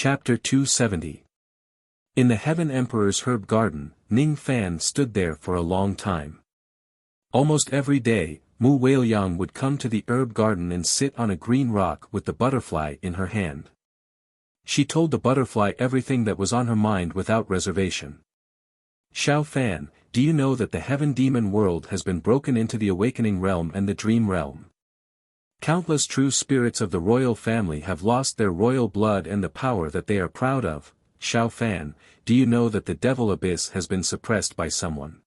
Chapter 270. In the Heaven Emperor's herb garden, Ning Fan stood there for a long time. Almost every day, Mu Weiliang would come to the herb garden and sit on a green rock with the butterfly in her hand. She told the butterfly everything that was on her mind without reservation. Xiao Fan, do you know that the heaven demon world has been broken into the awakening realm and the dream realm? Countless true spirits of the royal family have lost their royal blood and the power that they are proud of. Xiao Fan, do you know that the devil abyss has been suppressed by someone?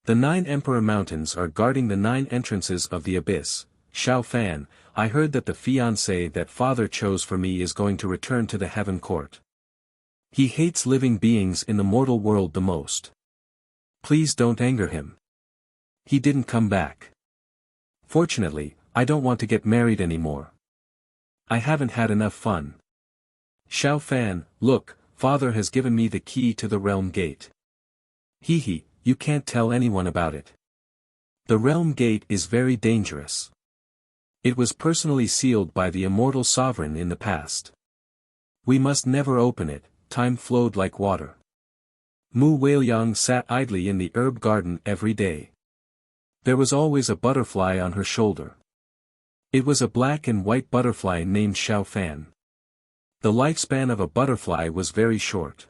The 9 Emperor Mountains are guarding the 9 entrances of the abyss. Xiao Fan, I heard that the fiancé that father chose for me is going to return to the heaven court. He hates living beings in the mortal world the most. Please don't anger him. He didn't come back. Fortunately, I don't want to get married anymore. I haven't had enough fun. Xiao Fan, look, father has given me the key to the realm gate. Hee, you can't tell anyone about it. The realm gate is very dangerous. It was personally sealed by the immortal sovereign in the past. We must never open it. Time flowed like water. Mu Weiliang sat idly in the herb garden every day. There was always a butterfly on her shoulder. It was a black and white butterfly named Xiao Fan. The lifespan of a butterfly was very short.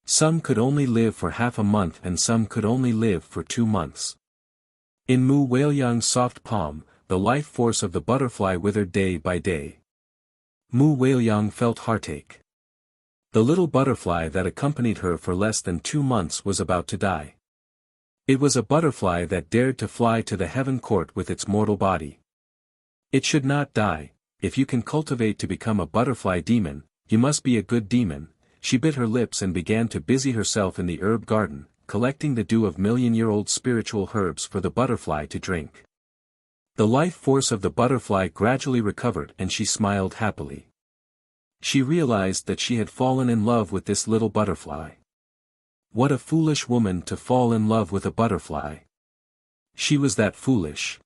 Some could only live for half a month and some could only live for 2 months. In Mu Weiliang's soft palm, the life force of the butterfly withered day by day. Mu Weiliang felt heartache. The little butterfly that accompanied her for less than 2 months was about to die. It was a butterfly that dared to fly to the heaven court with its mortal body. It should not die. If you can cultivate to become a butterfly demon, you must be a good demon. She bit her lips and began to busy herself in the herb garden, collecting the dew of million-year-old spiritual herbs for the butterfly to drink. The life force of the butterfly gradually recovered and she smiled happily. She realized that she had fallen in love with this little butterfly. What a foolish woman to fall in love with a butterfly. She was that foolish.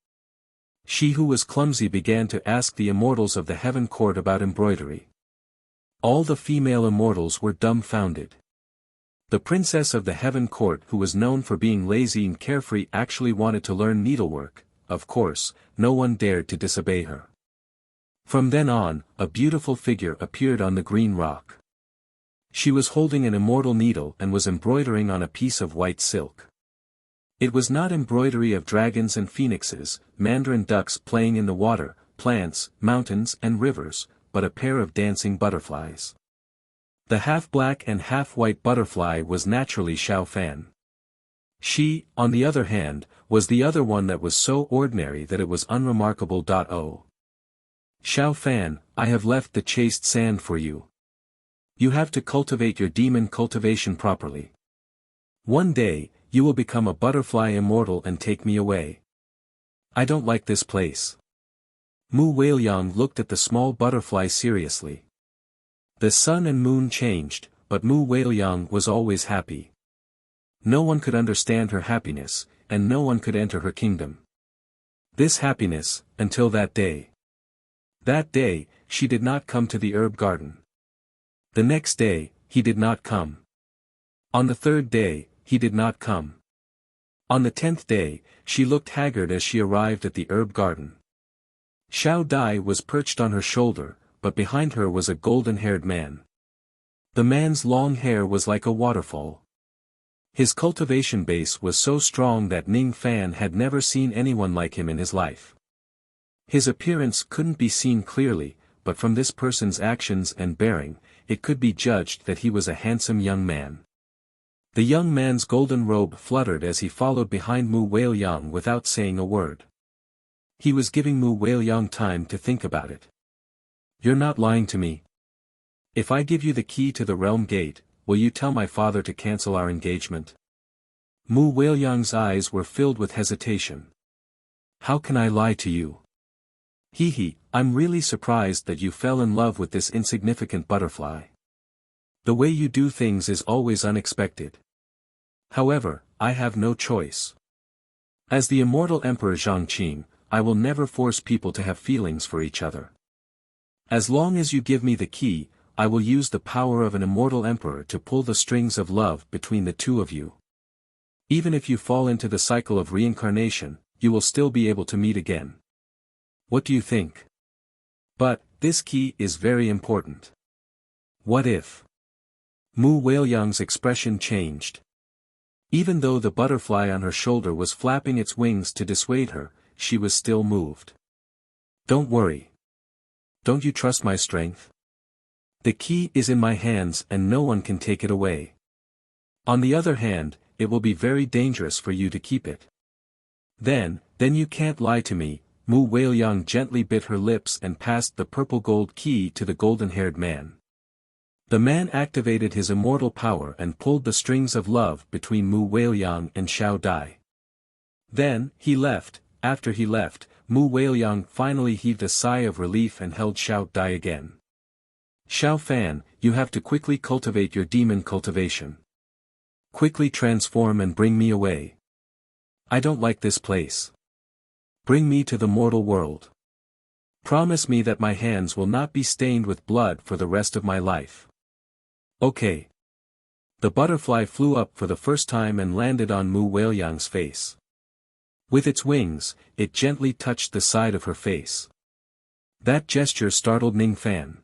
She who was clumsy began to ask the immortals of the heaven court about embroidery. All the female immortals were dumbfounded. The princess of the heaven court, who was known for being lazy and carefree, actually wanted to learn needlework. Of course, no one dared to disobey her. From then on, a beautiful figure appeared on the green rock. She was holding an immortal needle and was embroidering on a piece of white silk. It was not embroidery of dragons and phoenixes, mandarin ducks playing in the water, plants, mountains and rivers, but a pair of dancing butterflies. The half-black and half-white butterfly was naturally Xiao Fan. She, on the other hand, was the other one that was so ordinary that it was unremarkable. Xiao Fan, I have left the chaste sand for you. You have to cultivate your demon cultivation properly. One day, you will become a butterfly immortal and take me away. I don't like this place. Mu Weiliang looked at the small butterfly seriously. The sun and moon changed, but Mu Weiliang was always happy. No one could understand her happiness, and no one could enter her kingdom. This happiness, until that day. That day, she did not come to the herb garden. The next day, he did not come. On the 3rd day, he did not come. On the 10th day, she looked haggard as she arrived at the herb garden. Xiao Dai was perched on her shoulder, but behind her was a golden-haired man. The man's long hair was like a waterfall. His cultivation base was so strong that Ning Fan had never seen anyone like him in his life. His appearance couldn't be seen clearly, but from this person's actions and bearing, it could be judged that he was a handsome young man. The young man's golden robe fluttered as he followed behind Mu Weiliang without saying a word. He was giving Mu Weiliang time to think about it. You're not lying to me. If I give you the key to the realm gate, will you tell my father to cancel our engagement? Mu Weiliang's eyes were filled with hesitation. How can I lie to you? I'm really surprised that you fell in love with this insignificant butterfly. The way you do things is always unexpected. However, I have no choice. As the immortal Emperor Zhongqing, I will never force people to have feelings for each other. As long as you give me the key, I will use the power of an immortal emperor to pull the strings of love between the two of you. Even if you fall into the cycle of reincarnation, you will still be able to meet again. What do you think? But, this key is very important. What if? Mu Weilong's expression changed. Even though the butterfly on her shoulder was flapping its wings to dissuade her, she was still moved. Don't worry. Don't you trust my strength? The key is in my hands and no one can take it away. On the other hand, it will be very dangerous for you to keep it. Then you can't lie to me. Mu Weiliang gently bit her lips and passed the purple gold key to the golden-haired man. The man activated his immortal power and pulled the strings of love between Mu Weiliang and Xiao Dai. Then, he left. After he left, Mu Weiliang finally heaved a sigh of relief and held Xiao Dai again. Xiao Fan, you have to quickly cultivate your demon cultivation. Quickly transform and bring me away. I don't like this place. Bring me to the mortal world. Promise me that my hands will not be stained with blood for the rest of my life. Okay. The butterfly flew up for the first time and landed on Mu Weiliang's face. With its wings, it gently touched the side of her face. That gesture startled Ning Fan.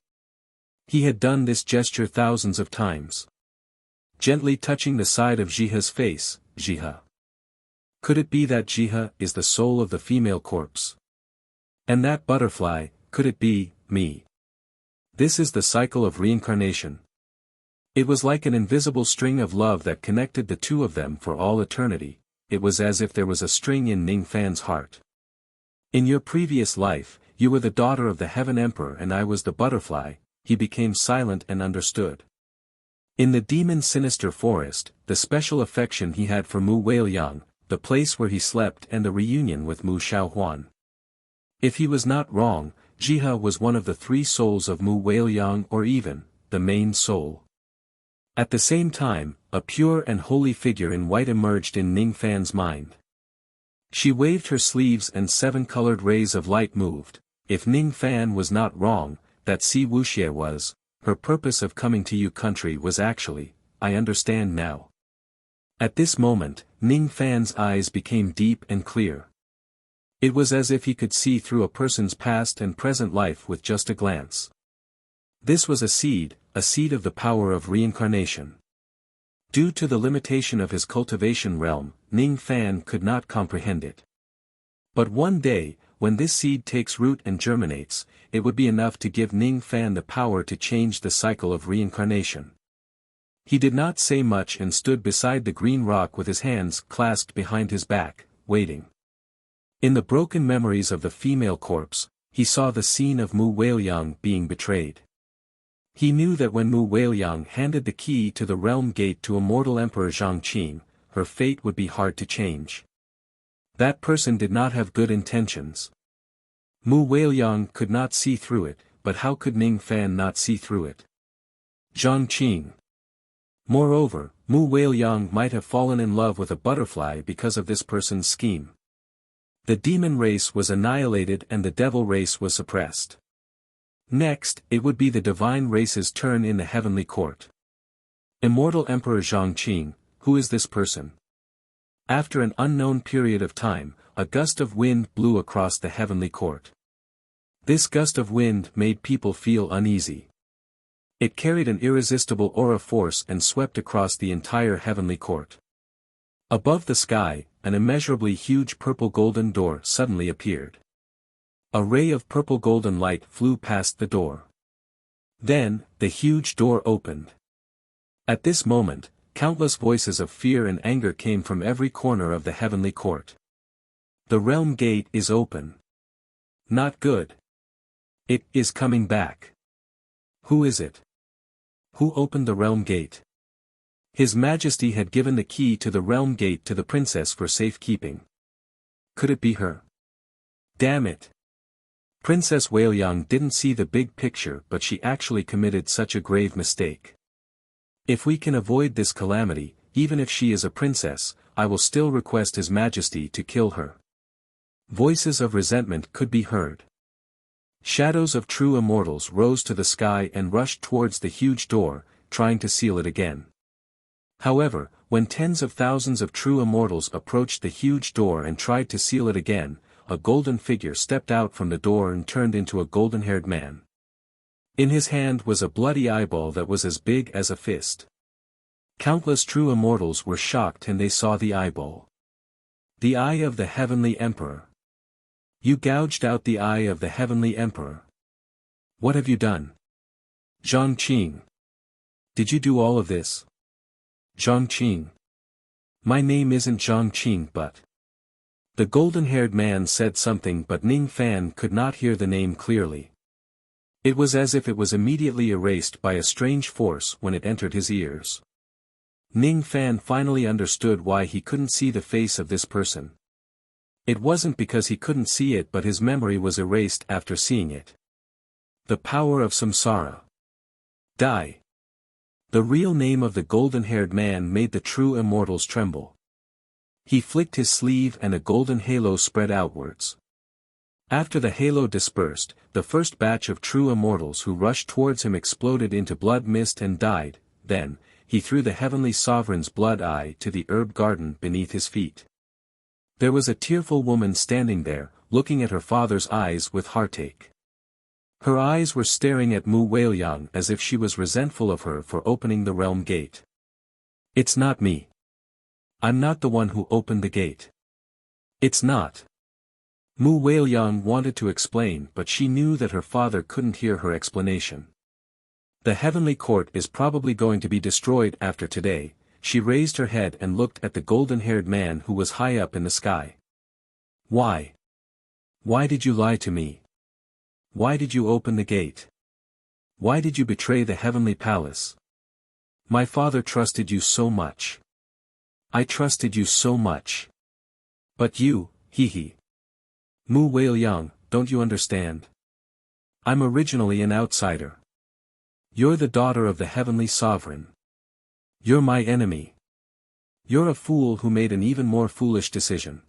He had done this gesture thousands of times. Gently touching the side of Jihe's face, Jihe. Could it be that Jihe is the soul of the female corpse? And that butterfly, could it be, me? This is the cycle of reincarnation. It was like an invisible string of love that connected the two of them for all eternity. It was as if there was a string in Ning Fan's heart. In your previous life, you were the daughter of the Heaven Emperor and I was the butterfly. He became silent and understood. In the demon sinister forest, the special affection he had for Mu Weiliang, the place where he slept and the reunion with Mu Xiaohuan. If he was not wrong, Jihe was one of the three souls of Mu Weiliang or even, the main soul. At the same time, a pure and holy figure in white emerged in Ning Fan's mind. She waved her sleeves and 7 colored rays of light moved. If Ning Fan was not wrong, that Si Wuxia was, her purpose of coming to you country was actually, I understand now. At this moment, Ning Fan's eyes became deep and clear. It was as if he could see through a person's past and present life with just a glance. This was a seed of the power of reincarnation. Due to the limitation of his cultivation realm, Ning Fan could not comprehend it. But one day, when this seed takes root and germinates, it would be enough to give Ning Fan the power to change the cycle of reincarnation. He did not say much and stood beside the green rock with his hands clasped behind his back, waiting. In the broken memories of the female corpse, he saw the scene of Mu Weiliang being betrayed. He knew that when Mu Weiliang handed the key to the realm gate to immortal Emperor Zhangqing, her fate would be hard to change. That person did not have good intentions. Mu Weiliang could not see through it, but how could Ning Fan not see through it? Zhangqing. Moreover, Mu Weiliang might have fallen in love with a butterfly because of this person's scheme. The demon race was annihilated and the devil race was suppressed. Next, it would be the divine race's turn in the heavenly court. Immortal Emperor Zhangqing, who is this person? After an unknown period of time, a gust of wind blew across the heavenly court. This gust of wind made people feel uneasy. It carried an irresistible aura force and swept across the entire heavenly court. Above the sky, an immeasurably huge purple-golden door suddenly appeared. A ray of purple-golden light flew past the door. Then, the huge door opened. At this moment, countless voices of fear and anger came from every corner of the heavenly court. The realm gate is open. Not good. It is coming back. Who is it? Who opened the realm gate? His Majesty had given the key to the realm gate to the princess for safekeeping. Could it be her? Damn it. Princess Weiliang didn't see the big picture but she actually committed such a grave mistake. If we can avoid this calamity, even if she is a princess, I will still request His Majesty to kill her. Voices of resentment could be heard. Shadows of true immortals rose to the sky and rushed towards the huge door, trying to seal it again. However, when tens of thousands of true immortals approached the huge door and tried to seal it again, a golden figure stepped out from the door and turned into a golden-haired man. In his hand was a bloody eyeball that was as big as a fist. Countless true immortals were shocked and they saw the eyeball. The eye of the Heavenly Emperor. You gouged out the eye of the Heavenly Emperor. What have you done? Zhang Qing. Did you do all of this? Zhang Qing. My name isn't Zhang Qing but... The golden-haired man said something but Ning Fan could not hear the name clearly. It was as if it was immediately erased by a strange force when it entered his ears. Ning Fan finally understood why he couldn't see the face of this person. It wasn't because he couldn't see it but his memory was erased after seeing it. The power of samsara. Die. The real name of the golden-haired man made the true immortals tremble. He flicked his sleeve and a golden halo spread outwards. After the halo dispersed, the first batch of true immortals who rushed towards him exploded into blood mist and died. Then, he threw the heavenly sovereign's blood eye to the herb garden beneath his feet. There was a tearful woman standing there, looking at her father's eyes with heartache. Her eyes were staring at Mu Weiliang as if she was resentful of her for opening the realm gate. It's not me. I'm not the one who opened the gate. It's not. Mu Weiliang wanted to explain but she knew that her father couldn't hear her explanation. The heavenly court is probably going to be destroyed after today. She raised her head and looked at the golden-haired man who was high up in the sky. Why? Why did you lie to me? Why did you open the gate? Why did you betray the heavenly palace? My father trusted you so much. I trusted you so much. But you, hee. Mu Weiliang, don't you understand? I'm originally an outsider. You're the daughter of the heavenly sovereign. You're my enemy. You're a fool who made an even more foolish decision.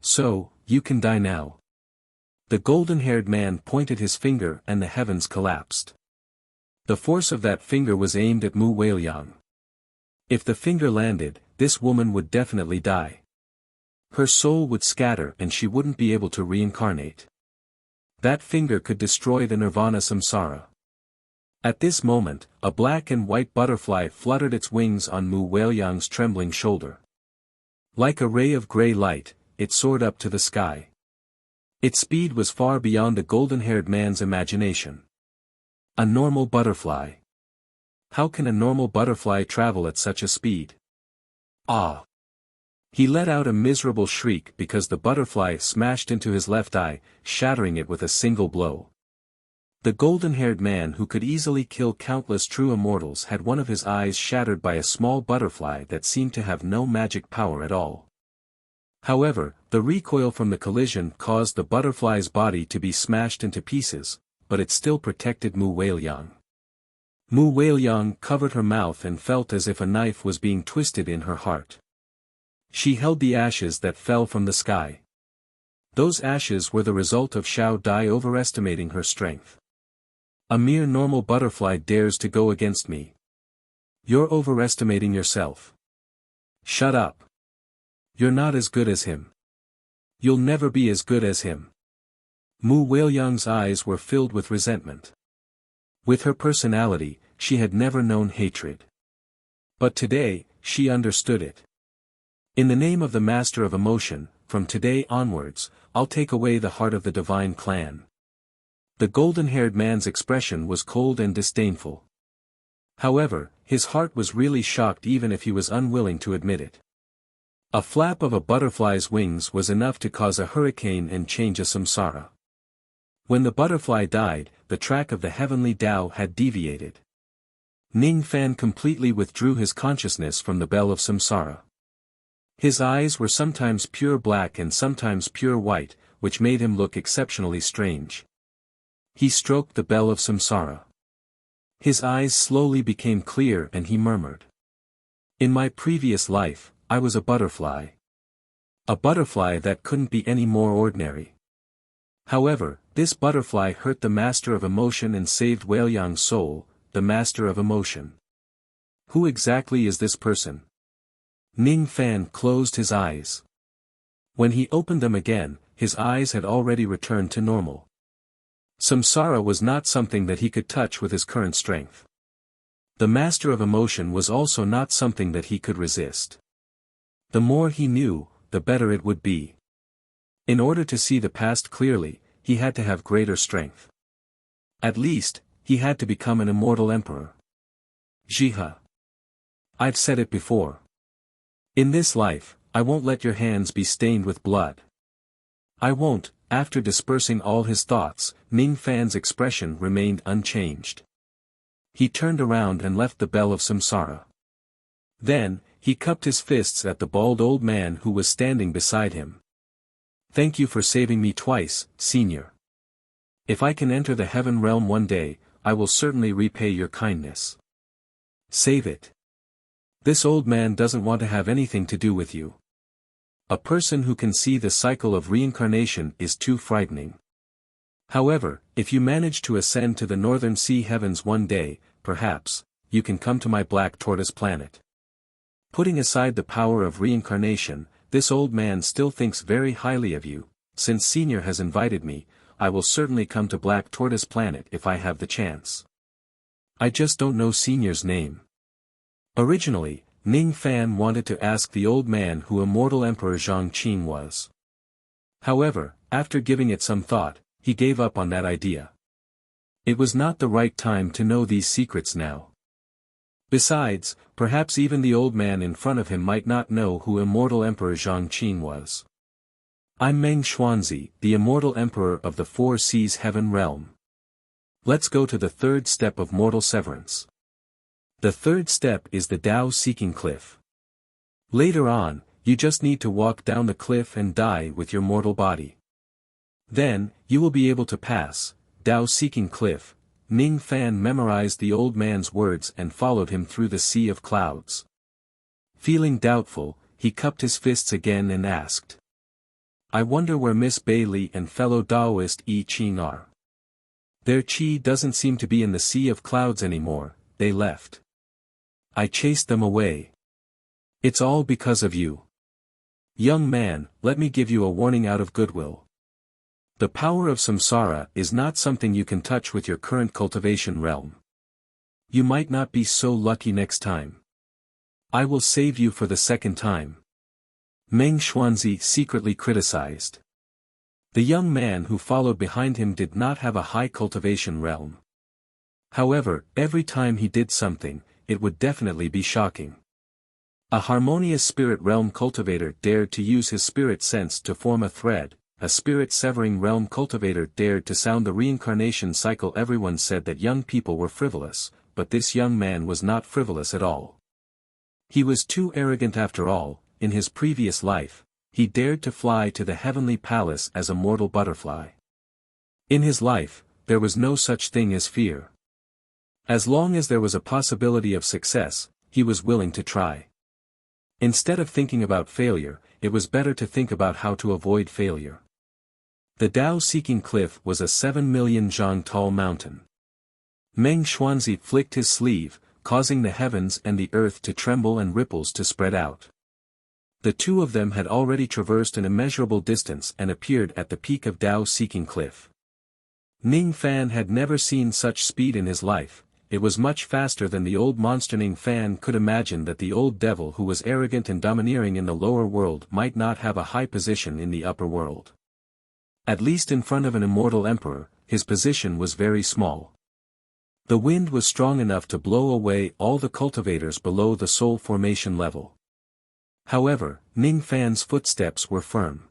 So, you can die now. The golden-haired man pointed his finger and the heavens collapsed. The force of that finger was aimed at Mu Weiliang. If the finger landed, this woman would definitely die. Her soul would scatter and she wouldn't be able to reincarnate. That finger could destroy the nirvana samsara. At this moment, a black and white butterfly fluttered its wings on Mu Weiliang's trembling shoulder. Like a ray of gray light, it soared up to the sky. Its speed was far beyond the golden-haired man's imagination. A normal butterfly. How can a normal butterfly travel at such a speed? Ah! He let out a miserable shriek because the butterfly smashed into his left eye, shattering it with a single blow. The golden-haired man who could easily kill countless true immortals had one of his eyes shattered by a small butterfly that seemed to have no magic power at all. However, the recoil from the collision caused the butterfly's body to be smashed into pieces, but it still protected Mu Weiliang. Mu Weiliang covered her mouth and felt as if a knife was being twisted in her heart. She held the ashes that fell from the sky. Those ashes were the result of Xiao Dai overestimating her strength. A mere normal butterfly dares to go against me. You're overestimating yourself. Shut up. You're not as good as him. You'll never be as good as him. Mu Weiliang's eyes were filled with resentment. With her personality, she had never known hatred. But today, she understood it. In the name of the Master of Emotion, from today onwards, I'll take away the heart of the divine clan. The golden-haired man's expression was cold and disdainful. However, his heart was really shocked even if he was unwilling to admit it. A flap of a butterfly's wings was enough to cause a hurricane and change a samsara. When the butterfly died, the track of the heavenly Tao had deviated. Ning Fan completely withdrew his consciousness from the bell of samsara. His eyes were sometimes pure black and sometimes pure white, which made him look exceptionally strange. He stroked the bell of samsara. His eyes slowly became clear and he murmured. In my previous life, I was a butterfly. A butterfly that couldn't be any more ordinary. However, This butterfly hurt the master of emotion and saved Wei-Yang's soul, the master of emotion. Who exactly is this person? Ning Fan closed his eyes. When he opened them again, his eyes had already returned to normal. Samsara was not something that he could touch with his current strength. The master of emotion was also not something that he could resist. The more he knew, the better it would be. In order to see the past clearly, he had to have greater strength. At least, he had to become an immortal emperor. Jiha. I've said it before. In this life, I won't let your hands be stained with blood. I won't. After dispersing all his thoughts, Ning Fan's expression remained unchanged. He turned around and left the bell of Samsara. Then, he cupped his fists at the bald old man who was standing beside him. Thank you for saving me twice, Senior. If I can enter the heaven realm one day, I will certainly repay your kindness. Save it. This old man doesn't want to have anything to do with you. A person who can see the cycle of reincarnation is too frightening. However, if you manage to ascend to the northern sea heavens one day, perhaps, you can come to my black tortoise planet. Putting aside the power of reincarnation, this old man still thinks very highly of you. Since Senior has invited me, I will certainly come to Black Tortoise Planet if I have the chance. I just don't know Senior's name. Originally, Ning Fan wanted to ask the old man who immortal Emperor Zhang Qing was. However, after giving it some thought, he gave up on that idea. It was not the right time to know these secrets now. Besides, perhaps even the old man in front of him might not know who immortal Emperor Zhang Qing was. I'm Meng Xuanzi, the immortal emperor of the Four Seas Heaven Realm. Let's go to the third step of mortal severance. The third step is the Tao-seeking cliff. Later on, you just need to walk down the cliff and die with your mortal body. Then, you will be able to pass, Tao-seeking cliff. Ning Fan memorized the old man's words and followed him through the sea of clouds. Feeling doubtful, he cupped his fists again and asked. I wonder where Miss Bailey and fellow Taoist Yi Qing are. Their qi doesn't seem to be in the sea of clouds anymore, they left. I chased them away. It's all because of you. Young man, let me give you a warning out of goodwill. The power of samsara is not something you can touch with your current cultivation realm. You might not be so lucky next time. I will save you for the second time. Meng Xuanzi secretly criticized. The young man who followed behind him did not have a high cultivation realm. However, every time he did something, it would definitely be shocking. A harmonious spirit realm cultivator dared to use his spirit sense to form a thread. A spirit-severing realm cultivator dared to sound the reincarnation cycle. Everyone said that young people were frivolous, but this young man was not frivolous at all. He was too arrogant after all. In his previous life, he dared to fly to the heavenly palace as a mortal butterfly. In his life, there was no such thing as fear. As long as there was a possibility of success, he was willing to try. Instead of thinking about failure, it was better to think about how to avoid failure. The Tao-seeking cliff was a 7 million zhang tall mountain. Meng Xuanzi flicked his sleeve, causing the heavens and the earth to tremble and ripples to spread out. The two of them had already traversed an immeasurable distance and appeared at the peak of Tao-seeking cliff. Ning Fan had never seen such speed in his life. It was much faster than the old monster. Ning Fan could imagine that the old devil who was arrogant and domineering in the lower world might not have a high position in the upper world. At least in front of an immortal emperor, his position was very small. The wind was strong enough to blow away all the cultivators below the soul formation level. However, Ning Fan's footsteps were firm.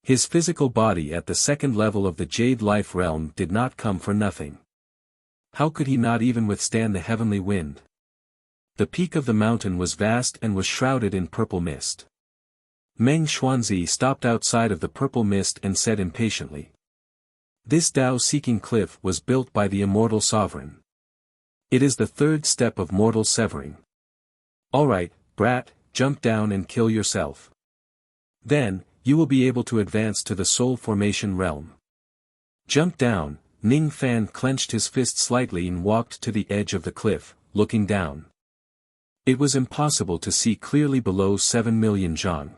His physical body at the second level of the Jade Life realm did not come for nothing. How could he not even withstand the heavenly wind? The peak of the mountain was vast and was shrouded in purple mist. Meng Xuanzi stopped outside of the purple mist and said impatiently. This Tao-seeking cliff was built by the immortal sovereign. It is the third step of mortal severing. Alright, brat, jump down and kill yourself. Then, you will be able to advance to the soul formation realm. Jump down. Ning Fan clenched his fist slightly and walked to the edge of the cliff, looking down. It was impossible to see clearly below 7 million zhang.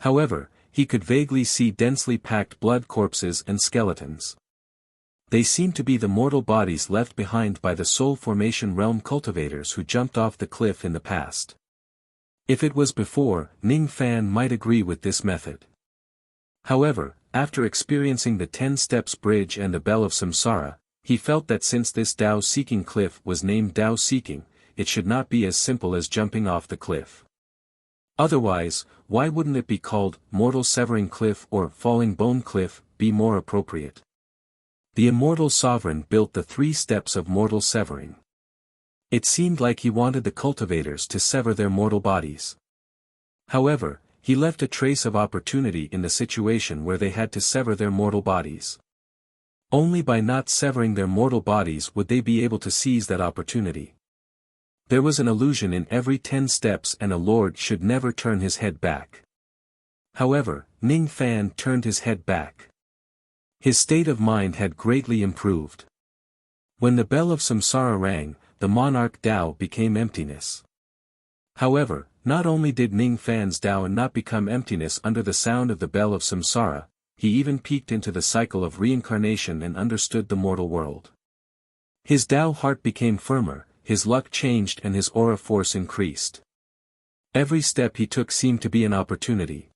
However, he could vaguely see densely packed blood corpses and skeletons. They seemed to be the mortal bodies left behind by the Soul Formation Realm cultivators who jumped off the cliff in the past. If it was before, Ning Fan might agree with this method. However, after experiencing the 10 Steps Bridge and the Bell of Samsara, he felt that since this Dao-seeking cliff was named Dao-seeking, it should not be as simple as jumping off the cliff. Otherwise, why wouldn't it be called Mortal Severing Cliff or Falling Bone Cliff, be more appropriate? The Immortal Sovereign built the 3 steps of mortal severing. It seemed like he wanted the cultivators to sever their mortal bodies. However, he left a trace of opportunity in the situation where they had to sever their mortal bodies. Only by not severing their mortal bodies would they be able to seize that opportunity. There was an illusion in every 10 steps and a lord should never turn his head back. However, Ning Fan turned his head back. His state of mind had greatly improved. When the bell of Samsara rang, the monarch Dao became emptiness. However, not only did Ning Fan's Dao not become emptiness under the sound of the bell of Samsara, he even peeked into the cycle of reincarnation and understood the mortal world. His Dao heart became firmer, his luck changed and his aura force increased. Every step he took seemed to be an opportunity.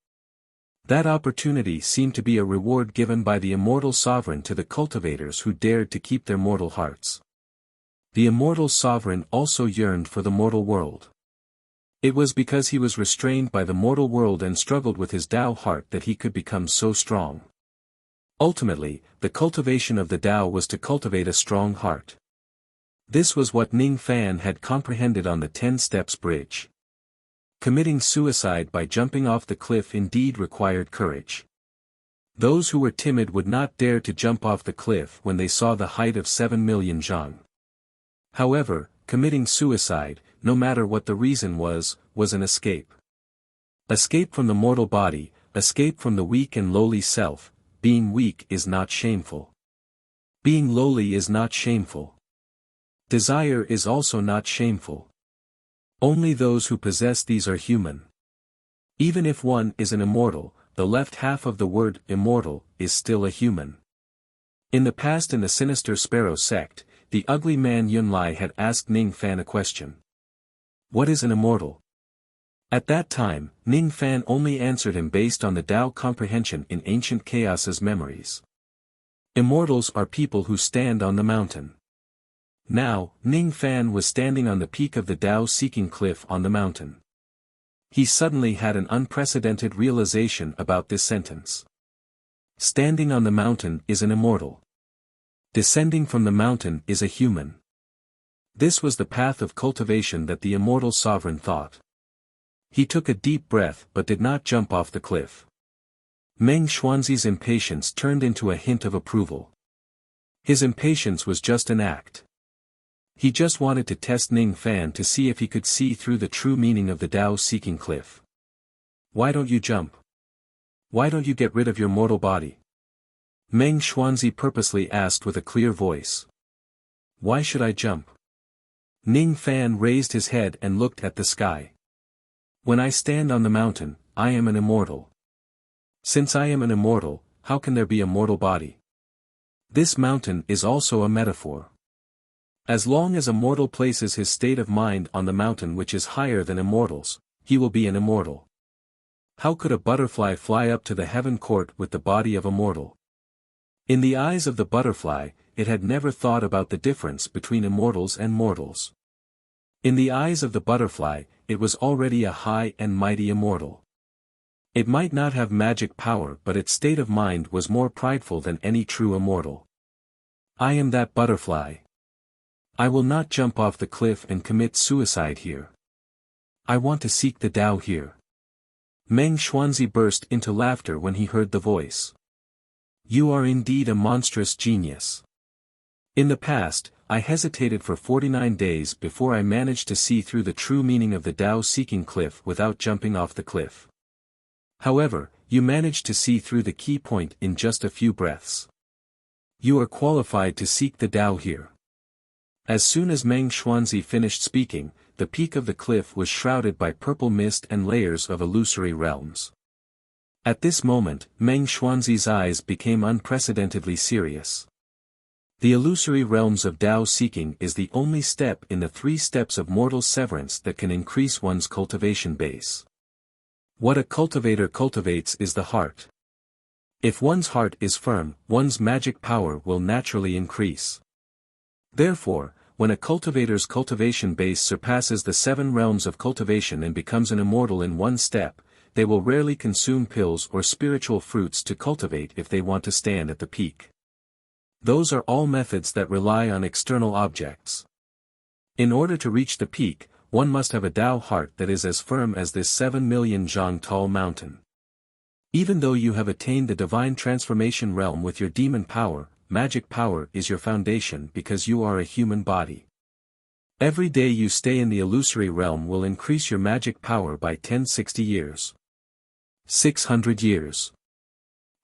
That opportunity seemed to be a reward given by the Immortal Sovereign to the cultivators who dared to keep their mortal hearts. The Immortal Sovereign also yearned for the mortal world. It was because he was restrained by the mortal world and struggled with his Dao heart that he could become so strong. Ultimately, the cultivation of the Dao was to cultivate a strong heart. This was what Ning Fan had comprehended on the 10 Steps Bridge. Committing suicide by jumping off the cliff indeed required courage. Those who were timid would not dare to jump off the cliff when they saw the height of 7 million zhang. However, committing suicide, no matter what the reason was an escape. Escape from the mortal body, escape from the weak and lowly self. Being weak is not shameful. Being lowly is not shameful. Desire is also not shameful. Only those who possess these are human. Even if one is an immortal, the left half of the word immortal is still a human. In the past in the sinister Sparrow sect, the ugly man Yunlai had asked Ning Fan a question. What is an immortal? At that time, Ning Fan only answered him based on the Tao comprehension in ancient Chaos's memories. Immortals are people who stand on the mountain. Now, Ning Fan was standing on the peak of the Tao-seeking cliff on the mountain. He suddenly had an unprecedented realization about this sentence. Standing on the mountain is an immortal. Descending from the mountain is a human. This was the path of cultivation that the Immortal Sovereign thought. He took a deep breath but did not jump off the cliff. Meng Xuanzi's impatience turned into a hint of approval. His impatience was just an act. He just wanted to test Ning Fan to see if he could see through the true meaning of the Tao-seeking cliff. Why don't you jump? Why don't you get rid of your mortal body? Meng Xuanzi purposely asked with a clear voice. Why should I jump? Ning Fan raised his head and looked at the sky. When I stand on the mountain, I am an immortal. Since I am an immortal, how can there be a mortal body? This mountain is also a metaphor. As long as a mortal places his state of mind on the mountain which is higher than immortals, he will be an immortal. How could a butterfly fly up to the heaven court with the body of a mortal? In the eyes of the butterfly, it had never thought about the difference between immortals and mortals. In the eyes of the butterfly, it was already a high and mighty immortal. It might not have magic power but its state of mind was more prideful than any true immortal. I am that butterfly. I will not jump off the cliff and commit suicide here. I want to seek the Tao here. Meng Xuanzi burst into laughter when he heard the voice. You are indeed a monstrous genius. In the past, I hesitated for 49 days before I managed to see through the true meaning of the Tao-seeking cliff without jumping off the cliff. However, you managed to see through the key point in just a few breaths. You are qualified to seek the Tao here. As soon as Meng Xuanzi finished speaking, the peak of the cliff was shrouded by purple mist and layers of illusory realms. At this moment, Meng Xuanzi's eyes became unprecedentedly serious. The illusory realms of Tao seeking is the only step in the 3 steps of mortal severance that can increase one's cultivation base. What a cultivator cultivates is the heart. If one's heart is firm, one's magic power will naturally increase. Therefore, when a cultivator's cultivation base surpasses the 7 realms of cultivation and becomes an immortal in 1 step, they will rarely consume pills or spiritual fruits to cultivate if they want to stand at the peak. Those are all methods that rely on external objects. In order to reach the peak, one must have a Tao heart that is as firm as this 7 million zhang tall mountain. Even though you have attained the divine transformation realm with your demon power, magic power is your foundation because you are a human body. Every day you stay in the illusory realm will increase your magic power by 1060 years. 600 years.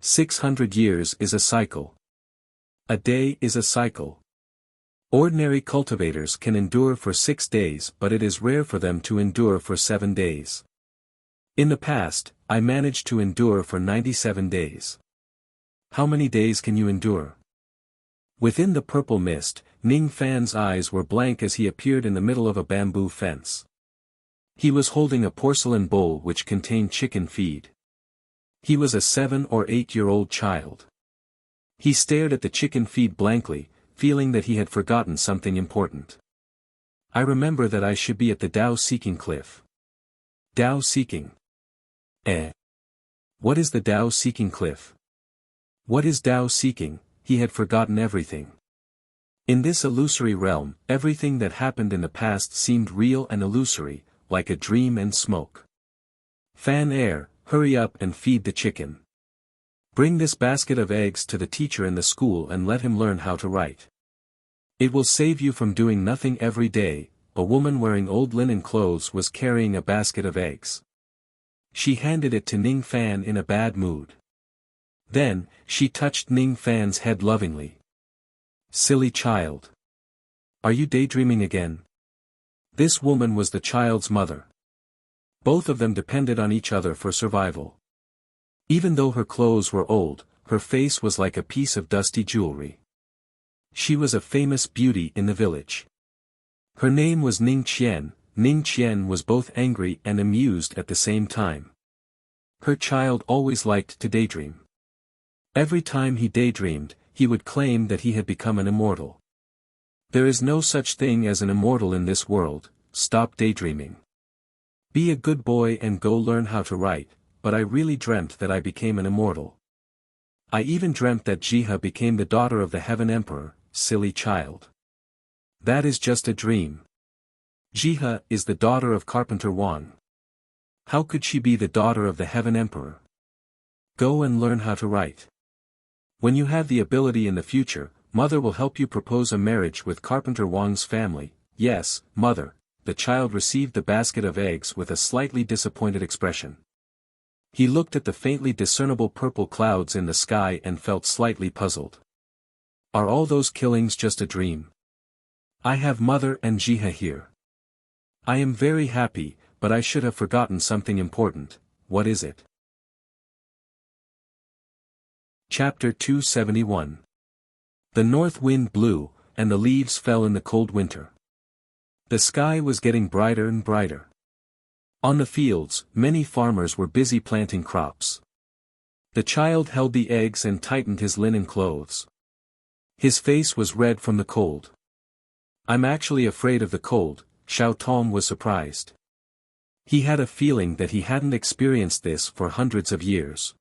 600 years is a cycle. A day is a cycle. Ordinary cultivators can endure for 6 days, but it is rare for them to endure for 7 days. In the past, I managed to endure for 97 days. How many days can you endure? Within the purple mist, Ning Fan's eyes were blank as he appeared in the middle of a bamboo fence. He was holding a porcelain bowl which contained chicken feed. He was a 7 or 8-year-old child. He stared at the chicken feed blankly, feeling that he had forgotten something important. I remember that I should be at the Tao seeking cliff. Tao seeking. What is the Tao seeking cliff? What is Tao seeking? He had forgotten everything. In this illusory realm, everything that happened in the past seemed real and illusory, like a dream and smoke. Fan Air, hurry up and feed the chicken. Bring this basket of eggs to the teacher in the school and let him learn how to write. It will save you from doing nothing every day. A woman wearing old linen clothes was carrying a basket of eggs. She handed it to Ning Fan in a bad mood. Then, she touched Ning Fan's head lovingly. Silly child. Are you daydreaming again? This woman was the child's mother. Both of them depended on each other for survival. Even though her clothes were old, her face was like a piece of dusty jewelry. She was a famous beauty in the village. Her name was Ning Qian. Ning Qian was both angry and amused at the same time. Her child always liked to daydream. Every time he daydreamed, he would claim that he had become an immortal. There is no such thing as an immortal in this world. Stop daydreaming. Be a good boy and go learn how to write, but I really dreamt that I became an immortal. I even dreamt that Jiha became the daughter of the Heaven Emperor. Silly child. That is just a dream. Jiha is the daughter of Carpenter Wang. How could she be the daughter of the Heaven Emperor? Go and learn how to write. When you have the ability in the future, Mother will help you propose a marriage with Carpenter Wang's family. Yes, Mother. The child received the basket of eggs with a slightly disappointed expression. He looked at the faintly discernible purple clouds in the sky and felt slightly puzzled. Are all those killings just a dream? I have Mother and Jiha here. I am very happy, but I should have forgotten something important. What is it? Chapter 271. The north wind blew, and the leaves fell in the cold winter. The sky was getting brighter and brighter. On the fields, many farmers were busy planting crops. The child held the eggs and tightened his linen clothes. His face was red from the cold. I'm actually afraid of the cold. Xiao Tong was surprised. He had a feeling that he hadn't experienced this for hundreds of years.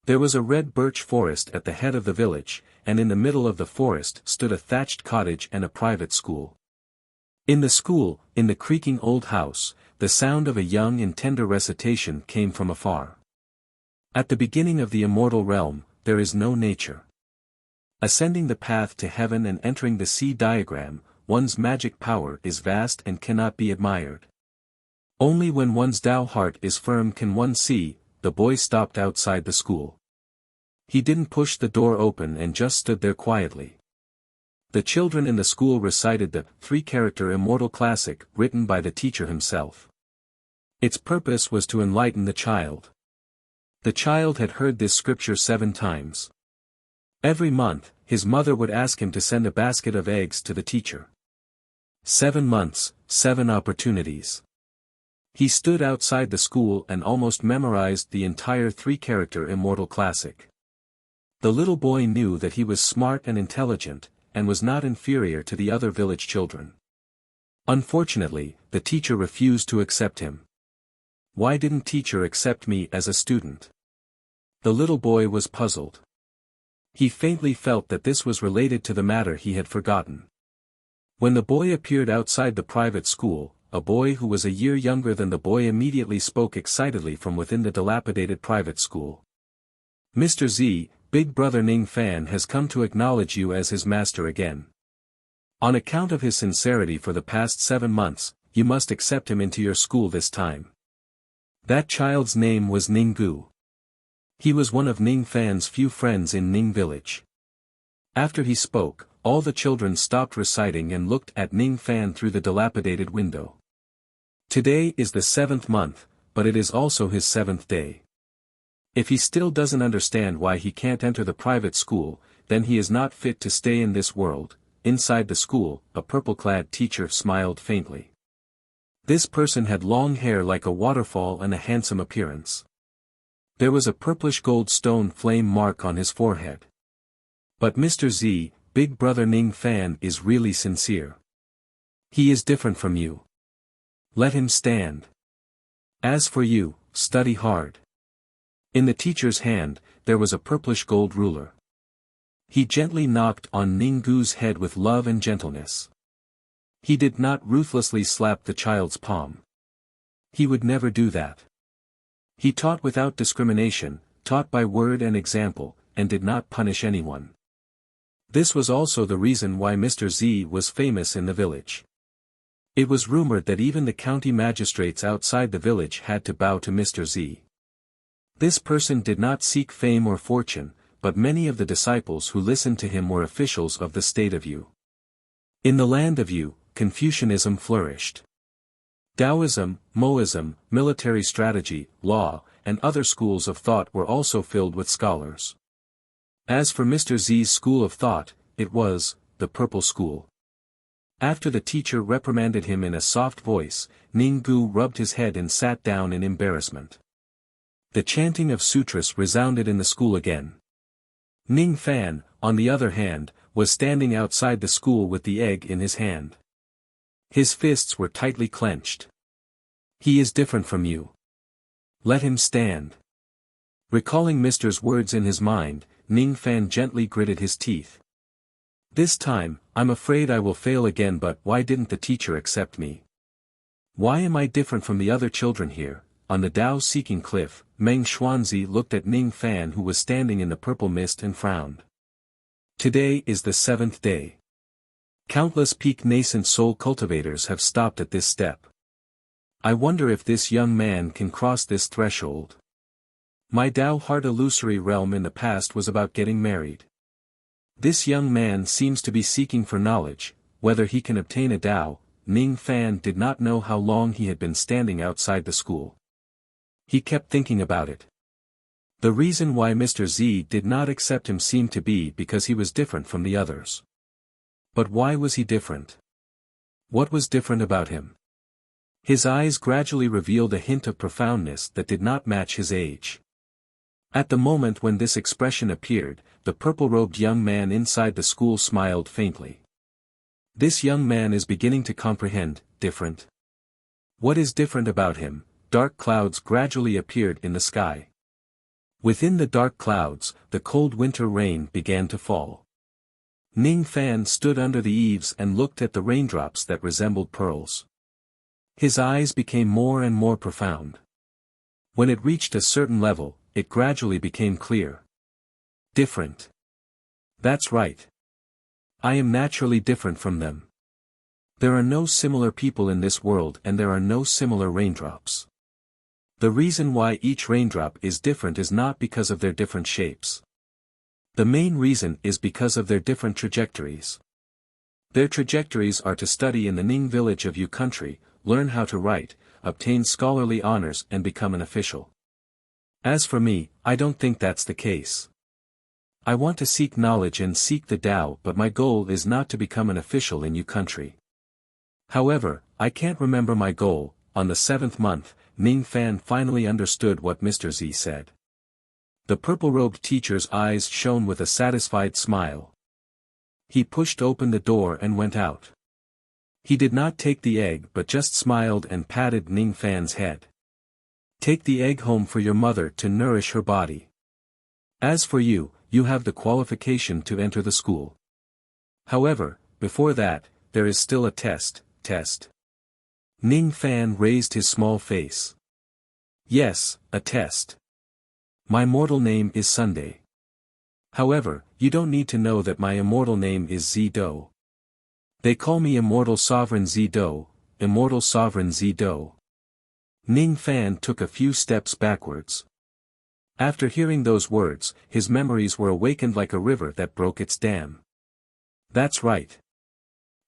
There was a red birch forest at the head of the village, and in the middle of the forest stood a thatched cottage and a private school. In the school, in the creaking old house, the sound of a young and tender recitation came from afar. At the beginning of the immortal realm, there is no nature. Ascending the path to heaven and entering the sea diagram, one's magic power is vast and cannot be admired. Only when one's Tao heart is firm can one see. The boy stopped outside the school. He didn't push the door open and just stood there quietly. The children in the school recited the three-character immortal classic written by the teacher himself. Its purpose was to enlighten the child. The child had heard this scripture 7 times. Every month, his mother would ask him to send a basket of eggs to the teacher. 7 months, 7 opportunities. He stood outside the school and almost memorized the entire three-character immortal classic. The little boy knew that he was smart and intelligent, and was not inferior to the other village children. Unfortunately, the teacher refused to accept him. Why didn't teacher accept me as a student? The little boy was puzzled. He faintly felt that this was related to the matter he had forgotten. When the boy appeared outside the private school, a boy who was a year younger than the boy immediately spoke excitedly from within the dilapidated private school. Mr. Z, Big Brother Ning Fan has come to acknowledge you as his master again. On account of his sincerity for the past 7 months, you must accept him into your school this time. That child's name was Ning Gu. He was one of Ning Fan's few friends in Ning village. After he spoke, all the children stopped reciting and looked at Ning Fan through the dilapidated window. Today is the 7th month, but it is also his 7th day. If he still doesn't understand why he can't enter the private school, then he is not fit to stay in this world. Inside the school, a purple-clad teacher smiled faintly. This person had long hair like a waterfall and a handsome appearance. There was a purplish gold stone flame mark on his forehead. But Mr. Z, Big Brother Ning Fan is really sincere. He is different from you. Let him stand. As for you, study hard. In the teacher's hand, there was a purplish gold ruler. He gently knocked on Ning Gu's head with love and gentleness. He did not ruthlessly slap the child's palm. He would never do that. He taught without discrimination, taught by word and example, and did not punish anyone. This was also the reason why Mr. Z was famous in the village. It was rumored that even the county magistrates outside the village had to bow to Mr. Z. This person did not seek fame or fortune, but many of the disciples who listened to him were officials of the state of Yu. In the land of Yu, Confucianism flourished. Taoism, Moism, military strategy, law, and other schools of thought were also filled with scholars. As for Mr. Z's school of thought, it was the Purple School. After the teacher reprimanded him in a soft voice, Ning Gu rubbed his head and sat down in embarrassment. The chanting of sutras resounded in the school again. Ning Fan, on the other hand, was standing outside the school with the egg in his hand. His fists were tightly clenched. He is different from you. Let him stand. Recalling Mr.'s words in his mind, Ning Fan gently gritted his teeth. This time, I'm afraid I will fail again, but why didn't the teacher accept me? Why am I different from the other children here? On the Dao-seeking cliff, Meng Xuanzi looked at Ning Fan who was standing in the purple mist and frowned. Today is the 7th day. Countless peak nascent soul cultivators have stopped at this step. I wonder if this young man can cross this threshold. My Dao heart illusory realm in the past was about getting married. This young man seems to be seeking for knowledge, whether he can obtain a Dao. Ning Fan did not know how long he had been standing outside the school. He kept thinking about it. The reason why Mr. Z did not accept him seemed to be because he was different from the others. But why was he different? What was different about him? His eyes gradually revealed a hint of profoundness that did not match his age. At the moment when this expression appeared, the purple-robed young man inside the school smiled faintly. This young man is beginning to comprehend, different. What is different about him? Dark clouds gradually appeared in the sky. Within the dark clouds, the cold winter rain began to fall. Ning Fan stood under the eaves and looked at the raindrops that resembled pearls. His eyes became more and more profound. When it reached a certain level, it gradually became clear. Different. That's right. I am naturally different from them. There are no similar people in this world and there are no similar raindrops. The reason why each raindrop is different is not because of their different shapes. The main reason is because of their different trajectories. Their trajectories are to study in the Ning village of Yu country, learn how to write, obtain scholarly honors and become an official. As for me, I don't think that's the case. I want to seek knowledge and seek the Tao, but my goal is not to become an official in Yu country. However, I can't remember my goal. On the 7th month, Ning Fan finally understood what Mr. Z said. The purple-robed teacher's eyes shone with a satisfied smile. He pushed open the door and went out. He did not take the egg but just smiled and patted Ning Fan's head. Take the egg home for your mother to nourish her body. As for you, you have the qualification to enter the school. However, before that, there is still a test. Ning Fan raised his small face. Yes, a test. My mortal name is Sunday. However, you don't need to know that my immortal name is Z-Do. They call me Immortal Sovereign Z-Do, Immortal Sovereign Z-Do. Ning Fan took a few steps backwards. After hearing those words, his memories were awakened like a river that broke its dam. That's right.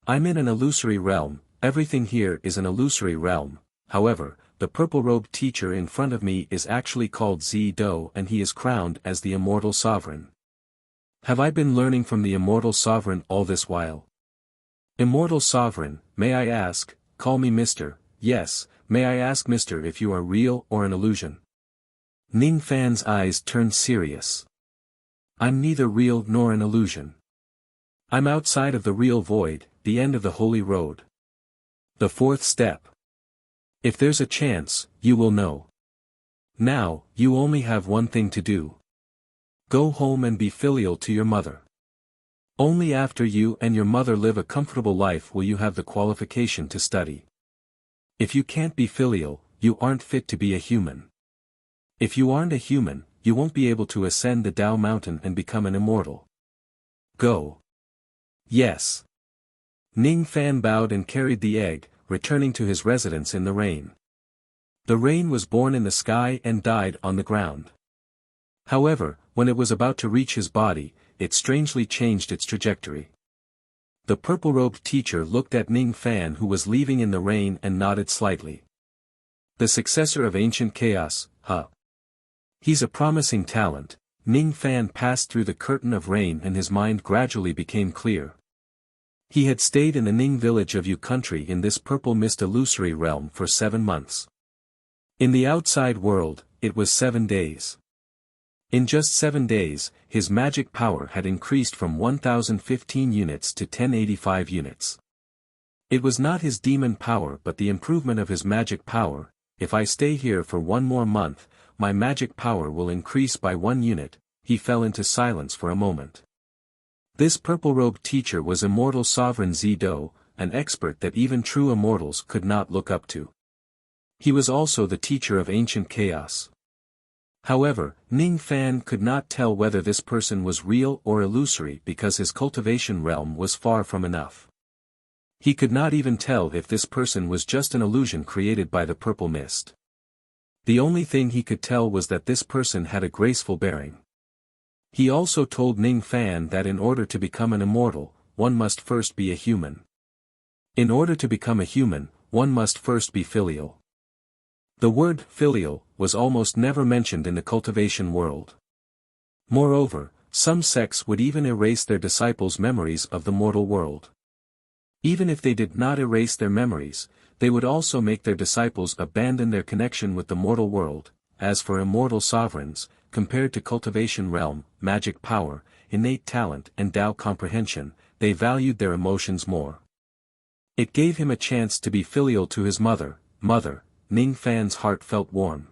I'm in an illusory realm, everything here is an illusory realm. However, the purple-robed teacher in front of me is actually called Z-Do and he is crowned as the Immortal Sovereign. Have I been learning from the Immortal Sovereign all this while? Immortal Sovereign, may I ask, call me Mr. Yes, may I ask Mr. if you are real or an illusion? Ning Fan's eyes turned serious. I'm neither real nor an illusion. I'm outside of the real void, the end of the holy road. The 4th step. If there's a chance, you will know. Now, you only have one thing to do. Go home and be filial to your mother. Only after you and your mother live a comfortable life will you have the qualification to study. If you can't be filial, you aren't fit to be a human. If you aren't a human, you won't be able to ascend the Tao mountain and become an immortal. Go. Yes. Ning Fan bowed and carried the egg, returning to his residence in the rain. The rain was born in the sky and died on the ground. However, when it was about to reach his body, it strangely changed its trajectory. The purple-robed teacher looked at Ning Fan who was leaving in the rain and nodded slightly. The successor of ancient chaos, huh? He's a promising talent. Ning Fan passed through the curtain of rain and his mind gradually became clear. He had stayed in the Ning village of Yu country in this purple mist illusory realm for 7 months. In the outside world, it was 7 days. In just 7 days, his magic power had increased from 1015 units to 1085 units. It was not his demon power but the improvement of his magic power. If I stay here for 1 more month, my magic power will increase by 1 unit. He fell into silence for a moment. This purple-robed teacher was Immortal Sovereign Z-Do, an expert that even true immortals could not look up to. He was also the teacher of ancient chaos. However, Ning Fan could not tell whether this person was real or illusory because his cultivation realm was far from enough. He could not even tell if this person was just an illusion created by the purple mist. The only thing he could tell was that this person had a graceful bearing. He also told Ning Fan that in order to become an immortal, one must first be a human. In order to become a human, one must first be filial. The word filial was almost never mentioned in the cultivation world. Moreover, some sects would even erase their disciples' memories of the mortal world. Even if they did not erase their memories, they would also make their disciples abandon their connection with the mortal world. As for immortal sovereigns, compared to cultivation realm, magic power, innate talent and Tao comprehension, they valued their emotions more. It gave him a chance to be filial to his mother. Ning Fan's heart felt warm.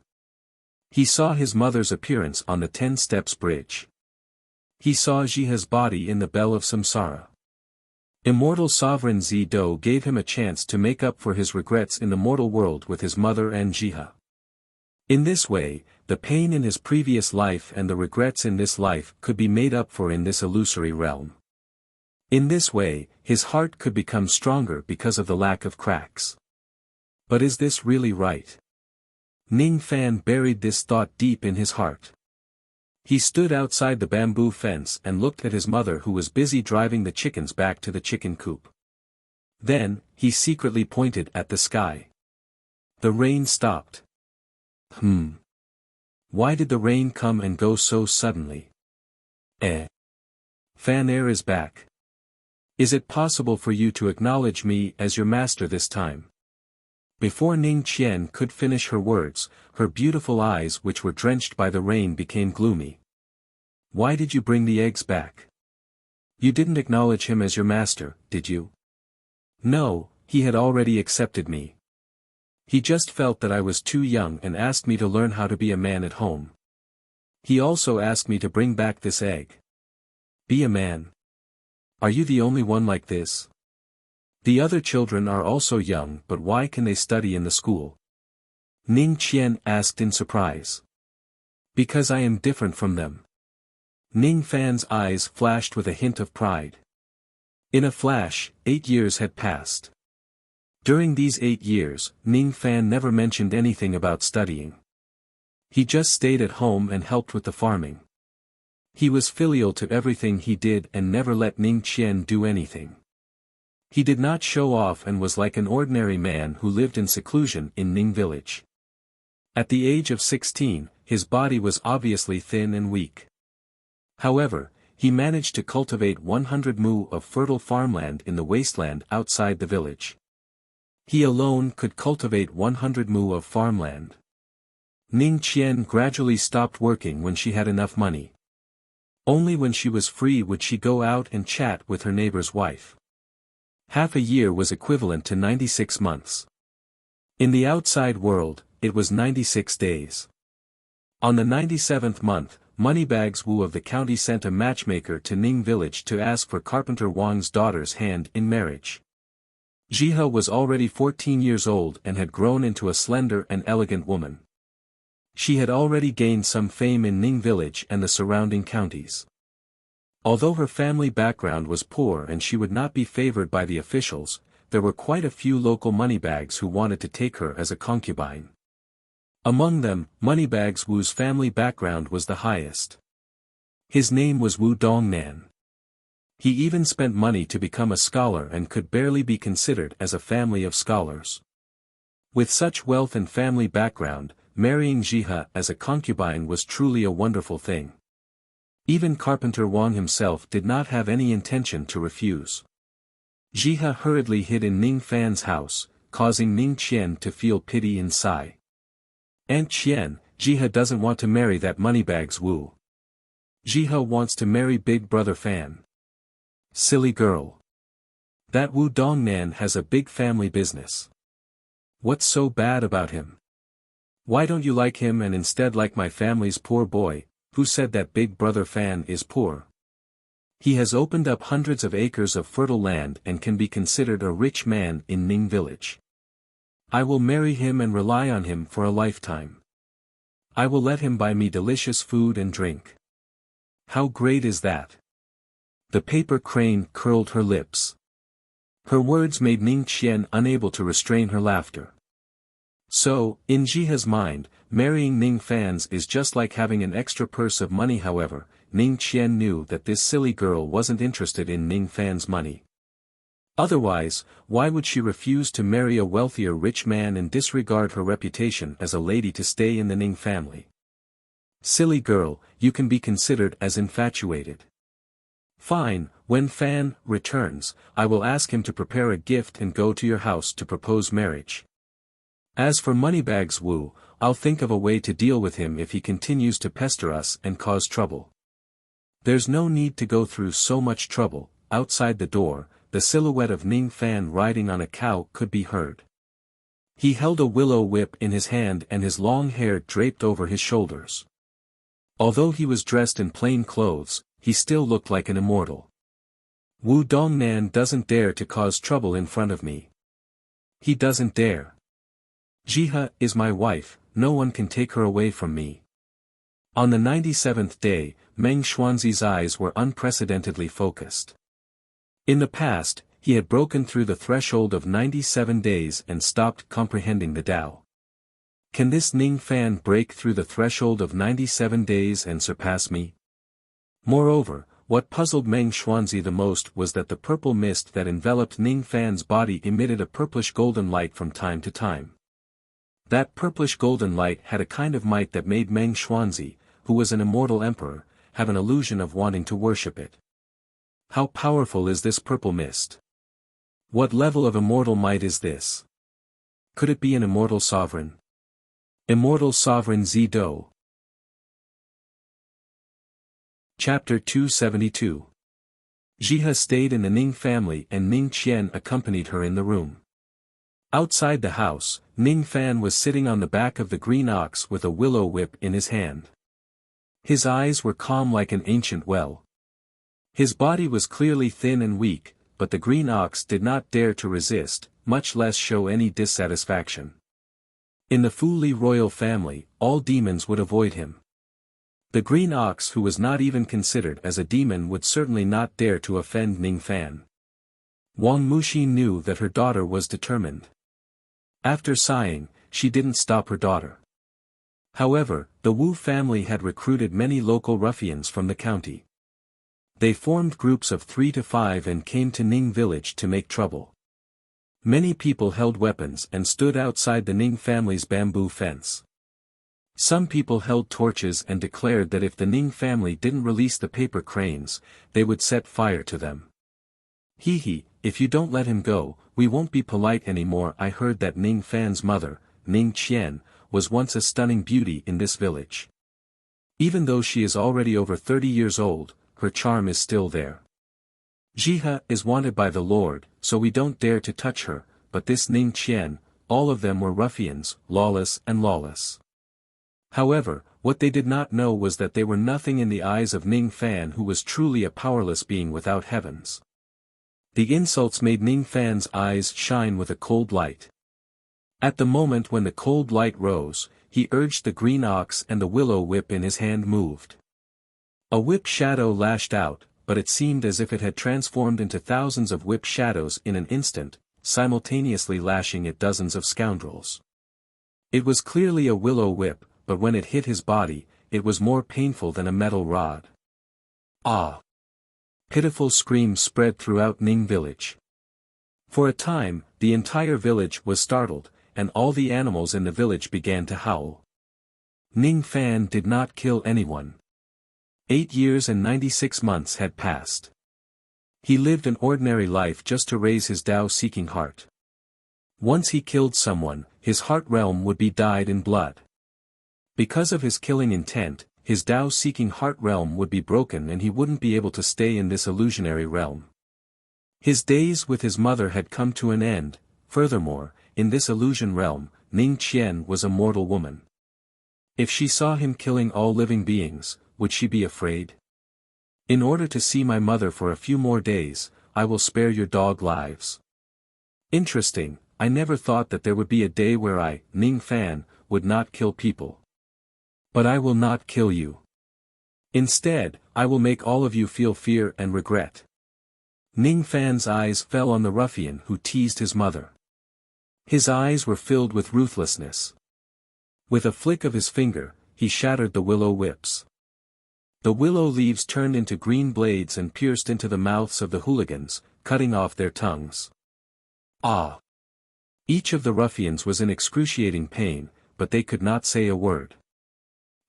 He saw his mother's appearance on the 10 steps bridge. He saw Jiha's body in the bell of samsara. Immortal Sovereign Z-Do gave him a chance to make up for his regrets in the mortal world with his mother and Jiha. In this way, the pain in his previous life and the regrets in this life could be made up for in this illusory realm. In this way, his heart could become stronger because of the lack of cracks. But is this really right? Ning Fan buried this thought deep in his heart. He stood outside the bamboo fence and looked at his mother who was busy driving the chickens back to the chicken coop. Then, he secretly pointed at the sky. The rain stopped. Why did the rain come and go so suddenly? Fan Air is back. Is it possible for you to acknowledge me as your master this time? Before Ning Qian could finish her words, her beautiful eyes which were drenched by the rain became gloomy. Why did you bring the eggs back? You didn't acknowledge him as your master, did you? No, he had already accepted me. He just felt that I was too young and asked me to learn how to be a man at home. He also asked me to bring back this egg. Be a man. Are you the only one like this? The other children are also young, but why can they study in the school? Ning Qian asked in surprise. Because I am different from them. Ning Fan's eyes flashed with a hint of pride. In a flash, 8 years had passed. During these 8 years, Ning Fan never mentioned anything about studying. He just stayed at home and helped with the farming. He was filial to everything he did and never let Ning Qian do anything. He did not show off and was like an ordinary man who lived in seclusion in Ning village. At the age of 16, his body was obviously thin and weak. However, he managed to cultivate 100 mu of fertile farmland in the wasteland outside the village. He alone could cultivate 100 mu of farmland. Ning Qian gradually stopped working when she had enough money. Only when she was free would she go out and chat with her neighbor's wife. Half a year was equivalent to 96 months. In the outside world, it was 96 days. On the 97th month, Moneybags Wu of the county sent a matchmaker to Ning village to ask for Carpenter Wang's daughter's hand in marriage. Jihe was already 14 years old and had grown into a slender and elegant woman. She had already gained some fame in Ning village and the surrounding counties. Although her family background was poor and she would not be favored by the officials, there were quite a few local moneybags who wanted to take her as a concubine. Among them, Moneybags Wu's family background was the highest. His name was Wu Dongnan. He even spent money to become a scholar and could barely be considered as a family of scholars. With such wealth and family background, marrying Jihe as a concubine was truly a wonderful thing. Even Carpenter Wang himself did not have any intention to refuse. Jihe hurriedly hid in Ning Fan's house, causing Ning Qian to feel pity and sigh. Aunt Qian, Jihe doesn't want to marry that Moneybags Wu. Jihe wants to marry Big Brother Fan. Silly girl. That Wu Dongnan has a big family business. What's so bad about him? Why don't you like him and instead like my family's poor boy? Who said that Big Brother Fan is poor? He has opened up hundreds of acres of fertile land and can be considered a rich man in Ning village. I will marry him and rely on him for a lifetime. I will let him buy me delicious food and drink. How great is that? The paper crane curled her lips. Her words made Ning Qian unable to restrain her laughter. So, in Jihe's mind, marrying Ning Fan's is just like having an extra purse of money. However, Ning Qian knew that this silly girl wasn't interested in Ning Fan's money. Otherwise, why would she refuse to marry a wealthier rich man and disregard her reputation as a lady to stay in the Ning family? Silly girl, you can be considered as infatuated. Fine, when Fan returns, I will ask him to prepare a gift and go to your house to propose marriage. As for Moneybags Wu, I'll think of a way to deal with him if he continues to pester us and cause trouble. There's no need to go through so much trouble. Outside the door, the silhouette of Ning Fan riding on a cow could be heard. He held a willow whip in his hand and his long hair draped over his shoulders. Although he was dressed in plain clothes, he still looked like an immortal. Wu Dongnan doesn't dare to cause trouble in front of me. He doesn't dare. Jihe is my wife, no one can take her away from me. On the 97th day, Meng Xuanzi's eyes were unprecedentedly focused. In the past, he had broken through the threshold of 97 days and stopped comprehending the Tao. Can this Ning Fan break through the threshold of 97 days and surpass me? Moreover, what puzzled Meng Xuanzi the most was that the purple mist that enveloped Ning Fan's body emitted a purplish golden light from time to time. That purplish golden light had a kind of might that made Meng Xuanzi, who was an immortal emperor, have an illusion of wanting to worship it. How powerful is this purple mist? What level of immortal might is this? Could it be an immortal sovereign? Immortal Sovereign Zido. Chapter 272. Jihe stayed in the Ning family and Ning Qian accompanied her in the room. Outside the house, Ning Fan was sitting on the back of the green ox with a willow whip in his hand. His eyes were calm like an ancient well. His body was clearly thin and weak, but the green ox did not dare to resist, much less show any dissatisfaction. In the Fu Li royal family, all demons would avoid him. The green ox who was not even considered as a demon would certainly not dare to offend Ning Fan. Wang Muxi knew that her daughter was determined. After sighing, she didn't stop her daughter. However, the Wu family had recruited many local ruffians from the county. They formed groups of 3 to 5 and came to Ning village to make trouble. Many people held weapons and stood outside the Ning family's bamboo fence. Some people held torches and declared that if the Ning family didn't release the paper cranes, they would set fire to them. Hee, if you don't let him go, we won't be polite anymore. I heard that Ning Fan's mother, Ning Qian, was once a stunning beauty in this village. Even though she is already over 30 years old, her charm is still there. Jihe is wanted by the Lord, so we don't dare to touch her, but this Ning Qian, all of them were ruffians, lawless and lawless. However, what they did not know was that they were nothing in the eyes of Ning Fan, who was truly a powerless being without heavens. The insults made Ning Fan's eyes shine with a cold light. At the moment when the cold light rose, he urged the green ox and the willow whip in his hand moved. A whip shadow lashed out, but it seemed as if it had transformed into thousands of whip shadows in an instant, simultaneously lashing at dozens of scoundrels. It was clearly a willow whip, but when it hit his body, it was more painful than a metal rod. Ah! Pitiful screams spread throughout Ning village. For a time, the entire village was startled, and all the animals in the village began to howl. Ning Fan did not kill anyone. 8 years and 96 months had passed. He lived an ordinary life just to raise his Tao-seeking heart. Once he killed someone, his heart realm would be dyed in blood. Because of his killing intent, his Tao-seeking heart realm would be broken and he wouldn't be able to stay in this illusionary realm. His days with his mother had come to an end. Furthermore, in this illusion realm, Ning Qian was a mortal woman. If she saw him killing all living beings, would she be afraid? In order to see my mother for a few more days, I will spare your dog lives. Interesting, I never thought that there would be a day where I, Ning Fan, would not kill people. But I will not kill you. Instead, I will make all of you feel fear and regret. Ning Fan's eyes fell on the ruffian who teased his mother. His eyes were filled with ruthlessness. With a flick of his finger, he shattered the willow whips. The willow leaves turned into green blades and pierced into the mouths of the hooligans, cutting off their tongues. Ah! Each of the ruffians was in excruciating pain, but they could not say a word.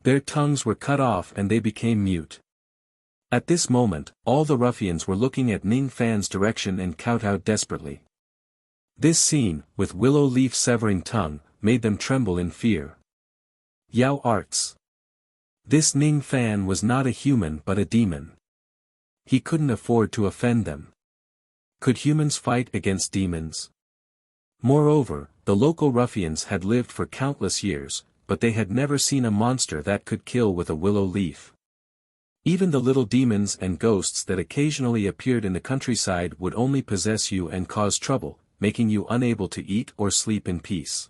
Their tongues were cut off and they became mute. At this moment, all the ruffians were looking at Ning Fan's direction and kowtowed desperately. This scene, with willow leaf severing tongue, made them tremble in fear. Yao arts. This Ning Fan was not a human but a demon. He couldn't afford to offend them. Could humans fight against demons? Moreover, the local ruffians had lived for countless years, but they had never seen a monster that could kill with a willow leaf. Even the little demons and ghosts that occasionally appeared in the countryside would only possess you and cause trouble, making you unable to eat or sleep in peace.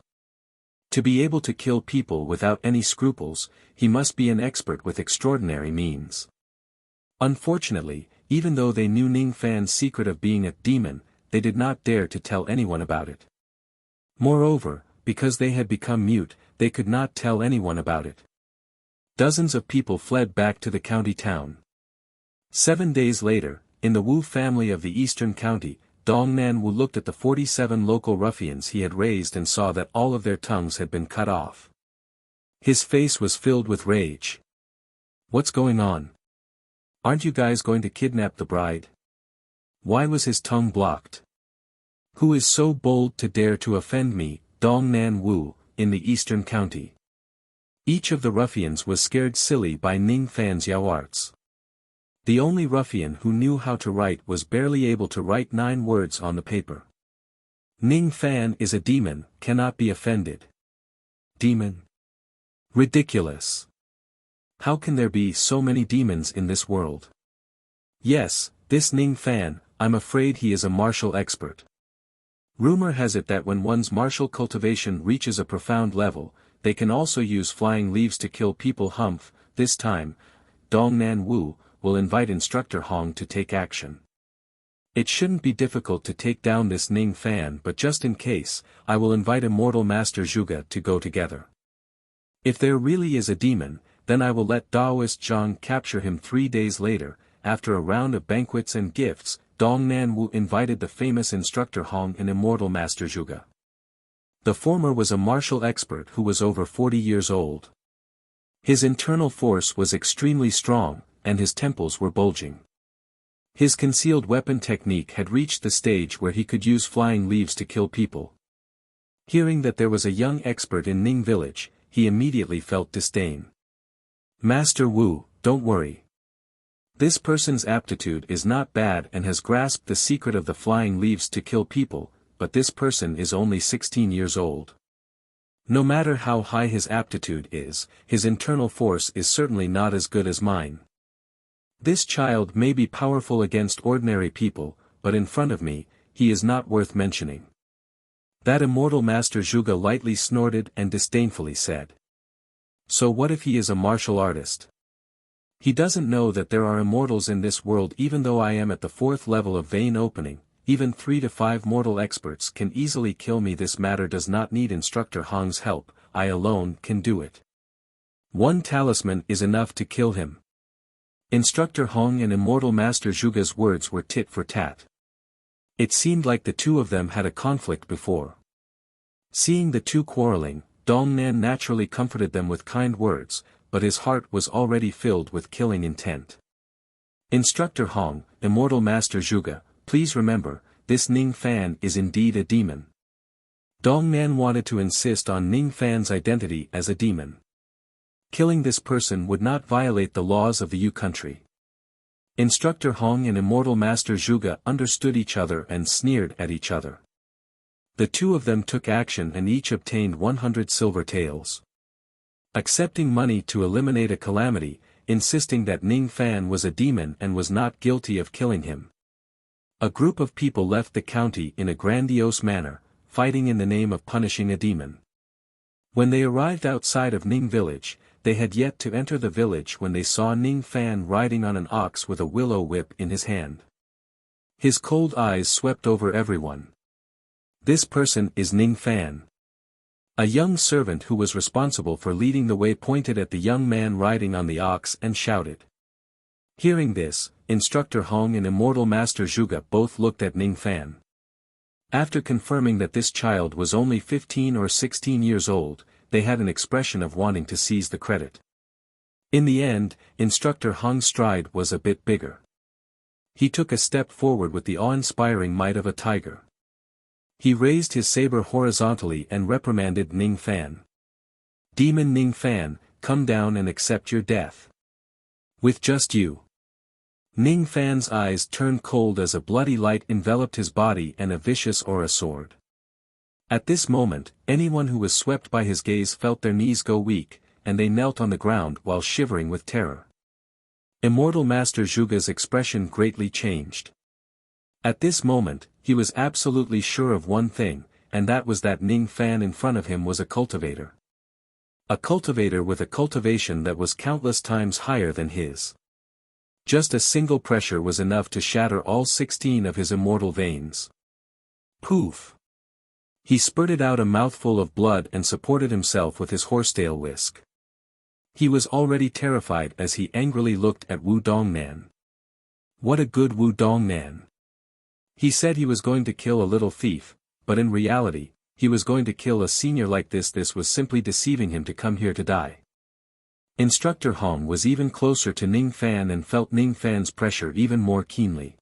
To be able to kill people without any scruples, he must be an expert with extraordinary means. Unfortunately, even though they knew Ning Fan's secret of being a demon, they did not dare to tell anyone about it. Moreover, because they had become mute, they could not tell anyone about it. Dozens of people fled back to the county town. 7 days later, in the Wu family of the eastern county, Dongnan Wu looked at the 47 local ruffians he had raised and saw that all of their tongues had been cut off. His face was filled with rage. What's going on? Aren't you guys going to kidnap the bride? Why was his tongue blocked? Who is so bold to dare to offend me, Dongnan Wu, in the eastern county? Each of the ruffians was scared silly by Ning Fan's Yao arts. The only ruffian who knew how to write was barely able to write 9 words on the paper. Ning Fan is a demon, cannot be offended. Demon? Ridiculous. How can there be so many demons in this world? Yes, this Ning Fan, I'm afraid he is a martial expert. Rumor has it that when one's martial cultivation reaches a profound level, they can also use flying leaves to kill people. This time, Dongnan Wu will invite Instructor Hong to take action. It shouldn't be difficult to take down this Ning Fan, but just in case, I will invite Immortal Master Zhuge to go together. If there really is a demon, then I will let Daoist Zhang capture him. 3 days later, after a round of banquets and gifts, Dongnan Wu invited the famous Instructor Hong and Immortal Master Zhuge. The former was a martial expert who was over 40 years old. His internal force was extremely strong, and his temples were bulging. His concealed weapon technique had reached the stage where he could use flying leaves to kill people. Hearing that there was a young expert in Ning village, he immediately felt disdain. Master Wu, don't worry. This person's aptitude is not bad and has grasped the secret of the flying leaves to kill people, but this person is only 16 years old. No matter how high his aptitude is, his internal force is certainly not as good as mine. This child may be powerful against ordinary people, but in front of me, he is not worth mentioning. That Immortal Master Zhuge lightly snorted and disdainfully said. So what if he is a martial artist? He doesn't know that there are immortals in this world. Even though I am at the 4th level of vein opening, even 3 to 5 mortal experts can easily kill me. This matter does not need Instructor Hong's help, I alone can do it. 1 talisman is enough to kill him. Instructor Hong and Immortal Master Zhuge's words were tit for tat. It seemed like the two of them had a conflict before. Seeing the two quarreling, Dongnan naturally comforted them with kind words, but his heart was already filled with killing intent. Instructor Hong, Immortal Master Zhuge, please remember, this Ning Fan is indeed a demon. Dongnan wanted to insist on Ning Fan's identity as a demon. Killing this person would not violate the laws of the Yu country. Instructor Hong and Immortal Master Zhuge understood each other and sneered at each other. The two of them took action and each obtained 100 silver taels. Accepting money to eliminate a calamity, insisting that Ning Fan was a demon and was not guilty of killing him. A group of people left the county in a grandiose manner, fighting in the name of punishing a demon. When they arrived outside of Ning village, they had yet to enter the village when they saw Ning Fan riding on an ox with a willow whip in his hand. His cold eyes swept over everyone. This person is Ning Fan. A young servant who was responsible for leading the way pointed at the young man riding on the ox and shouted. Hearing this, Instructor Hong and Immortal Master Zhuge both looked at Ning Fan. After confirming that this child was only 15 or 16 years old, they had an expression of wanting to seize the credit. In the end, Instructor Hong's stride was a bit bigger. He took a step forward with the awe-inspiring might of a tiger. He raised his saber horizontally and reprimanded Ning Fan. Demon Ning Fan, come down and accept your death. With just you. Ning Fan's eyes turned cold as a bloody light enveloped his body and a vicious aura soared. At this moment, anyone who was swept by his gaze felt their knees go weak, and they knelt on the ground while shivering with terror. Immortal Master Zhuge's expression greatly changed. At this moment, he was absolutely sure of one thing, and that was that Ning Fan in front of him was a cultivator. A cultivator with a cultivation that was countless times higher than his. Just a single pressure was enough to shatter all 16 of his immortal veins. Poof! He spurted out a mouthful of blood and supported himself with his horsetail whisk. He was already terrified as he angrily looked at Wu Dongnan. What a good Wu Dongnan! He said he was going to kill a little thief, but in reality, he was going to kill a senior like this. This was simply deceiving him to come here to die. Instructor Hong was even closer to Ning Fan and felt Ning Fan's pressure even more keenly.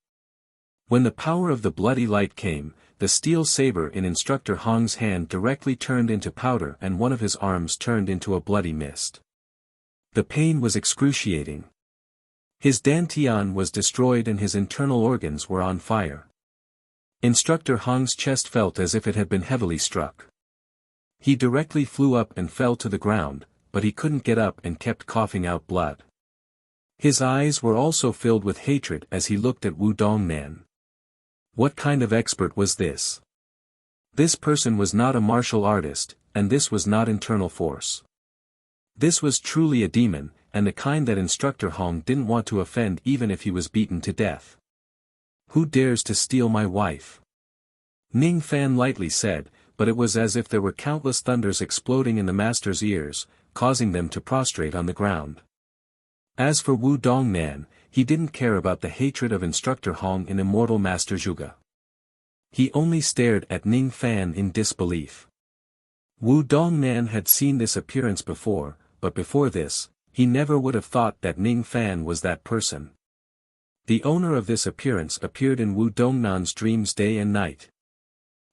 When the power of the bloody light came, the steel saber in Instructor Hong's hand directly turned into powder and one of his arms turned into a bloody mist. The pain was excruciating. His dantian was destroyed and his internal organs were on fire. Instructor Hong's chest felt as if it had been heavily struck. He directly flew up and fell to the ground, but he couldn't get up and kept coughing out blood. His eyes were also filled with hatred as he looked at Wu Dongnan. What kind of expert was this? This person was not a martial artist, and this was not internal force. This was truly a demon, and the kind that Instructor Hong didn't want to offend even if he was beaten to death. Who dares to steal my wife? Ning Fan lightly said, but it was as if there were countless thunders exploding in the master's ears, causing them to prostrate on the ground. As for Wu Dongnan, he didn't care about the hatred of Instructor Hong in Immortal Master Zhuge. He only stared at Ning Fan in disbelief. Wu Dongnan had seen this appearance before, but before this, he never would have thought that Ning Fan was that person. The owner of this appearance appeared in Wu Dongnan's dreams day and night.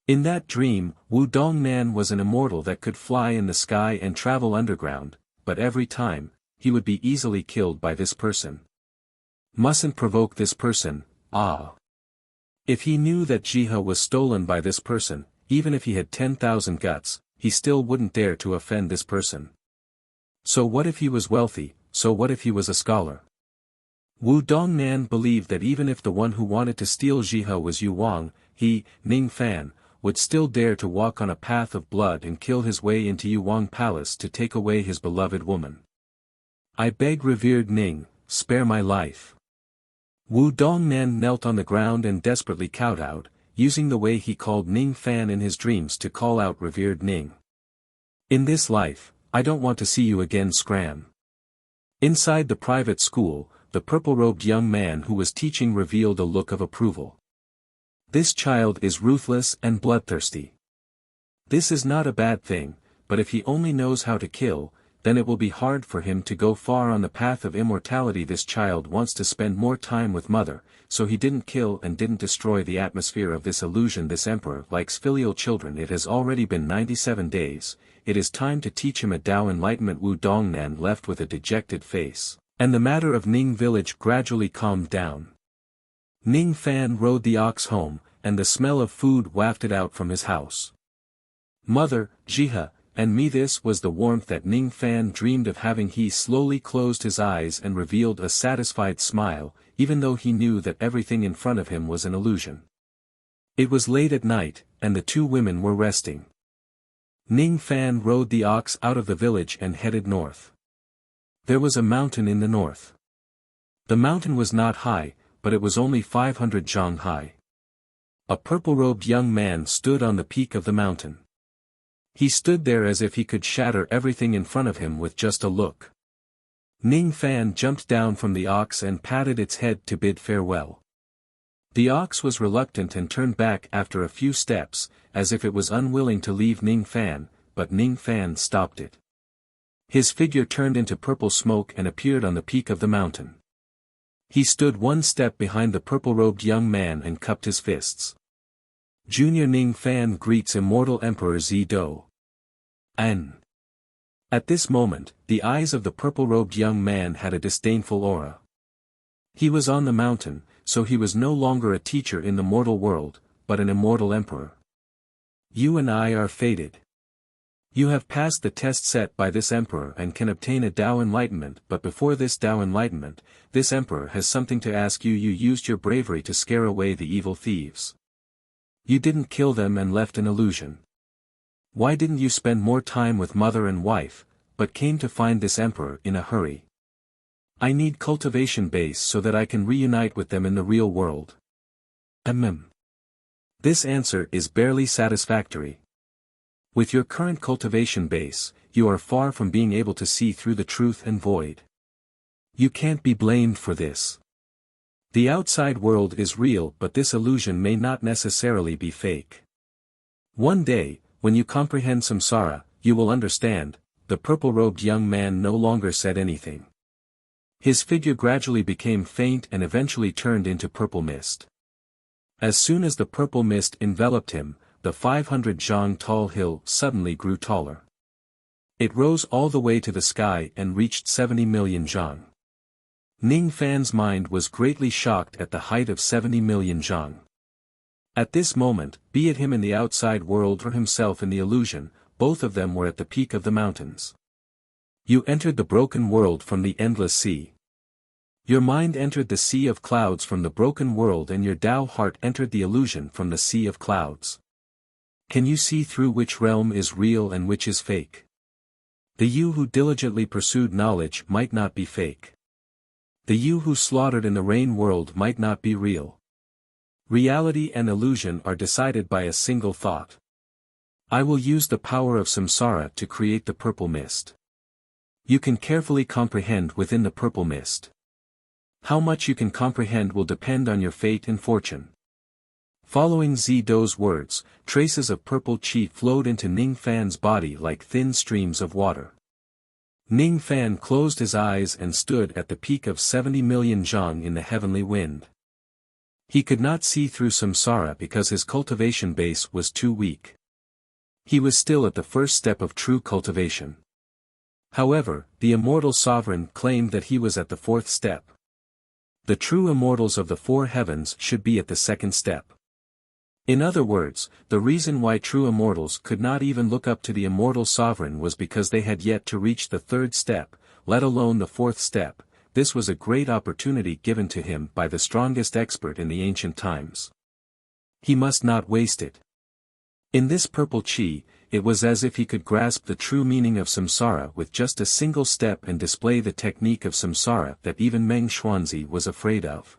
In that dream, Wu Dongnan was an immortal that could fly in the sky and travel underground, but every time, he would be easily killed by this person. Mustn't provoke this person, ah. If he knew that Jihe was stolen by this person, even if he had 10,000 guts, he still wouldn't dare to offend this person. So what if he was wealthy, so what if he was a scholar? Wu Dongnan believed that even if the one who wanted to steal Jihe was Yu Wang, he, Ning Fan, would still dare to walk on a path of blood and kill his way into Yu Wang Palace to take away his beloved woman. I beg revered Ning, spare my life. Wu Dongnan knelt on the ground and desperately kowtowed, using the way he called Ning Fan in his dreams to call out revered Ning. In this life, I don't want to see you again, scram. Inside the private school, the purple-robed young man who was teaching revealed a look of approval. This child is ruthless and bloodthirsty. This is not a bad thing, but if he only knows how to kill, then it will be hard for him to go far on the path of immortality. This child wants to spend more time with mother, so he didn't kill and didn't destroy the atmosphere of this illusion. This emperor likes filial children. It has already been 97 days, it is time to teach him a Tao enlightenment. Wu Dongnan left with a dejected face, and the matter of Ning village gradually calmed down. Ning Fan rode the ox home, and the smell of food wafted out from his house. Mother, Jihe, and me. This was the warmth that Ning Fan dreamed of having. He slowly closed his eyes and revealed a satisfied smile, even though he knew that everything in front of him was an illusion. It was late at night, and the two women were resting. Ning Fan rode the ox out of the village and headed north. There was a mountain in the north. The mountain was not high, but it was only 500 zhang high. A purple-robed young man stood on the peak of the mountain. He stood there as if he could shatter everything in front of him with just a look. Ning Fan jumped down from the ox and patted its head to bid farewell. The ox was reluctant and turned back after a few steps, as if it was unwilling to leave Ning Fan, but Ning Fan stopped it. His figure turned into purple smoke and appeared on the peak of the mountain. He stood one step behind the purple-robed young man and cupped his fists. Junior Ning Fan greets Immortal Emperor Zido. An. At this moment, the eyes of the purple-robed young man had a disdainful aura. He was on the mountain, so he was no longer a teacher in the mortal world, but an immortal emperor. You and I are fated. You have passed the test set by this emperor and can obtain a Tao enlightenment, but before this Tao enlightenment, this emperor has something to ask you. You used your bravery to scare away the evil thieves. You didn't kill them and left an illusion. Why didn't you spend more time with mother and wife, but came to find this emperor in a hurry? I need cultivation base so that I can reunite with them in the real world. This answer is barely satisfactory. With your current cultivation base, you are far from being able to see through the truth and void. You can't be blamed for this. The outside world is real, but this illusion may not necessarily be fake. One day, when you comprehend samsara, you will understand. The purple-robed young man no longer said anything. His figure gradually became faint and eventually turned into purple mist. As soon as the purple mist enveloped him, the 500 zhang tall hill suddenly grew taller. It rose all the way to the sky and reached 70 million zhang. Ning Fan's mind was greatly shocked at the height of 70 million zhang. At this moment, be it him in the outside world or himself in the illusion, both of them were at the peak of the mountains. You entered the broken world from the endless sea. Your mind entered the sea of clouds from the broken world, and your Tao heart entered the illusion from the sea of clouds. Can you see through which realm is real and which is fake? The you who diligently pursued knowledge might not be fake. The you who slaughtered in the rain world might not be real. Reality and illusion are decided by a single thought. I will use the power of samsara to create the purple mist. You can carefully comprehend within the purple mist. How much you can comprehend will depend on your fate and fortune. Following Zido's words, traces of purple qi flowed into Ning Fan's body like thin streams of water. Ning Fan closed his eyes and stood at the peak of 70 million zhang in the heavenly wind. He could not see through samsara because his cultivation base was too weak. He was still at the first step of true cultivation. However, the immortal sovereign claimed that he was at the fourth step. The true immortals of the four heavens should be at the second step. In other words, the reason why true immortals could not even look up to the immortal sovereign was because they had yet to reach the third step, let alone the fourth step. This was a great opportunity given to him by the strongest expert in the ancient times. He must not waste it. In this purple qi, it was as if he could grasp the true meaning of samsara with just a single step and display the technique of samsara that even Meng Xuanzi was afraid of.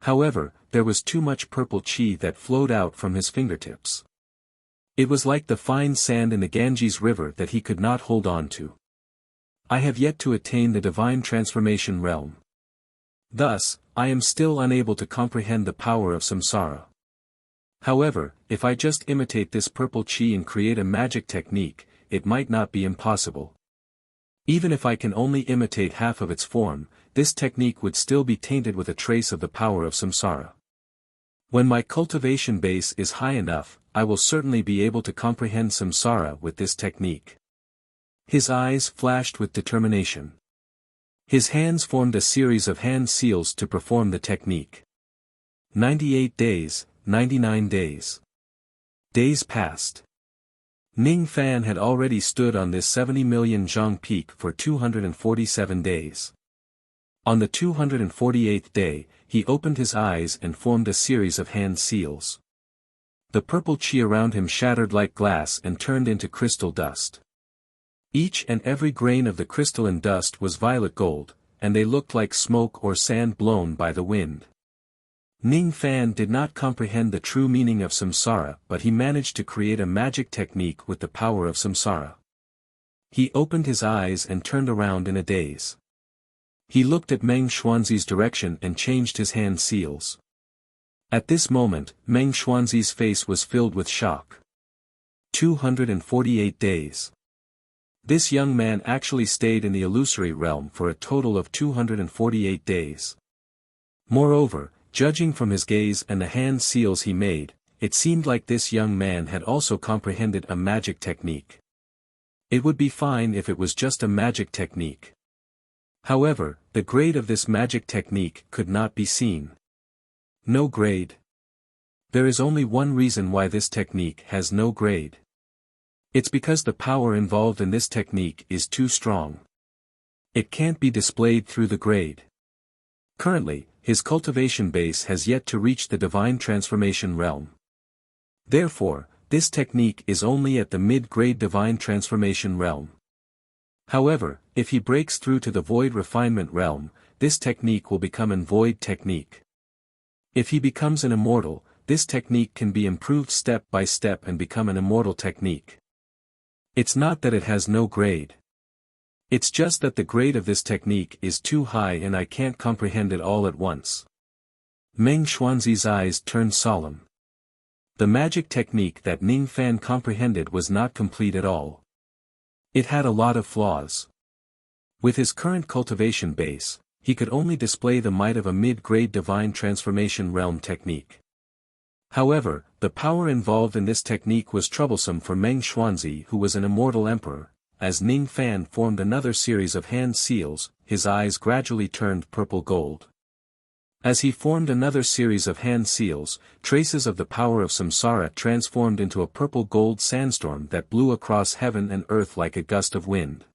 However, there was too much purple qi that flowed out from his fingertips. It was like the fine sand in the Ganges River that he could not hold on to. I have yet to attain the divine transformation realm. Thus, I am still unable to comprehend the power of samsara. However, if I just imitate this purple qi and create a magic technique, it might not be impossible. Even if I can only imitate half of its form, this technique would still be tainted with a trace of the power of samsara. When my cultivation base is high enough, I will certainly be able to comprehend samsara with this technique. His eyes flashed with determination. His hands formed a series of hand seals to perform the technique. 98 days, 99 days. Days passed. Ning Fan had already stood on this 70 million zhang peak for 247 days. On the 248th day, he opened his eyes and formed a series of hand seals. The purple qi around him shattered like glass and turned into crystal dust. Each and every grain of the crystalline dust was violet gold, and they looked like smoke or sand blown by the wind. Ning Fan did not comprehend the true meaning of samsara, but he managed to create a magic technique with the power of samsara. He opened his eyes and turned around in a daze. He looked at Meng Xuanzi's direction and changed his hand seals. At this moment, Meng Xuanzi's face was filled with shock. 248 days. This young man actually stayed in the illusory realm for a total of 248 days. Moreover, judging from his gaze and the hand seals he made, it seemed like this young man had also comprehended a magic technique. It would be fine if it was just a magic technique. However, the grade of this magic technique could not be seen. No grade. There is only one reason why this technique has no grade. It's because the power involved in this technique is too strong. It can't be displayed through the grade. Currently, his cultivation base has yet to reach the divine transformation realm. Therefore, this technique is only at the mid-grade divine transformation realm. However, if he breaks through to the void refinement realm, this technique will become an void technique. If he becomes an immortal, this technique can be improved step by step and become an immortal technique. It's not that it has no grade. It's just that the grade of this technique is too high and I can't comprehend it all at once. Meng Xuanzi's eyes turned solemn. The magic technique that Ning Fan comprehended was not complete at all. It had a lot of flaws. With his current cultivation base, he could only display the might of a mid-grade divine transformation realm technique. However, the power involved in this technique was troublesome for Meng Xuanzi, who was an immortal emperor. As Ning Fan formed another series of hand seals, his eyes gradually turned purple gold. As he formed another series of hand seals, traces of the power of samsara transformed into a purple gold sandstorm that blew across heaven and earth like a gust of wind.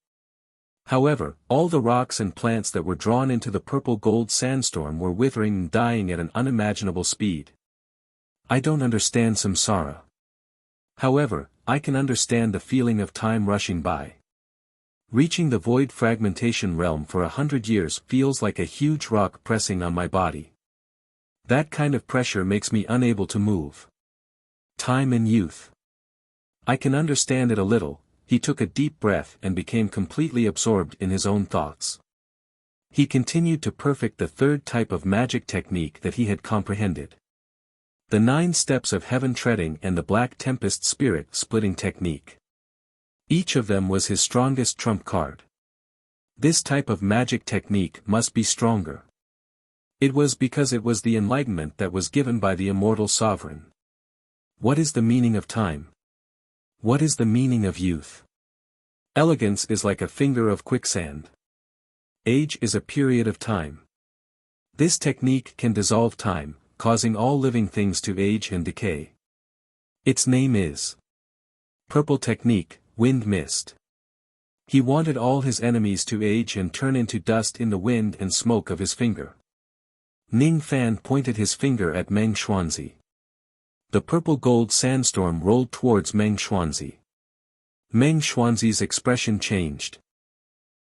However, all the rocks and plants that were drawn into the purple gold sandstorm were withering and dying at an unimaginable speed. I don't understand samsara. However, I can understand the feeling of time rushing by. Reaching the void fragmentation realm for 100 years feels like a huge rock pressing on my body. That kind of pressure makes me unable to move. Time and youth. I can understand it a little. He took a deep breath and became completely absorbed in his own thoughts. He continued to perfect the third type of magic technique that he had comprehended. The 9 steps of heaven treading and the Black Tempest spirit splitting technique. Each of them was his strongest trump card. This type of magic technique must be stronger. It was because it was the enlightenment that was given by the immortal sovereign. What is the meaning of time? What is the meaning of youth? Elegance is like a finger of quicksand. Age is a period of time. This technique can dissolve time, causing all living things to age and decay. Its name is Purple Technique, Wind Mist. He wanted all his enemies to age and turn into dust in the wind and smoke of his finger. Ning Fan pointed his finger at Meng Xuanzi. The purple gold sandstorm rolled towards Meng Xuanzi. Meng Xuanzi's expression changed.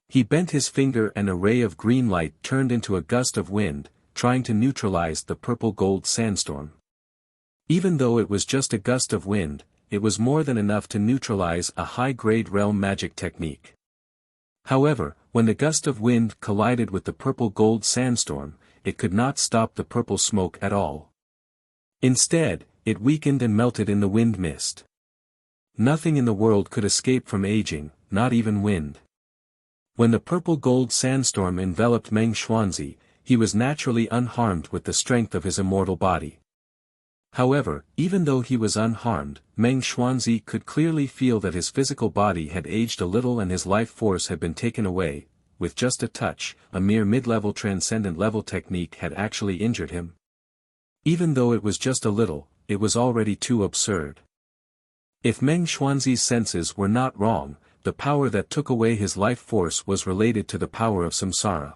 He bent his finger and a ray of green light turned into a gust of wind, trying to neutralize the purple gold sandstorm. Even though it was just a gust of wind, it was more than enough to neutralize a high-grade realm magic technique. However, when the gust of wind collided with the purple gold sandstorm, it could not stop the purple smoke at all. Instead, it weakened and melted in the wind mist. Nothing in the world could escape from aging, not even wind. When the purple gold sandstorm enveloped Meng Xuanzi, he was naturally unharmed with the strength of his immortal body. However, even though he was unharmed, Meng Xuanzi could clearly feel that his physical body had aged a little and his life force had been taken away. With just a touch, a mere mid-level transcendent level technique had actually injured him. Even though it was just a little, it was already too absurd. If Meng Xuanzi's senses were not wrong, the power that took away his life force was related to the power of samsara.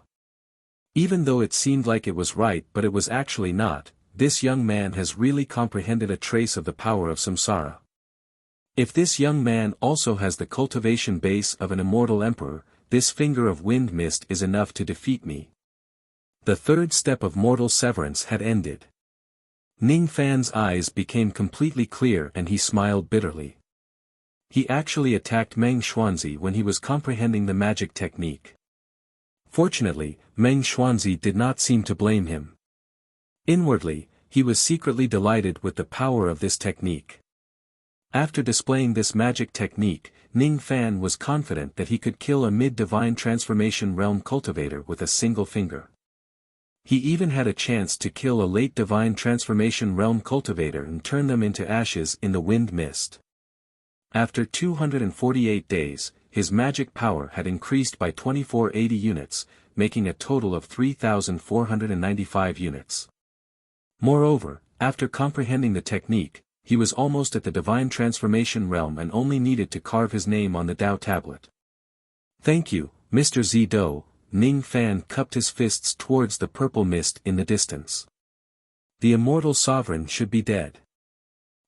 Even though it seemed like it was right but it was actually not, this young man has really comprehended a trace of the power of samsara. If this young man also has the cultivation base of an immortal emperor, this finger of wind mist is enough to defeat me. The third step of mortal severance had ended. Ning Fan's eyes became completely clear and he smiled bitterly. He actually attacked Meng Xuanzi when he was comprehending the magic technique. Fortunately, Meng Xuanzi did not seem to blame him. Inwardly, he was secretly delighted with the power of this technique. After displaying this magic technique, Ning Fan was confident that he could kill a mid-divine transformation realm cultivator with a single finger. He even had a chance to kill a late divine transformation realm cultivator and turn them into ashes in the wind mist. After 248 days, his magic power had increased by 2480 units, making a total of 3,495 units. Moreover, after comprehending the technique, he was almost at the divine transformation realm and only needed to carve his name on the Tao tablet. Thank you, Mr. Zido. Ning Fan cupped his fists towards the purple mist in the distance. The immortal sovereign should be dead.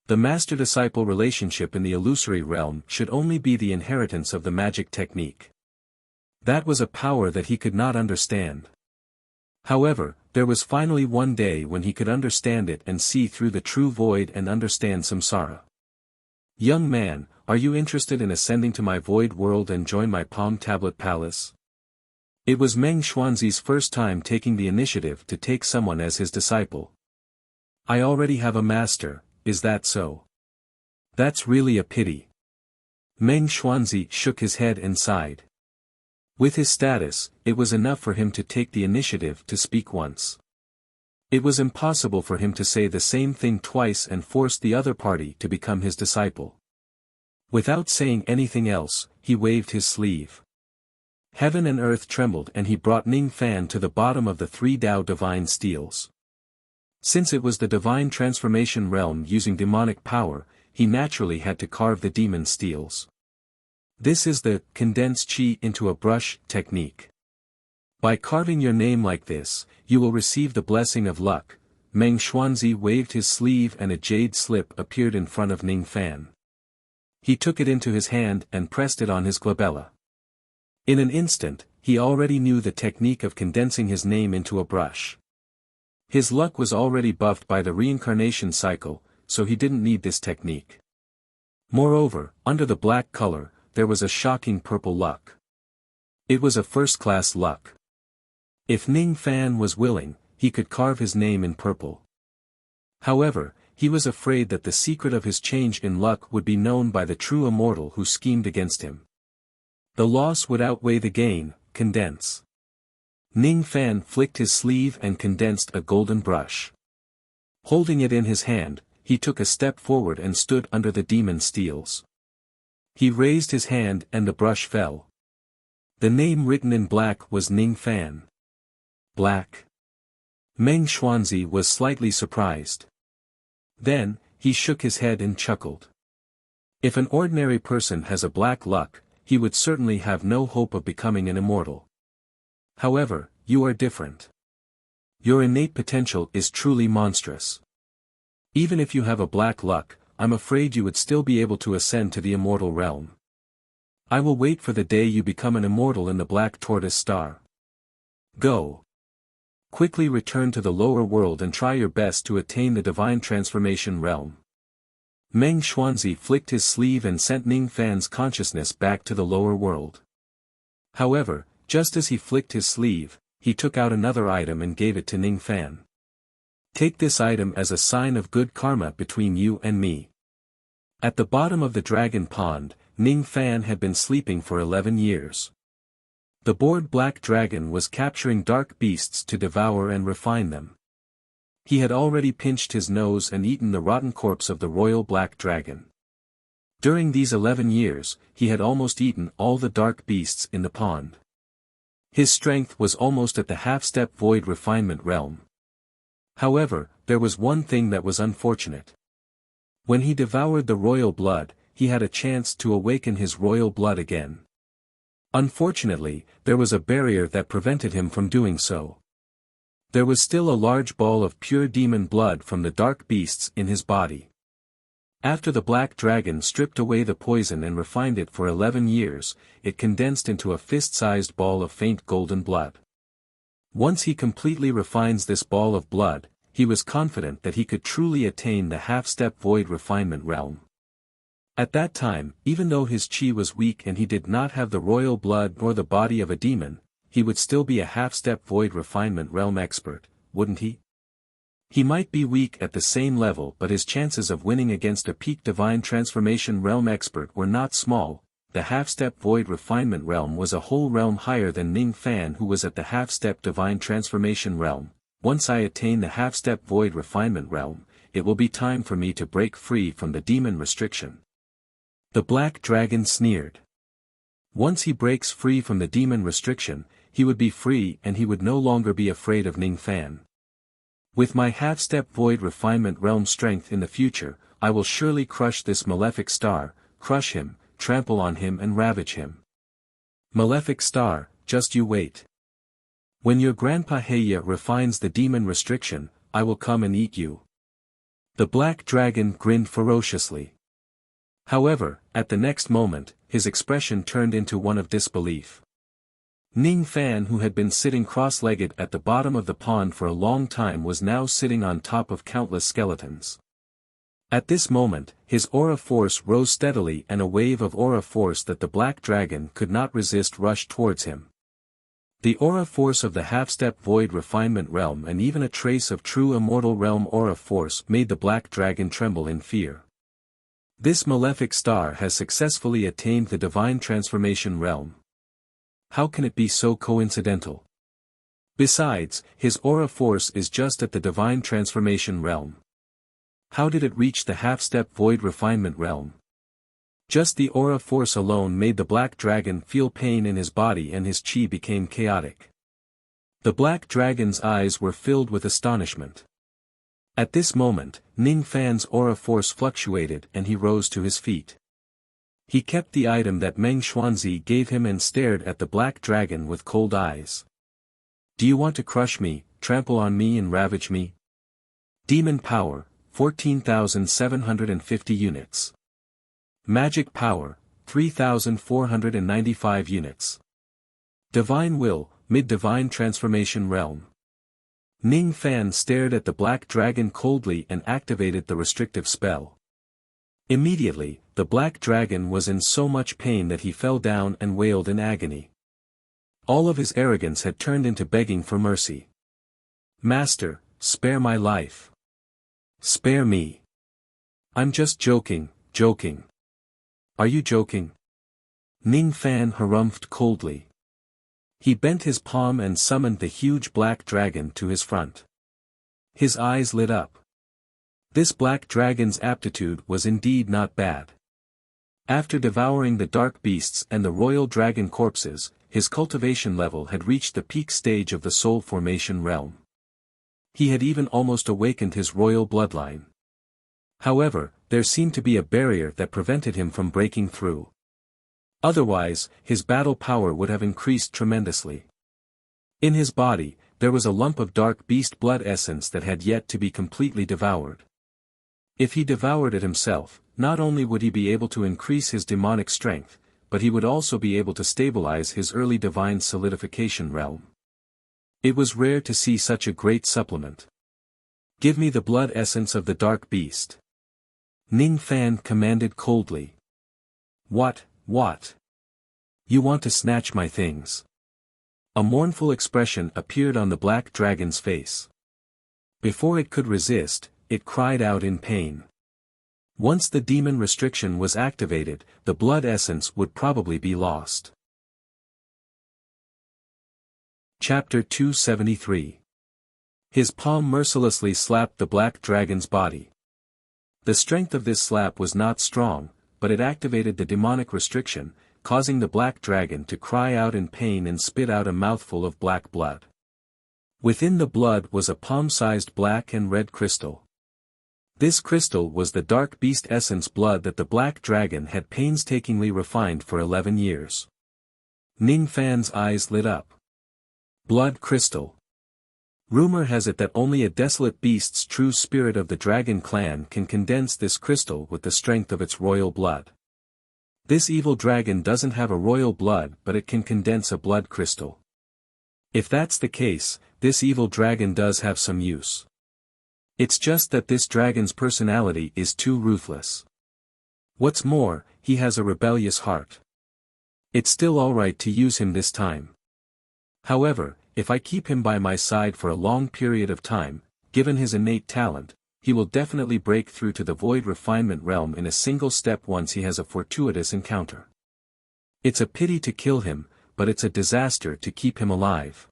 The master-disciple relationship in the illusory realm should only be the inheritance of the magic technique. That was a power that he could not understand. However, there was finally one day when he could understand it and see through the true void and understand samsara. Young man, are you interested in ascending to my void world and join my Palm Tablet Palace? It was Meng Xuanzi's first time taking the initiative to take someone as his disciple. I already have a master, is that so? That's really a pity. Meng Xuanzi shook his head and sighed. With his status, it was enough for him to take the initiative to speak once. It was impossible for him to say the same thing twice and force the other party to become his disciple. Without saying anything else, he waved his sleeve. Heaven and earth trembled and he brought Ning Fan to the bottom of the 3 Dao divine steels. Since it was the divine transformation realm using demonic power, he naturally had to carve the demon steels. This is the condense qi into a brush technique. By carving your name like this, you will receive the blessing of luck. Meng Xuanzi waved his sleeve and a jade slip appeared in front of Ning Fan. He took it into his hand and pressed it on his glabella. In an instant, he already knew the technique of condensing his name into a brush. His luck was already buffed by the reincarnation cycle, so he didn't need this technique. Moreover, under the black color, there was a shocking purple luck. It was a first-class luck. If Ning Fan was willing, he could carve his name in purple. However, he was afraid that the secret of his change in luck would be known by the true immortal who schemed against him. The loss would outweigh the gain, condense. Ning Fan flicked his sleeve and condensed a golden brush. Holding it in his hand, he took a step forward and stood under the demon steels. He raised his hand and the brush fell. The name written in black was Ning Fan. Black. Meng Xuanzi was slightly surprised. Then, he shook his head and chuckled. If an ordinary person has a black luck, he would certainly have no hope of becoming an immortal. However, you are different. Your innate potential is truly monstrous. Even if you have a black luck, I'm afraid you would still be able to ascend to the immortal realm. I will wait for the day you become an immortal in the Black Tortoise Star. Go. Quickly return to the lower world and try your best to attain the divine transformation realm. Meng Xuanzi flicked his sleeve and sent Ning Fan's consciousness back to the lower world. However, just as he flicked his sleeve, he took out another item and gave it to Ning Fan. Take this item as a sign of good karma between you and me. At the bottom of the dragon pond, Ning Fan had been sleeping for 11 years. The bored black dragon was capturing dark beasts to devour and refine them. He had already pinched his nose and eaten the rotten corpse of the royal black dragon. During these 11 years, he had almost eaten all the dark beasts in the pond. His strength was almost at the half-step void refinement realm. However, there was one thing that was unfortunate. When he devoured the royal blood, he had a chance to awaken his royal blood again. Unfortunately, there was a barrier that prevented him from doing so. There was still a large ball of pure demon blood from the dark beasts in his body. After the black dragon stripped away the poison and refined it for 11 years, it condensed into a fist-sized ball of faint golden blood. Once he completely refines this ball of blood, he was confident that he could truly attain the half-step void refinement realm. At that time, even though his chi was weak and he did not have the royal blood nor the body of a demon, he would still be a half-step void refinement realm expert, wouldn't he? He might be weak at the same level, but his chances of winning against a peak divine transformation realm expert were not small. The half-step void refinement realm was a whole realm higher than Ning Fan, who was at the half-step divine transformation realm. Once I attain the half-step void refinement realm, it will be time for me to break free from the demon restriction. The black dragon sneered. Once he breaks free from the demon restriction, he would be free and he would no longer be afraid of Ning Fan. With my half-step void refinement realm strength in the future, I will surely crush this malefic star, crush him, trample on him and ravage him. Malefic star, just you wait. When your grandpa Heya refines the demon restriction, I will come and eat you. The black dragon grinned ferociously. However, at the next moment, his expression turned into one of disbelief. Ning Fan, who had been sitting cross-legged at the bottom of the pond for a long time, was now sitting on top of countless skeletons. At this moment, his aura force rose steadily and a wave of aura force that the black dragon could not resist rushed towards him. The aura force of the half-step void refinement realm and even a trace of true immortal realm aura force made the black dragon tremble in fear. This malefic star has successfully attained the divine transformation realm. How can it be so coincidental? Besides, his aura force is just at the divine transformation realm. How did it reach the half-step void refinement realm? Just the aura force alone made the black dragon feel pain in his body and his chi became chaotic. The black dragon's eyes were filled with astonishment. At this moment, Ning Fan's aura force fluctuated and he rose to his feet. He kept the item that Meng Xuanzi gave him and stared at the black dragon with cold eyes. Do you want to crush me, trample on me and ravage me? Demon power, 14,750 units. Magic power, 3,495 units. Divine will, mid-divine transformation realm. Ning Fan stared at the black dragon coldly and activated the restrictive spell. Immediately, the black dragon was in so much pain that he fell down and wailed in agony. All of his arrogance had turned into begging for mercy. Master, spare my life. Spare me. I'm just joking, joking. Are you joking? Ning Fan harumphed coldly. He bent his palm and summoned the huge black dragon to his front. His eyes lit up. This black dragon's aptitude was indeed not bad. After devouring the dark beasts and the royal dragon corpses, his cultivation level had reached the peak stage of the soul formation realm. He had even almost awakened his royal bloodline. However, there seemed to be a barrier that prevented him from breaking through. Otherwise, his battle power would have increased tremendously. In his body, there was a lump of dark beast blood essence that had yet to be completely devoured. If he devoured it himself, not only would he be able to increase his demonic strength, but he would also be able to stabilize his early divine solidification realm. It was rare to see such a great supplement. Give me the blood essence of the dark beast. Ning Fan commanded coldly. What? You want to snatch my things? A mournful expression appeared on the black dragon's face. Before it could resist, it cried out in pain. Once the demon restriction was activated, the blood essence would probably be lost. Chapter 273. His palm mercilessly slapped the black dragon's body. The strength of this slap was not strong, but it activated the demonic restriction, causing the black dragon to cry out in pain and spit out a mouthful of black blood. Within the blood was a palm-sized black and red crystal. This crystal was the dark beast essence blood that the black dragon had painstakingly refined for 11 years. Ning Fan's eyes lit up. Blood crystal. Rumor has it that only a desolate beast's true spirit of the dragon clan can condense this crystal with the strength of its royal blood. This evil dragon doesn't have a royal blood, but it can condense a blood crystal. If that's the case, this evil dragon does have some use. It's just that this dragon's personality is too ruthless. What's more, he has a rebellious heart. It's still alright to use him this time. However, if I keep him by my side for a long period of time, given his innate talent, he will definitely break through to the void refinement realm in a single step once he has a fortuitous encounter. It's a pity to kill him, but it's a disaster to keep him alive.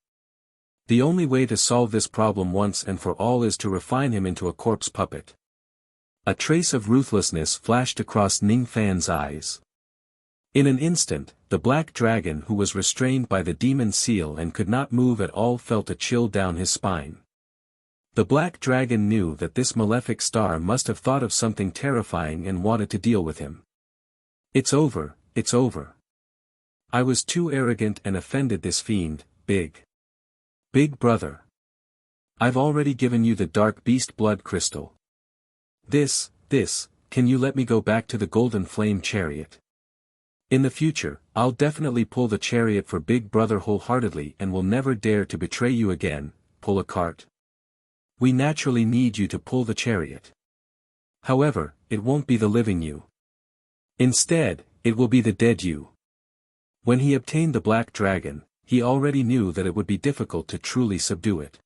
The only way to solve this problem once and for all is to refine him into a corpse puppet. A trace of ruthlessness flashed across Ning Fan's eyes. In an instant, the black dragon who was restrained by the demon seal and could not move at all felt a chill down his spine. The black dragon knew that this malefic star must have thought of something terrifying and wanted to deal with him. It's over. I was too arrogant and offended this fiend, Big Brother. I've already given you the dark beast blood crystal. Can you let me go back to the golden flame chariot? In the future, I'll definitely pull the chariot for Big Brother wholeheartedly and will never dare to betray you again. Pull a cart. We naturally need you to pull the chariot. However, it won't be the living you. Instead, it will be the dead you. When he obtained the black dragon, he already knew that it would be difficult to truly subdue it.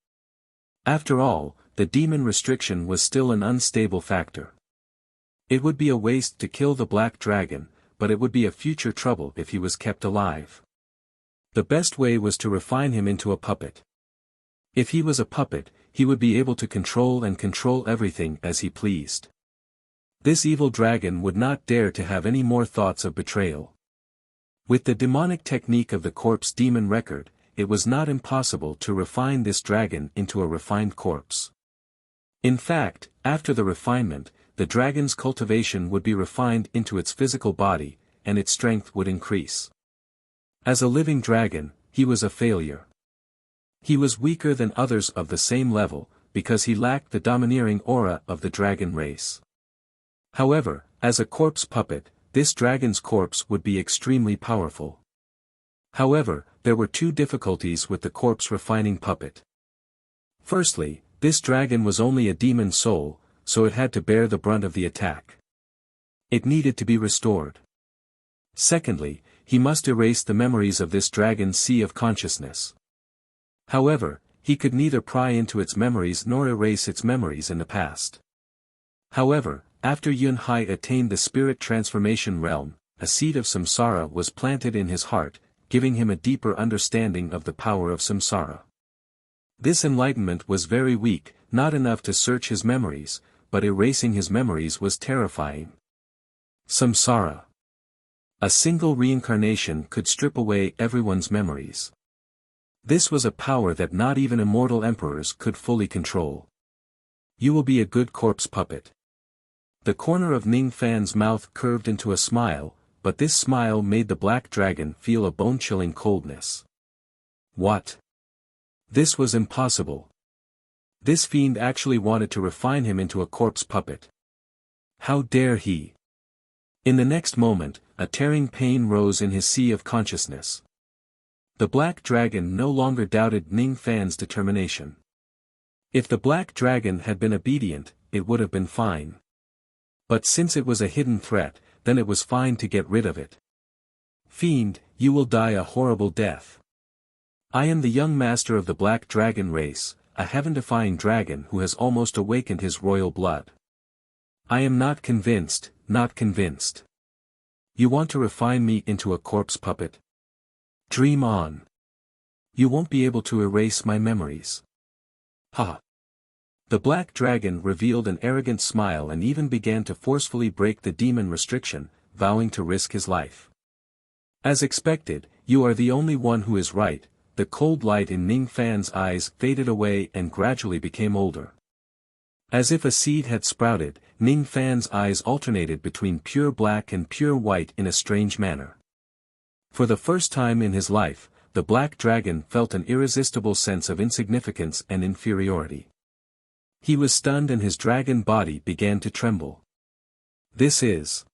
After all, the demon restriction was still an unstable factor. It would be a waste to kill the black dragon, but it would be a future trouble if he was kept alive. The best way was to refine him into a puppet. If he was a puppet, he would be able to control everything as he pleased. This evil dragon would not dare to have any more thoughts of betrayal. With the demonic technique of the corpse demon record, it was not impossible to refine this dragon into a refined corpse. In fact, after the refinement, the dragon's cultivation would be refined into its physical body, and its strength would increase. As a living dragon, he was a failure. He was weaker than others of the same level, because he lacked the domineering aura of the dragon race. However, as a corpse puppet, this dragon's corpse would be extremely powerful. However, there were two difficulties with the corpse refining puppet. Firstly, this dragon was only a demon soul, so it had to bear the brunt of the attack. It needed to be restored. Secondly, he must erase the memories of this dragon's sea of consciousness. However, he could neither pry into its memories nor erase its memories in the past. However, after Yun Hai attained the spirit transformation realm, a seed of samsara was planted in his heart, giving him a deeper understanding of the power of samsara. This enlightenment was very weak, not enough to search his memories, but erasing his memories was terrifying. Samsara. A single reincarnation could strip away everyone's memories. This was a power that not even immortal emperors could fully control. You will be a good corpse puppet. The corner of Ning Fan's mouth curved into a smile, but this smile made the black dragon feel a bone-chilling coldness. What? This was impossible. This fiend actually wanted to refine him into a corpse puppet. How dare he? In the next moment, a tearing pain rose in his sea of consciousness. The black dragon no longer doubted Ning Fan's determination. If the black dragon had been obedient, it would have been fine. But since it was a hidden threat, then it was fine to get rid of it. Fiend, you will die a horrible death. I am the young master of the black dragon race, a heaven-defying dragon who has almost awakened his royal blood. I am not convinced, not convinced. You want to refine me into a corpse puppet? Dream on. You won't be able to erase my memories. Ha! The black dragon revealed an arrogant smile and even began to forcefully break the demon restriction, vowing to risk his life. As expected, you are the only one who is right. The cold light in Ning Fan's eyes faded away and gradually became older. As if a seed had sprouted, Ning Fan's eyes alternated between pure black and pure white in a strange manner. For the first time in his life, the black dragon felt an irresistible sense of insignificance and inferiority. He was stunned and his dragon body began to tremble. This is...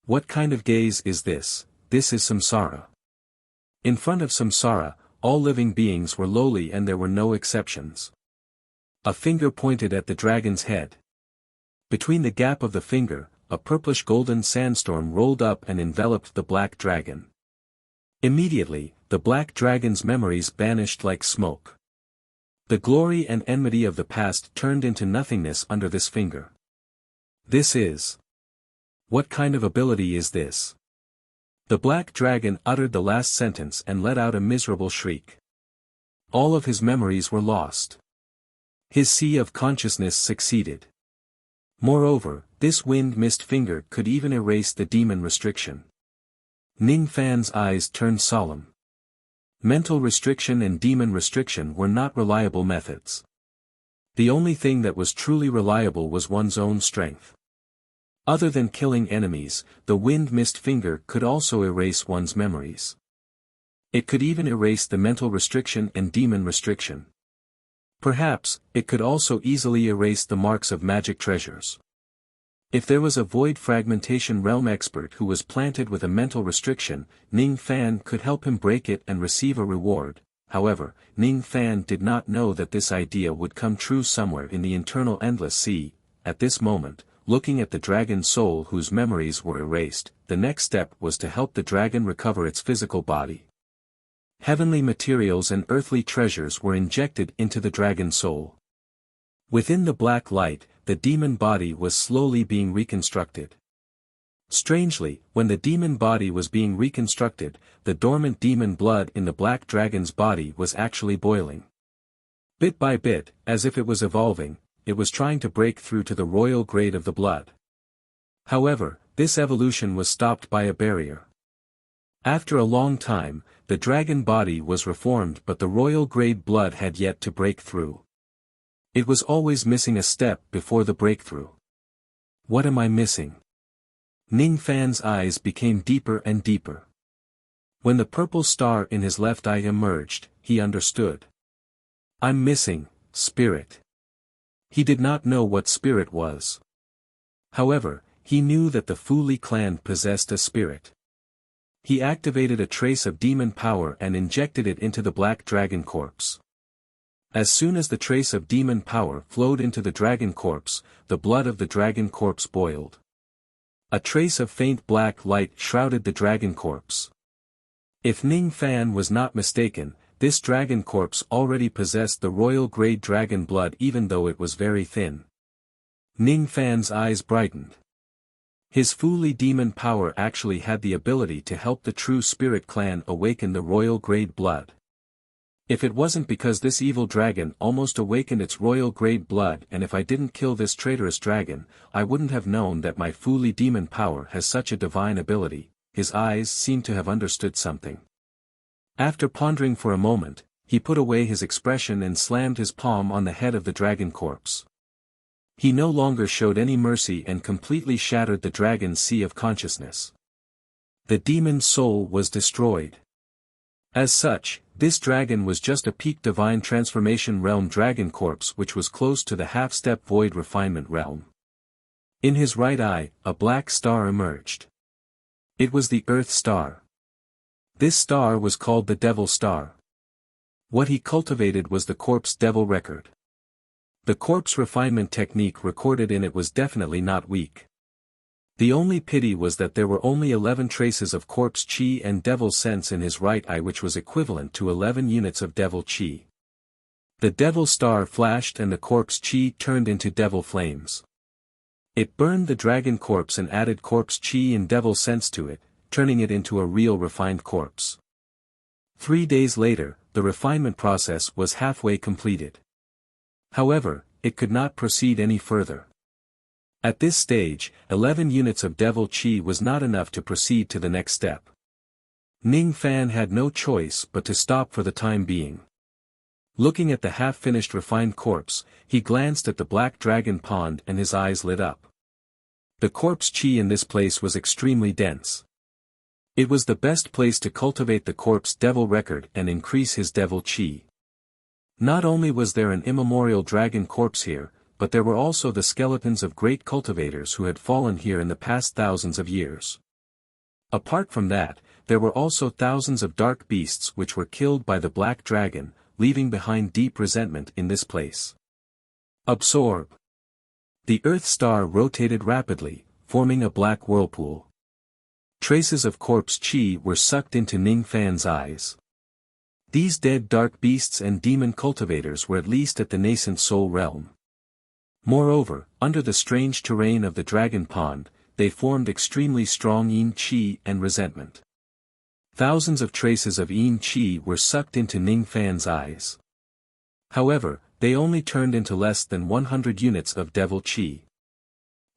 What kind of gaze is this? This is samsara. In front of samsara, all living beings were lowly and there were no exceptions. A finger pointed at the dragon's head. Between the gap of the finger, a purplish-golden sandstorm rolled up and enveloped the black dragon. Immediately, the black dragon's memories vanished like smoke. The glory and enmity of the past turned into nothingness under this finger. This is... What kind of ability is this? The black dragon uttered the last sentence and let out a miserable shriek. All of his memories were lost. His sea of consciousness succeeded. Moreover, this wind-mist finger could even erase the demon restriction. Ning Fan's eyes turned solemn. Mental restriction and demon restriction were not reliable methods. The only thing that was truly reliable was one's own strength. Other than killing enemies, the wind-mist finger could also erase one's memories. It could even erase the mental restriction and demon restriction. Perhaps, it could also easily erase the marks of magic treasures. If there was a void fragmentation realm expert who was planted with a mental restriction, Ning Fan could help him break it and receive a reward. However, Ning Fan did not know that this idea would come true somewhere in the internal endless sea. At this moment, looking at the dragon's soul whose memories were erased. The next step was to help the dragon recover its physical body. Heavenly materials and earthly treasures were injected into the dragon's soul. Within the black light, the demon body was slowly being reconstructed. Strangely, when the demon body was being reconstructed, the dormant demon blood in the black dragon's body was actually boiling. Bit by bit, as if it was evolving, it was trying to break through to the royal grade of the blood. However, this evolution was stopped by a barrier. After a long time, the dragon body was reformed, but the royal grade blood had yet to break through. It was always missing a step before the breakthrough. What am I missing? Ning Fan's eyes became deeper and deeper. When the purple star in his left eye emerged, he understood. I'm missing spirit. He did not know what spirit was. However, he knew that the Fu Li clan possessed a spirit. He activated a trace of demon power and injected it into the black dragon corpse. As soon as the trace of demon power flowed into the dragon corpse, the blood of the dragon corpse boiled. A trace of faint black light shrouded the dragon corpse. If Ning Fan was not mistaken, this dragon corpse already possessed the royal grade dragon blood even though it was very thin. Ning Fan's eyes brightened. His Fu Li demon power actually had the ability to help the true spirit clan awaken the royal grade blood. If it wasn't because this evil dragon almost awakened its royal grade blood, and if I didn't kill this traitorous dragon, I wouldn't have known that my Fu Li demon power has such a divine ability. His eyes seemed to have understood something. After pondering for a moment, he put away his expression and slammed his palm on the head of the dragon corpse. He no longer showed any mercy and completely shattered the dragon's sea of consciousness. The demon's soul was destroyed. As such, this dragon was just a peak divine transformation realm dragon corpse which was close to the half-step void refinement realm. In his right eye, a black star emerged. It was the Earth Star. This star was called the Devil Star. What he cultivated was the corpse devil record. The corpse refinement technique recorded in it was definitely not weak. The only pity was that there were only 11 traces of corpse chi and devil sense in his right eye, which was equivalent to 11 units of devil chi. The devil star flashed and the corpse chi turned into devil flames. It burned the dragon corpse and added corpse chi and devil sense to it, turning it into a real refined corpse. 3 days later, the refinement process was halfway completed. However, it could not proceed any further. At this stage, 11 units of devil chi was not enough to proceed to the next step. Ning Fan had no choice but to stop for the time being. Looking at the half-finished refined corpse, he glanced at the black dragon pond and his eyes lit up. The corpse chi in this place was extremely dense. It was the best place to cultivate the corpse devil record and increase his devil chi. Not only was there an immemorial dragon corpse here, but there were also the skeletons of great cultivators who had fallen here in the past thousands of years. Apart from that, there were also thousands of dark beasts which were killed by the black dragon, leaving behind deep resentment in this place. Absorb. The Earth Star rotated rapidly, forming a black whirlpool. Traces of corpse chi were sucked into Ning Fan's eyes. These dead dark beasts and demon cultivators were at least at the nascent soul realm. Moreover, under the strange terrain of the dragon pond, they formed extremely strong yin chi and resentment. Thousands of traces of yin chi were sucked into Ning Fan's eyes. However, they only turned into less than 100 units of devil chi.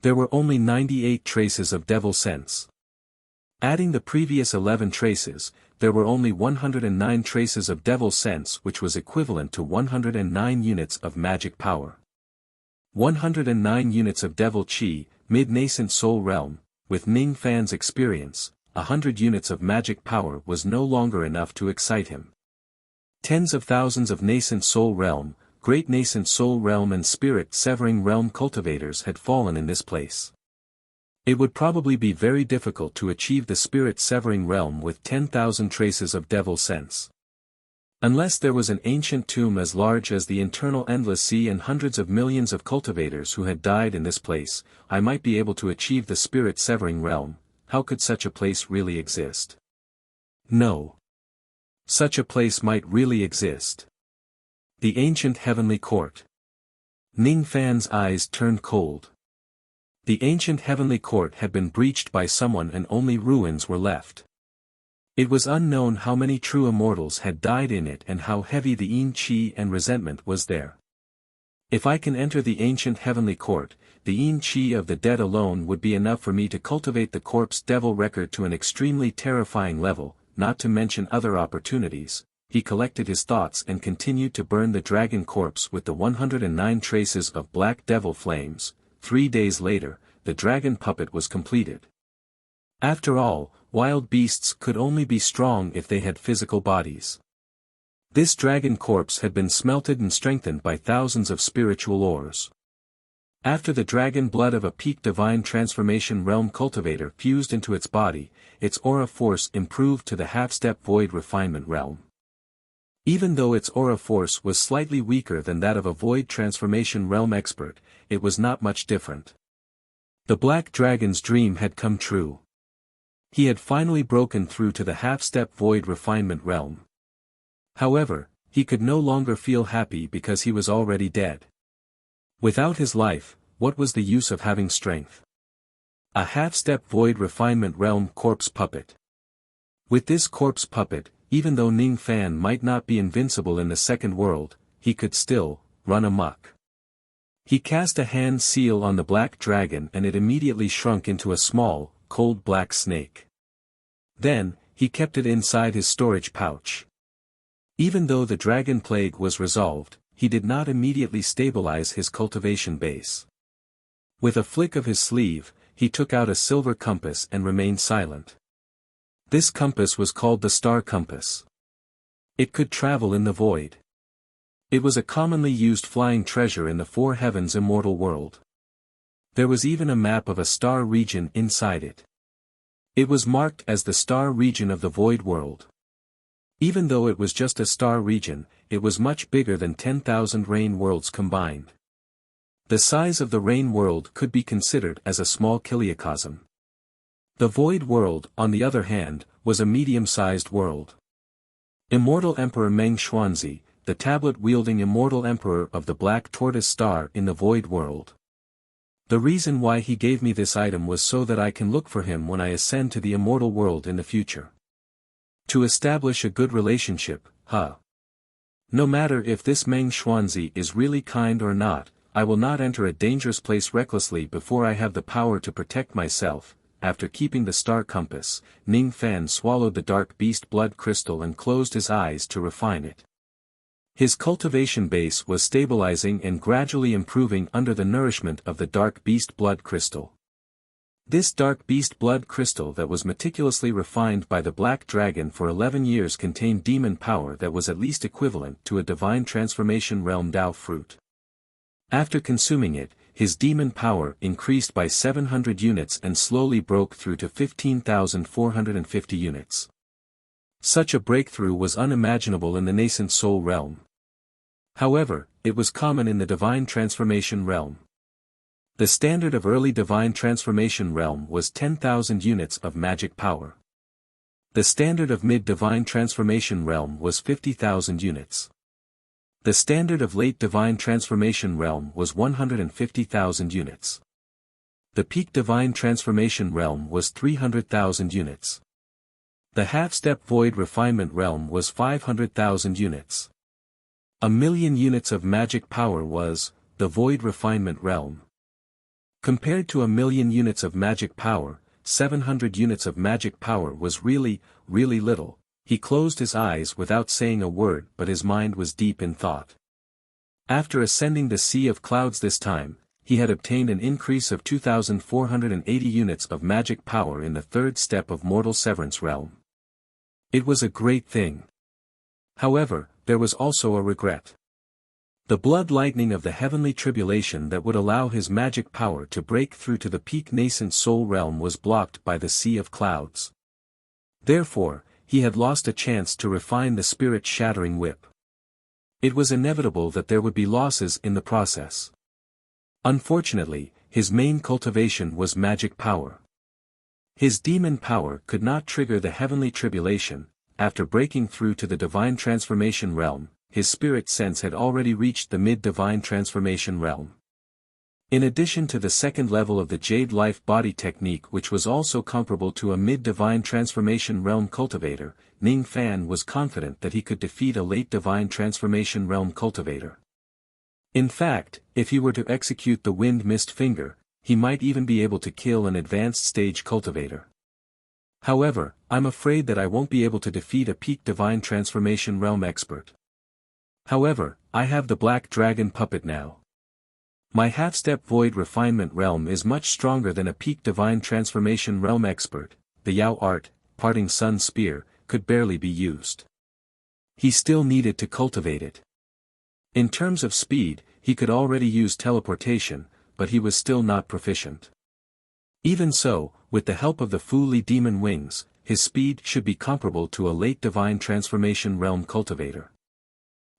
There were only 98 traces of devil sense. Adding the previous 11 traces, there were only 109 traces of devil sense, which was equivalent to 109 units of magic power. 109 units of devil chi, mid-nascent soul realm. With Ning Fan's experience, 100 units of magic power was no longer enough to excite him. Tens of thousands of nascent soul realm, great nascent soul realm and spirit severing realm cultivators had fallen in this place. It would probably be very difficult to achieve the spirit severing realm with 10,000 traces of devil sense. Unless there was an ancient tomb as large as the internal endless sea and hundreds of millions of cultivators who had died in this place, I might be able to achieve the spirit-severing realm. How could such a place really exist? No. Such a place might really exist. The ancient heavenly court. Ning Fan's eyes turned cold. The ancient heavenly court had been breached by someone and only ruins were left. It was unknown how many true immortals had died in it and how heavy the yin qi and resentment was there. If I can enter the ancient heavenly court, the yin qi of the dead alone would be enough for me to cultivate the corpse devil record to an extremely terrifying level, not to mention other opportunities. He collected his thoughts and continued to burn the dragon corpse with the 109 traces of black devil flames. 3 days later, the dragon puppet was completed. After all, wild beasts could only be strong if they had physical bodies. This dragon corpse had been smelted and strengthened by thousands of spiritual ores. After the dragon blood of a peak divine transformation realm cultivator fused into its body, its aura force improved to the half-step void refinement realm. Even though its aura force was slightly weaker than that of a void transformation realm expert, it was not much different. The black dragon's dream had come true. He had finally broken through to the half-step void refinement realm. However, he could no longer feel happy because he was already dead. Without his life, what was the use of having strength? A half-step void refinement realm corpse puppet. With this corpse puppet, even though Ning Fan might not be invincible in the second world, he could still run amok. He cast a hand seal on the black dragon and it immediately shrunk into a small, cold black snake. Then, he kept it inside his storage pouch. Even though the dragon plague was resolved, he did not immediately stabilize his cultivation base. With a flick of his sleeve, he took out a silver compass and remained silent. This compass was called the star compass. It could travel in the void. It was a commonly used flying treasure in the four heavens immortal world. There was even a map of a star region inside it. It was marked as the star region of the void world. Even though it was just a star region, it was much bigger than 10,000 rain worlds combined. The size of the rain world could be considered as a small kiliocosm. The void world, on the other hand, was a medium-sized world. Immortal Emperor Meng Xuanzi, the tablet-wielding immortal emperor of the Black Tortoise Star in the void world. The reason why he gave me this item was so that I can look for him when I ascend to the immortal world in the future. To establish a good relationship, No matter if this Meng Xuanzi is really kind or not, I will not enter a dangerous place recklessly before I have the power to protect myself. After keeping the star compass, Ning Fan swallowed the dark beast blood crystal and closed his eyes to refine it. His cultivation base was stabilizing and gradually improving under the nourishment of the dark beast blood crystal. This dark beast blood crystal that was meticulously refined by the black dragon for 11 years contained demon power that was at least equivalent to a divine transformation realm Dao fruit. After consuming it, his demon power increased by 700 units and slowly broke through to 15,450 units. Such a breakthrough was unimaginable in the nascent soul realm. However, it was common in the divine transformation realm. The standard of early divine transformation realm was 10,000 units of magic power. The standard of mid-divine transformation realm was 50,000 units. The standard of late divine transformation realm was 150,000 units. The peak divine transformation realm was 300,000 units. The half-step void refinement realm was 500,000 units. 1,000,000 units of magic power was the void refinement realm. Compared to 1,000,000 units of magic power, 700 units of magic power was really, really little. He closed his eyes without saying a word, but his mind was deep in thought. After ascending the Sea of Clouds this time, he had obtained an increase of 2,480 units of magic power in the third step of mortal severance realm. It was a great thing. However, there was also a regret. The blood lightning of the heavenly tribulation that would allow his magic power to break through to the peak nascent soul realm was blocked by the Sea of Clouds. Therefore, he had lost a chance to refine the spirit-shattering whip. It was inevitable that there would be losses in the process. Unfortunately, his main cultivation was magic power. His demon power could not trigger the heavenly tribulation. After breaking through to the divine transformation realm, his spirit sense had already reached the mid-divine transformation realm. In addition to the second level of the Jade Life Body technique, which was also comparable to a mid-divine transformation realm cultivator, Ning Fan was confident that he could defeat a late divine transformation realm cultivator. In fact, if he were to execute the Wind Mist Finger, he might even be able to kill an advanced stage cultivator. However, I'm afraid that I won't be able to defeat a peak divine transformation realm expert. However, I have the Black Dragon puppet now. My half-step void refinement realm is much stronger than a peak divine transformation realm expert. The Yao art, parting sun spear, could barely be used. He still needed to cultivate it. In terms of speed, he could already use teleportation, but he was still not proficient. Even so, with the help of the Fu Li demon wings, his speed should be comparable to a late divine transformation realm cultivator.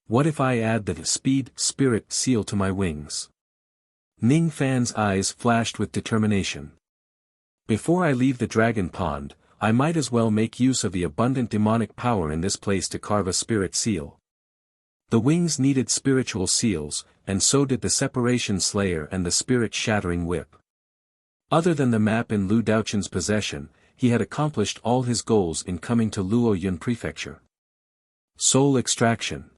What if I add the speed spirit seal to my wings? Ning Fan's eyes flashed with determination. Before I leave the dragon pond, I might as well make use of the abundant demonic power in this place to carve a spirit seal. The wings needed spiritual seals, and so did the separation slayer and the spirit-shattering whip. Other than the map in Lu Daochun's possession, he had accomplished all his goals in coming to Luoyun Prefecture. Soul extraction.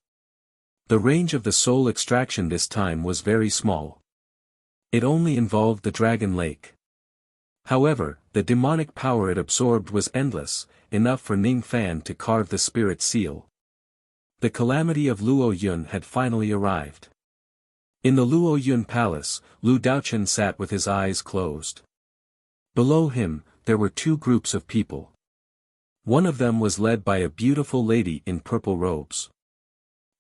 The range of the soul extraction this time was very small. It only involved the Dragon Lake. However, the demonic power it absorbed was endless, enough for Ning Fan to carve the spirit seal. The calamity of Luoyun had finally arrived. In the Luoyun Palace, Lu Daochun sat with his eyes closed. Below him, there were two groups of people. One of them was led by a beautiful lady in purple robes.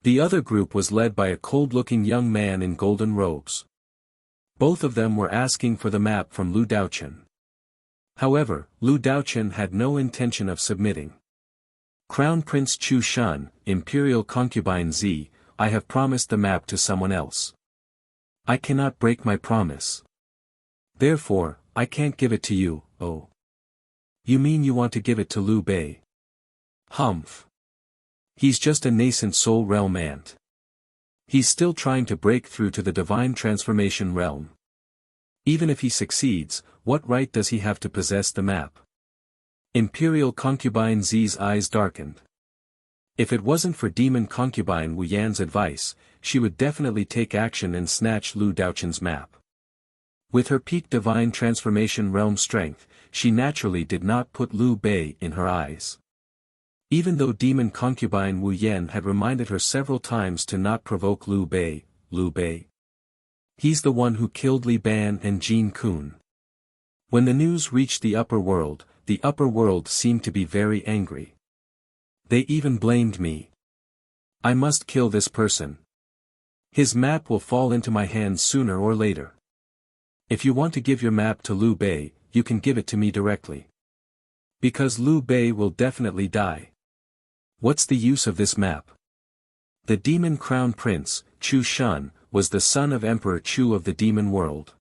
The other group was led by a cold-looking young man in golden robes. Both of them were asking for the map from Lu Daochun. However, Lu Daochun had no intention of submitting. Crown Prince Chu Shun, Imperial Concubine Z, I have promised the map to someone else. I cannot break my promise. Therefore, I can't give it to you, oh. You mean you want to give it to Liu Bei? Humph. He's just a nascent soul realm ant. He's still trying to break through to the divine transformation realm. Even if he succeeds, what right does he have to possess the map? Imperial Concubine Z's eyes darkened. If it wasn't for Demon Concubine Wu Yan's advice, she would definitely take action and snatch Lu Daochun's map. With her peak divine transformation realm strength, she naturally did not put Liu Bei in her eyes. Even though Demon Concubine Wu Yan had reminded her several times to not provoke Liu Bei. He's the one who killed Li Ban and Jin Kun. When the news reached the upper world seemed to be very angry. They even blamed me. I must kill this person. His map will fall into my hands sooner or later. If you want to give your map to Liu Bei, you can give it to me directly. Because Liu Bei will definitely die. What's the use of this map? The demon crown prince, Chu Shun, was the son of Emperor Chu of the demon world.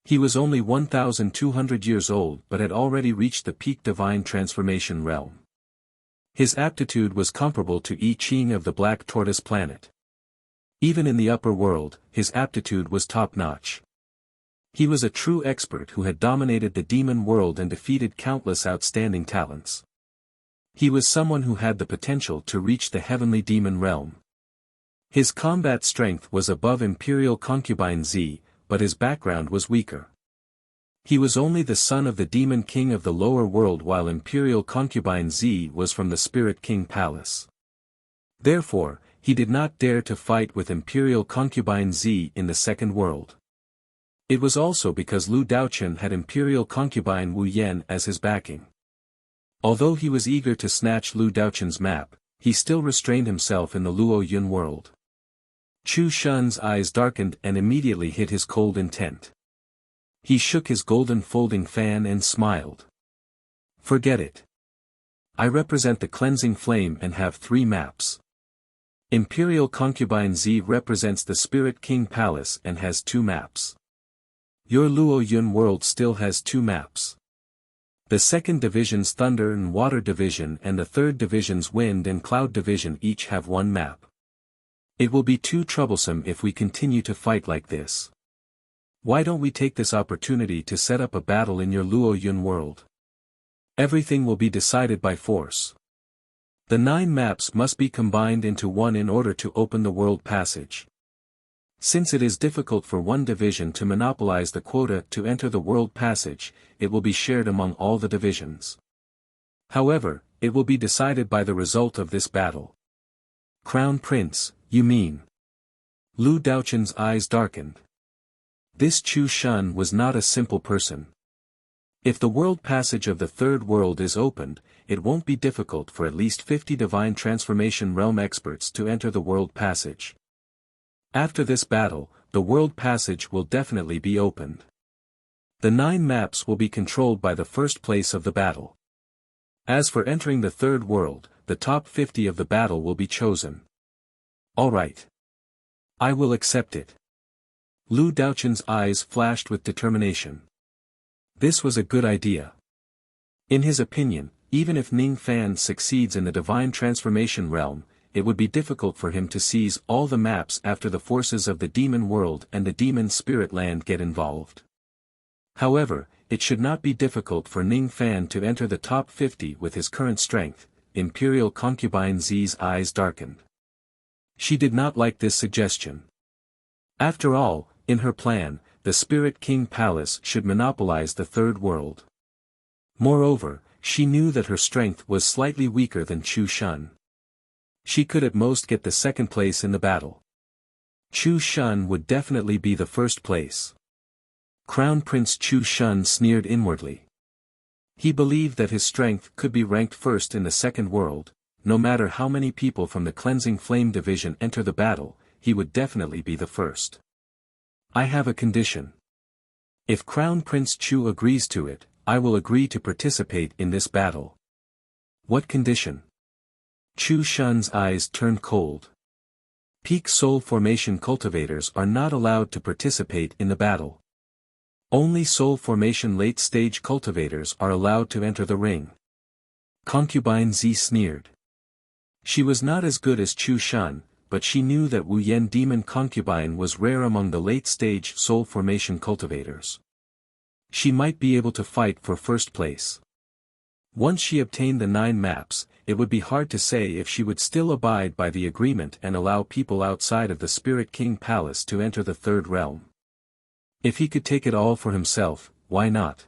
He was only 1,200 years old but had already reached the peak divine transformation realm. His aptitude was comparable to I Ching of the Black Tortoise planet. Even in the upper world, his aptitude was top-notch. He was a true expert who had dominated the demon world and defeated countless outstanding talents. He was someone who had the potential to reach the heavenly demon realm. His combat strength was above Imperial Concubine Z, but his background was weaker. He was only the son of the demon king of the lower world while Imperial Concubine Z was from the Spirit King Palace. Therefore, he did not dare to fight with Imperial Concubine Z in the second world. It was also because Lu Daochun had Imperial Concubine Wu Yan as his backing. Although he was eager to snatch Lu Daochun's map, he still restrained himself in the Luoyun world. Chu Shun's eyes darkened and immediately hid his cold intent. He shook his golden folding fan and smiled. Forget it. I represent the cleansing flame and have 3 maps. Imperial Concubine Z represents the Spirit King Palace and has 2 maps. Your Luo Yun world still has 2 maps. The 2nd Division's Thunder and Water Division and the 3rd Division's Wind and Cloud Division each have 1 map. It will be too troublesome if we continue to fight like this. Why don't we take this opportunity to set up a battle in your Luo Yun world? Everything will be decided by force. The 9 maps must be combined into one in order to open the world passage. Since it is difficult for one division to monopolize the quota to enter the world passage, it will be shared among all the divisions. However, it will be decided by the result of this battle. Crown Prince, you mean? Lu Daochun's eyes darkened. This Chu Shun was not a simple person. If the world passage of the 3rd world is opened, it won't be difficult for at least 50 divine transformation realm experts to enter the world passage. After this battle, the world passage will definitely be opened. The 9 maps will be controlled by the first place of the battle. As for entering the 3rd world, the top 50 of the battle will be chosen. Alright. I will accept it. Lu Daochun's eyes flashed with determination. This was a good idea. In his opinion, even if Ning Fan succeeds in the divine transformation realm, it would be difficult for him to seize all the maps after the forces of the demon world and the demon spirit land get involved. However, it should not be difficult for Ning Fan to enter the top 50 with his current strength. Imperial Concubine Z's eyes darkened. She did not like this suggestion. After all, in her plan, the Spirit King Palace should monopolize the 3rd world. Moreover, she knew that her strength was slightly weaker than Chu Shun. She could at most get the 2nd place in the battle. Chu Shun would definitely be the 1st place. Crown Prince Chu Shun sneered inwardly. He believed that his strength could be ranked 1st in the 2nd world. No matter how many people from the Cleansing Flame Division enter the battle, he would definitely be the 1st. I have a condition. If Crown Prince Chu agrees to it, I will agree to participate in this battle. What condition? Chu Shun's eyes turned cold. Peak Soul Formation cultivators are not allowed to participate in the battle. Only Soul Formation late-stage cultivators are allowed to enter the ring. Concubine Z sneered. She was not as good as Chu Shun, but she knew that Wu Yen Demon Concubine was rare among the late-stage Soul Formation cultivators. She might be able to fight for 1st place. Once she obtained the 9 maps, it would be hard to say if she would still abide by the agreement and allow people outside of the Spirit King Palace to enter the 3rd realm. If he could take it all for himself, why not?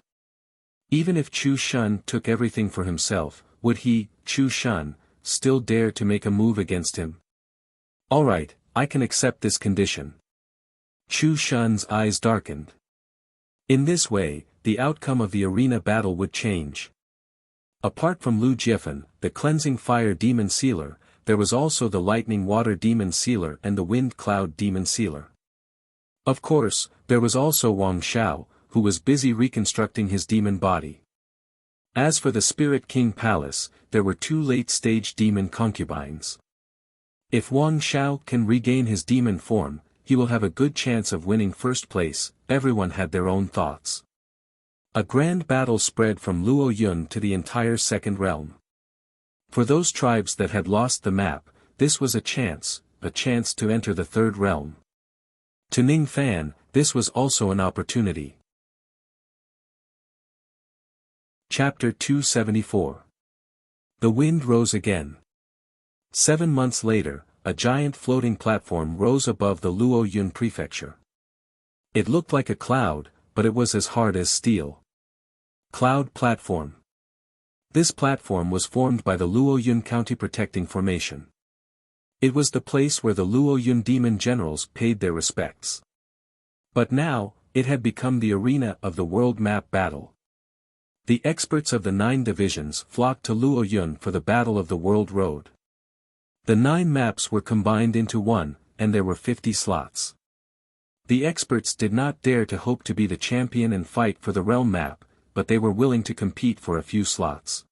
Even if Chu Shun took everything for himself, would he, Chu Shun, still dare to make a move against him? Alright, I can accept this condition. Chu Shun's eyes darkened. In this way, the outcome of the arena battle would change. Apart from Lu Jiefan, the Cleansing Fire Demon Sealer, there was also the Lightning Water Demon Sealer and the Wind Cloud Demon Sealer. Of course, there was also Wang Xiao, who was busy reconstructing his demon body. As for the Spirit King Palace, there were 2 late-stage demon concubines. If Wang Xiao can regain his demon form, he will have a good chance of winning 1st place. Everyone had their own thoughts. A grand battle spread from Luo Yun to the entire 2nd realm. For those tribes that had lost the map, this was a chance to enter the 3rd realm. To Ning Fan, this was also an opportunity. Chapter 274. The wind rose again. 7 months later, a giant floating platform rose above the Luo Yun prefecture. It looked like a cloud, but it was as hard as steel. Cloud Platform. This platform was formed by the Luo Yun County Protecting Formation. It was the place where the Luo Yun demon generals paid their respects. But now, it had become the arena of the world map battle. The experts of the 9 divisions flocked to Luo Yun for the Battle of the World Road. The 9 maps were combined into one, and there were 50 slots. The experts did not dare to hope to be the champion and fight for the realm map, but they were willing to compete for a few slots.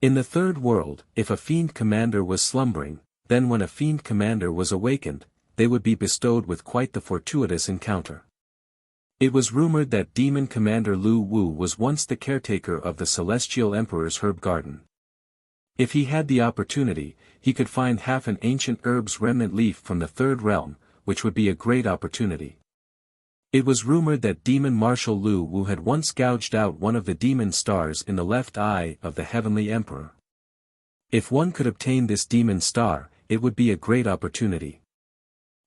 In the third world, if a fiend commander was slumbering, then when a fiend commander was awakened, they would be bestowed with quite the fortuitous encounter. It was rumored that demon commander Lu Wu was once the caretaker of the celestial emperor's herb garden. If he had the opportunity, he could find half an ancient herb's remnant leaf from the third realm, which would be a great opportunity. It was rumored that demon Marshal Lu Wu had once gouged out one of the demon stars in the left eye of the heavenly emperor. If one could obtain this demon star, it would be a great opportunity.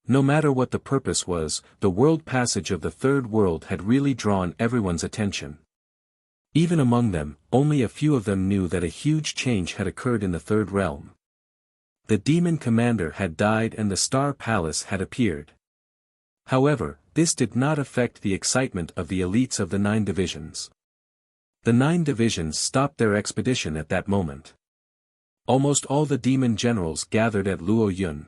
No matter what the purpose was, the world passage of the third world had really drawn everyone's attention. Even among them, only a few of them knew that a huge change had occurred in the third realm. The demon commander had died and the Star Palace had appeared. However, this did not affect the excitement of the elites of the 9 divisions. The 9 divisions stopped their expedition at that moment. Almost all the demon generals gathered at Luoyun.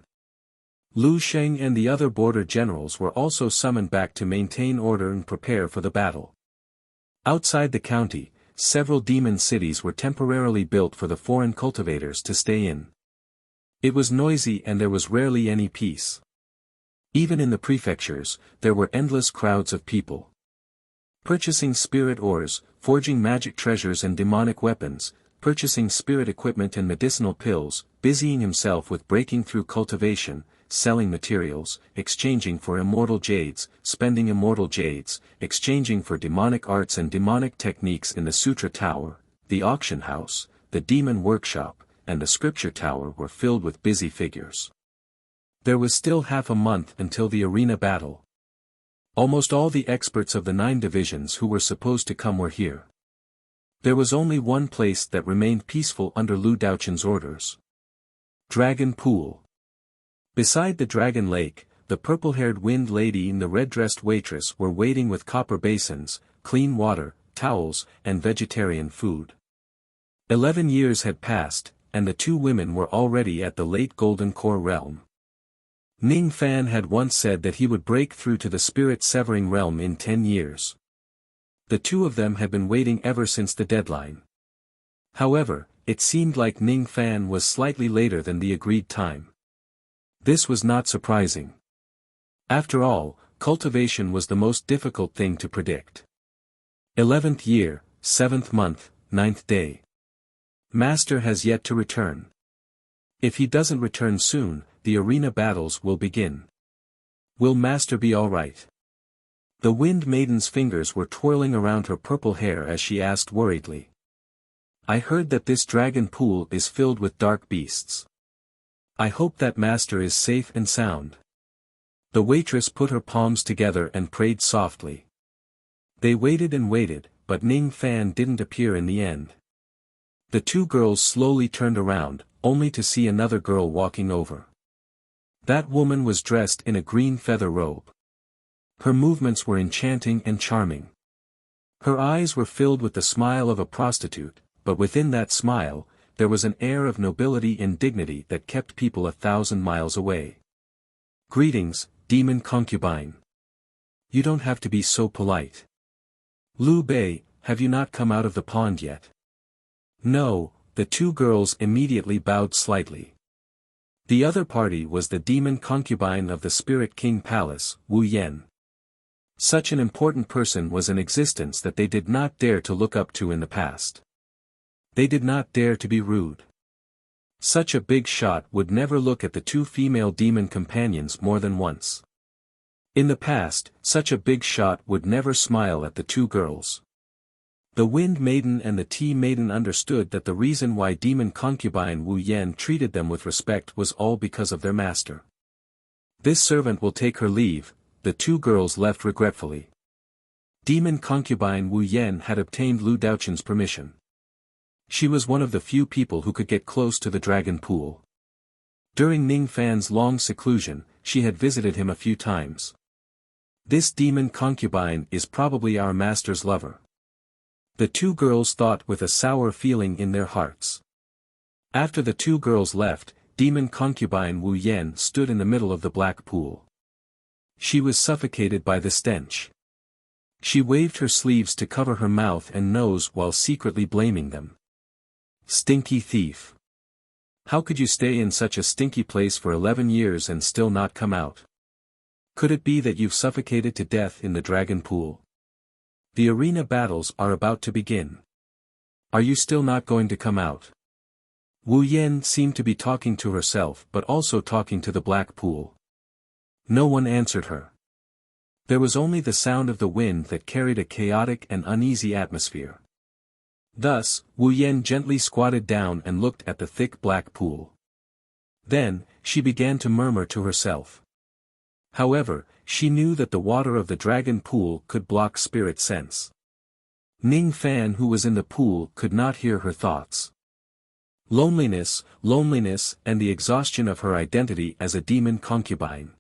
Lu Sheng and the other border generals were also summoned back to maintain order and prepare for the battle. Outside the county, several demon cities were temporarily built for the foreign cultivators to stay in. It was noisy and there was rarely any peace. Even in the prefectures, there were endless crowds of people. Purchasing spirit ores, forging magic treasures and demonic weapons, purchasing spirit equipment and medicinal pills, busying himself with breaking through cultivation, selling materials, exchanging for immortal jades, spending immortal jades, exchanging for demonic arts and demonic techniques in the Sutra Tower, the auction house, the demon workshop, and the scripture tower were filled with busy figures. There was still half a month until the arena battle. Almost all the experts of the 9 divisions who were supposed to come were here. There was only one place that remained peaceful under Lu Daochun's orders. Dragon Pool. Beside the Dragon Lake, the purple-haired wind lady and the red-dressed waitress were waiting with copper basins, clean water, towels, and vegetarian food. 11 years had passed, and the 2 women were already at the late Golden Core realm. Ning Fan had once said that he would break through to the spirit-severing realm in 10 years. The 2 of them had been waiting ever since the deadline. However, it seemed like Ning Fan was slightly later than the agreed time. This was not surprising. After all, cultivation was the most difficult thing to predict. 11th year, 7th month, 9th day. Master has yet to return. If he doesn't return soon, the arena battles will begin. Will Master be all right? The Wind Maiden's fingers were twirling around her purple hair as she asked worriedly. I heard that this dragon pool is filled with dark beasts. I hope that Master is safe and sound. The waitress put her palms together and prayed softly. They waited and waited, but Ning Fan didn't appear in the end. The 2 girls slowly turned around, only to see another girl walking over. That woman was dressed in a green feather robe. Her movements were enchanting and charming. Her eyes were filled with the smile of a prostitute, but within that smile, there was an air of nobility and dignity that kept people 1,000 miles away. Greetings, demon concubine. You don't have to be so polite. Liu Bei, have you not come out of the pond yet? No, the 2 girls immediately bowed slightly. The other party was the demon concubine of the Spirit King Palace, Wu Yan. Such an important person was in existence that they did not dare to look up to in the past. They did not dare to be rude. Such a big shot would never look at the 2 female demon companions more than once. In the past, such a big shot would never smile at the 2 girls. The Wind Maiden and the Tea Maiden understood that the reason why demon concubine Wu Yan treated them with respect was all because of their master. This servant will take her leave, the 2 girls left regretfully. Demon concubine Wu Yan had obtained Lu Daochun's permission. She was one of the few people who could get close to the dragon pool. During Ning Fan's long seclusion, she had visited him a few times. This demon concubine is probably our master's lover. The 2 girls thought with a sour feeling in their hearts. After the 2 girls left, demon concubine Wu Yan stood in the middle of the black pool. She was suffocated by the stench. She waved her sleeves to cover her mouth and nose while secretly blaming them. Stinky thief. How could you stay in such a stinky place for 11 years and still not come out? Could it be that you've suffocated to death in the dragon pool? The arena battles are about to begin. Are you still not going to come out? Wu Yan seemed to be talking to herself but also talking to the black pool. No one answered her. There was only the sound of the wind that carried a chaotic and uneasy atmosphere. Thus, Wu Yan gently squatted down and looked at the thick black pool. Then, she began to murmur to herself. However, she knew that the water of the dragon pool could block spirit sense. Ning Fan, who was in the pool, could not hear her thoughts. Loneliness, and the exhaustion of her identity as a demon concubine.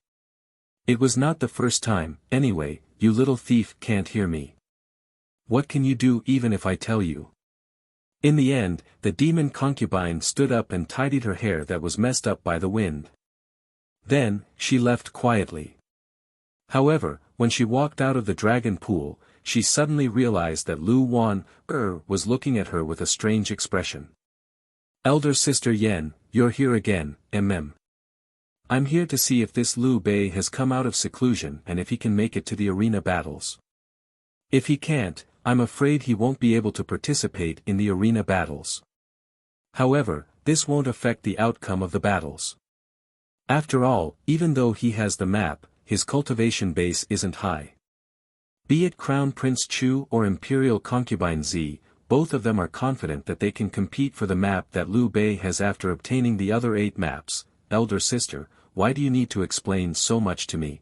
It was not the first time, anyway. You little thief can't hear me. What can you do even if I tell you? In the end, the demon concubine stood up and tidied her hair that was messed up by the wind. Then, she left quietly. However, when she walked out of the dragon pool, she suddenly realized that Lu Wan was looking at her with a strange expression. Elder Sister Yen, you're here again, I'm here to see if this Liu Bei has come out of seclusion and if he can make it to the arena battles. If he can't, I'm afraid he won't be able to participate in the arena battles. However, this won't affect the outcome of the battles. After all, even though he has the map, his cultivation base isn't high. Be it Crown Prince Chu or Imperial Concubine Z, both of them are confident that they can compete for the map that Liu Bei has after obtaining the other 8 maps. Elder Sister, why do you need to explain so much to me?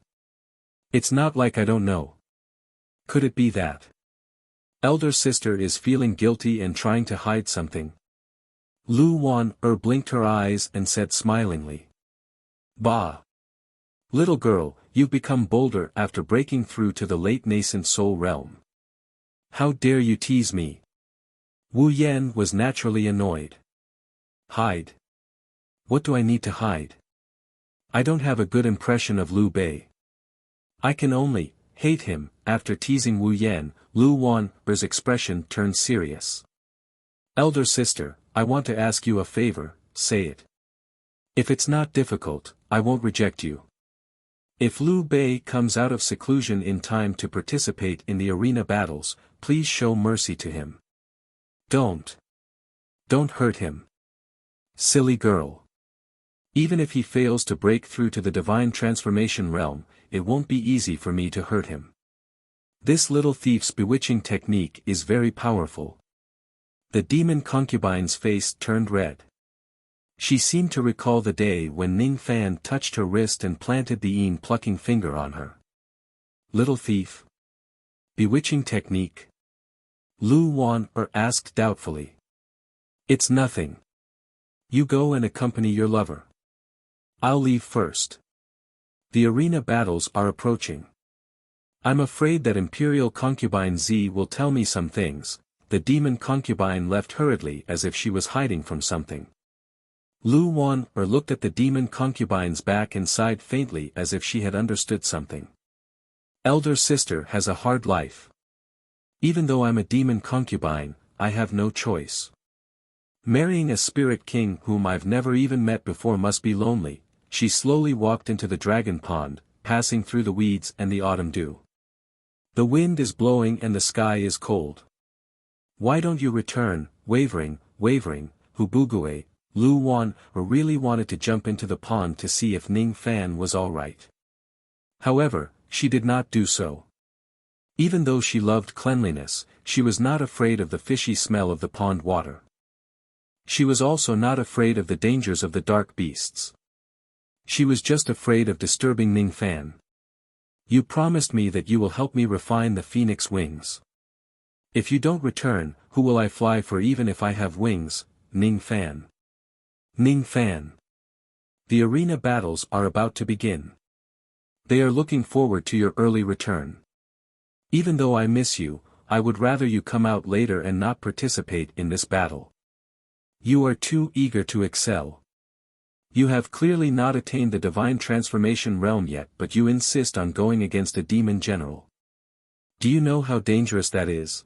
It's not like I don't know. Could it be that Elder Sister is feeling guilty and trying to hide something? Lu Wan blinked her eyes and said smilingly. Bah! Little girl, you've become bolder after breaking through to the late nascent soul realm. How dare you tease me? Wu Yan was naturally annoyed. Hide? What do I need to hide? I don't have a good impression of Liu Bei. I can only hate him. After teasing Wu Yan, Lu Wan's expression turned serious. Elder Sister, I want to ask you a favor, say it. If it's not difficult, I won't reject you. If Liu Bei comes out of seclusion in time to participate in the arena battles, please show mercy to him. Don't hurt him. Silly girl. Even if he fails to break through to the divine transformation realm, it won't be easy for me to hurt him. This little thief's bewitching technique is very powerful. The demon concubine's face turned red. She seemed to recall the day when Ning Fan touched her wrist and planted the plucking finger on her. Little thief. Bewitching technique? Lu Wan asked doubtfully. It's nothing. You go and accompany your lover. I'll leave first. The arena battles are approaching. I'm afraid that Imperial Concubine Z will tell me some things. The demon concubine left hurriedly as if she was hiding from something. Lu Wan looked at the demon concubine's back and sighed faintly as if she had understood something. Elder Sister has a hard life. Even though I'm a demon concubine, I have no choice. Marrying a spirit king whom I've never even met before must be lonely. She slowly walked into the dragon pond, passing through the weeds and the autumn dew. The wind is blowing and the sky is cold. Why don't you return? Wavering, Hubugue, Lu Wan really wanted to jump into the pond to see if Ning Fan was all right. However, she did not do so. Even though she loved cleanliness, she was not afraid of the fishy smell of the pond water. She was also not afraid of the dangers of the dark beasts. She was just afraid of disturbing Ning Fan. You promised me that you will help me refine the phoenix wings. If you don't return, who will I fly for even if I have wings? Ning Fan. Ning Fan. The arena battles are about to begin. They are looking forward to your early return. Even though I miss you, I would rather you come out later and not participate in this battle. You are too eager to excel. You have clearly not attained the divine transformation realm yet, but you insist on going against a demon general. Do you know how dangerous that is?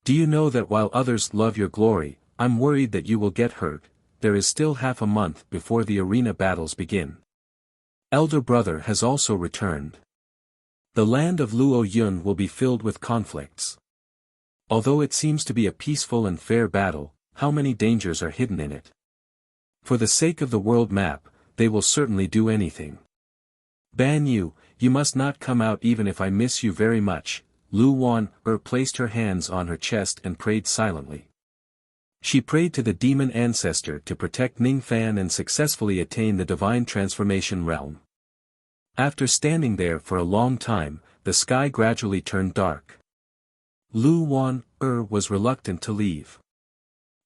Do you know that while others love your glory, I'm worried that you will get hurt. There is still half a month before the arena battles begin. Elder brother has also returned. The land of Luo Yun will be filled with conflicts. Although it seems to be a peaceful and fair battle, how many dangers are hidden in it? For the sake of the world map, they will certainly do anything. Ban Yu, you must not come out even if I miss you very much. Lu Wan placed her hands on her chest and prayed silently. She prayed to the demon ancestor to protect Ning Fan and successfully attain the divine transformation realm. After standing there for a long time, the sky gradually turned dark. Lu Wan was reluctant to leave.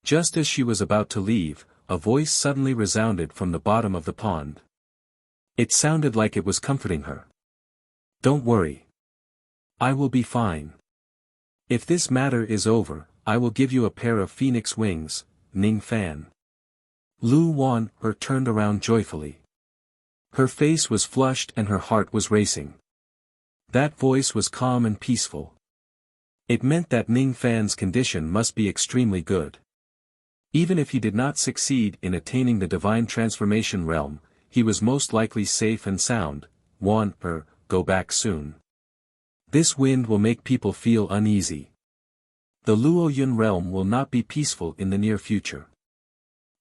Just as she was about to leave, a voice suddenly resounded from the bottom of the pond. It sounded like it was comforting her. Don't worry. I will be fine. If this matter is over, I will give you a pair of phoenix wings, Ning Fan. Lu Wan turned around joyfully. Her face was flushed and her heart was racing. That voice was calm and peaceful. It meant that Ning Fan's condition must be extremely good. Even if he did not succeed in attaining the divine transformation realm, he was most likely safe and sound. Wan, go back soon. This wind will make people feel uneasy. The Luo Yun realm will not be peaceful in the near future.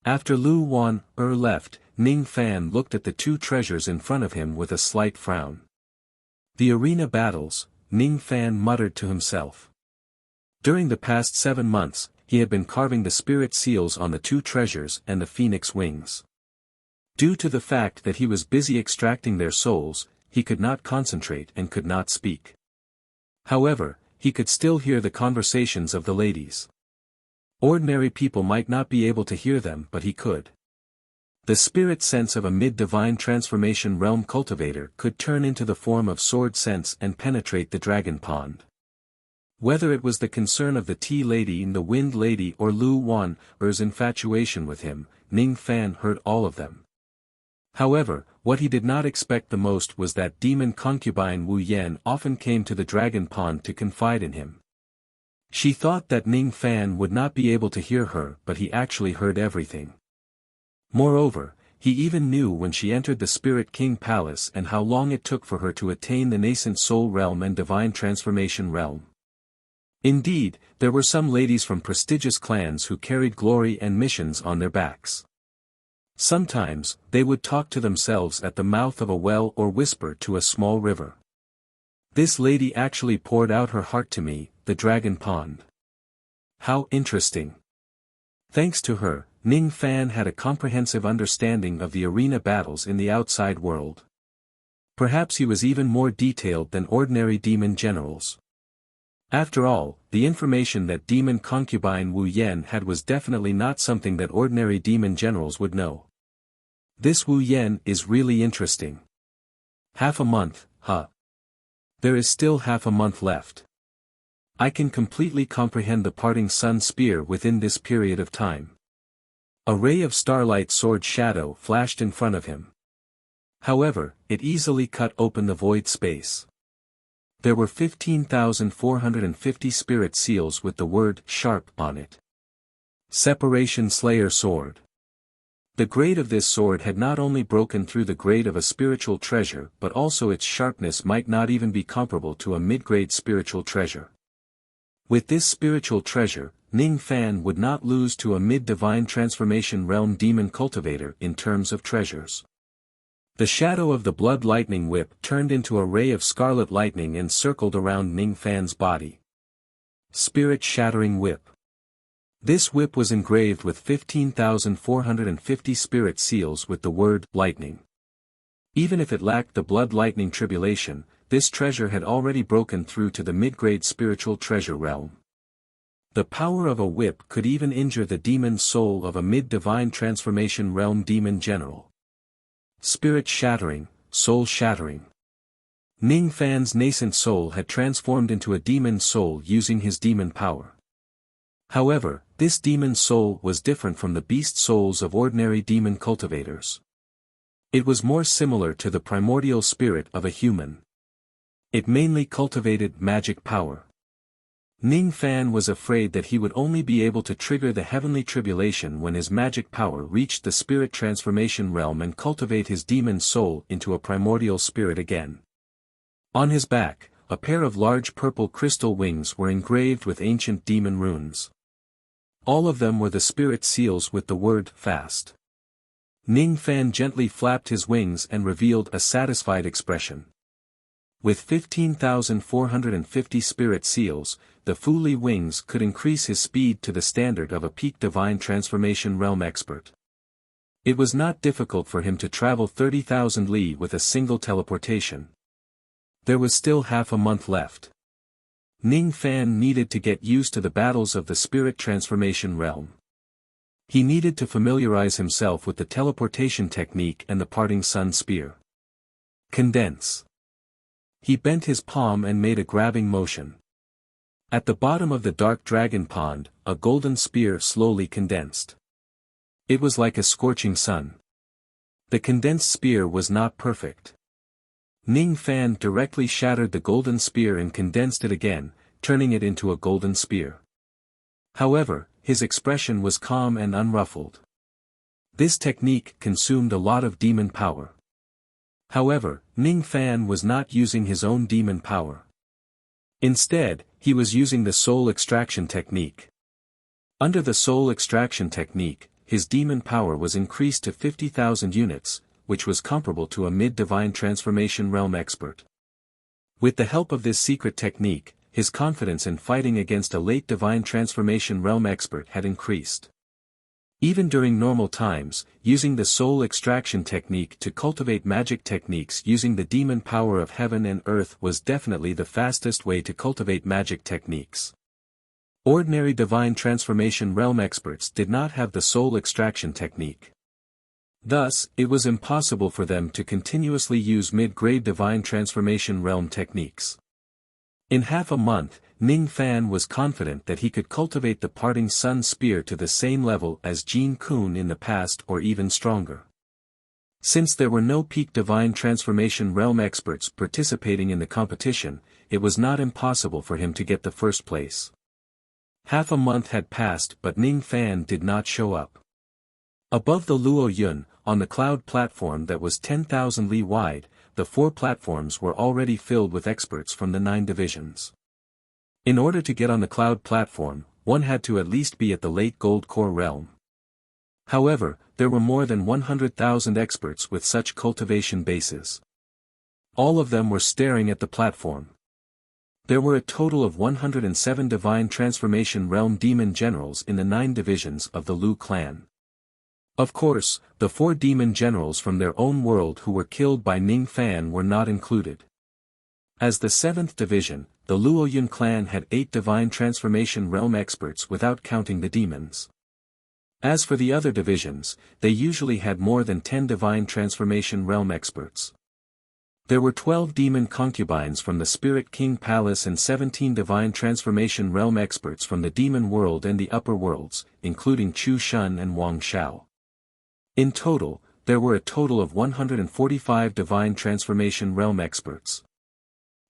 After Lu Wan left, Ning Fan looked at the two treasures in front of him with a slight frown. The arena battles, Ning Fan muttered to himself. During the past 7 months, he had been carving the spirit seals on the two treasures and the phoenix wings. Due to the fact that he was busy extracting their souls, he could not concentrate and could not speak. However, he could still hear the conversations of the ladies. Ordinary people might not be able to hear them, but he could. The spirit sense of a mid-divine transformation realm cultivator could turn into the form of sword sense and penetrate the dragon pond. Whether it was the concern of the Tea Lady and the Wind Lady or Lu Wan's infatuation with him, Ning Fan heard all of them. However, what he did not expect the most was that demon concubine Wu Yan often came to the dragon pond to confide in him. She thought that Ning Fan would not be able to hear her, but he actually heard everything. Moreover, he even knew when she entered the Spirit King Palace and how long it took for her to attain the nascent soul realm and divine transformation realm. Indeed, there were some ladies from prestigious clans who carried glory and missions on their backs. Sometimes, they would talk to themselves at the mouth of a well or whisper to a small river. This lady actually poured out her heart to me, the dragon pond. How interesting. Thanks to her, Ning Fan had a comprehensive understanding of the arena battles in the outside world. Perhaps he was even more detailed than ordinary demon generals. After all, the information that demon concubine Wu Yan had was definitely not something that ordinary demon generals would know. This Wu Yan is really interesting. Half a month, huh? There is still half a month left. I can completely comprehend the parting sun spear within this period of time. A ray of starlight sword shadow flashed in front of him. However, it easily cut open the void space. There were 15,450 spirit seals with the word sharp on it. Separation Slayer Sword. The grade of this sword had not only broken through the grade of a spiritual treasure but also its sharpness might not even be comparable to a mid-grade spiritual treasure. With this spiritual treasure, Ning Fan would not lose to a mid-divine transformation realm demon cultivator in terms of treasures. The shadow of the blood lightning whip turned into a ray of scarlet lightning and circled around Ning Fan's body. Spirit Shattering Whip. This whip was engraved with 15,450 spirit seals with the word lightning. Even if it lacked the blood lightning tribulation, this treasure had already broken through to the mid-grade spiritual treasure realm. The power of a whip could even injure the demon soul of a mid-divine transformation realm demon general. Spirit Shattering, Soul Shattering. Ning Fan's nascent soul had transformed into a demon soul using his demon power. However, this demon soul was different from the beast souls of ordinary demon cultivators. It was more similar to the primordial spirit of a human. It mainly cultivated magic power. Ning Fan was afraid that he would only be able to trigger the heavenly tribulation when his magic power reached the spirit transformation realm and cultivate his demon soul into a primordial spirit again. On his back, a pair of large purple crystal wings were engraved with ancient demon runes. All of them were the spirit seals with the word fast. Ning Fan gently flapped his wings and revealed a satisfied expression. With 15,450 spirit seals, the Fu-Li wings could increase his speed to the standard of a peak divine transformation realm expert. It was not difficult for him to travel 30,000 li with a single teleportation. There was still half a month left. Ning Fan needed to get used to the battles of the spirit transformation realm. He needed to familiarize himself with the teleportation technique and the parting sun spear. Condense. He bent his palm and made a grabbing motion. At the bottom of the dark dragon pond, a golden spear slowly condensed. It was like a scorching sun. The condensed spear was not perfect. Ning Fan directly shattered the golden spear and condensed it again, turning it into a golden spear. However, his expression was calm and unruffled. This technique consumed a lot of demon power. However, Ning Fan was not using his own demon power. Instead, he was using the soul extraction technique. Under the soul extraction technique, his demon power was increased to 50,000 units, which was comparable to a mid-divine transformation realm expert. With the help of this secret technique, his confidence in fighting against a late divine transformation realm expert had increased. Even during normal times, using the soul extraction technique to cultivate magic techniques using the demon power of heaven and earth was definitely the fastest way to cultivate magic techniques. Ordinary divine transformation realm experts did not have the soul extraction technique. Thus, it was impossible for them to continuously use mid-grade divine transformation realm techniques. In half a month, Ning Fan was confident that he could cultivate the parting sun spear to the same level as Jin Kun in the past or even stronger. Since there were no peak divine transformation realm experts participating in the competition, it was not impossible for him to get the first place. Half a month had passed but Ning Fan did not show up. Above the Luo Yun, on the cloud platform that was 10,000 li wide, the 4 platforms were already filled with experts from the 9 divisions. In order to get on the cloud platform, one had to at least be at the late gold core realm. However, there were more than 100,000 experts with such cultivation bases. All of them were staring at the platform. There were a total of 107 divine transformation realm demon generals in the 9 divisions of the Lu clan. Of course, the 4 demon generals from their own world who were killed by Ning Fan were not included. As the 7th division, the Luoyun clan had 8 divine transformation realm experts without counting the demons. As for the other divisions, they usually had more than 10 divine transformation realm experts. There were 12 demon concubines from the Spirit King Palace and 17 divine transformation realm experts from the demon world and the upper worlds, including Chu Shun and Wang Shao. In total, there were a total of 145 divine transformation realm experts.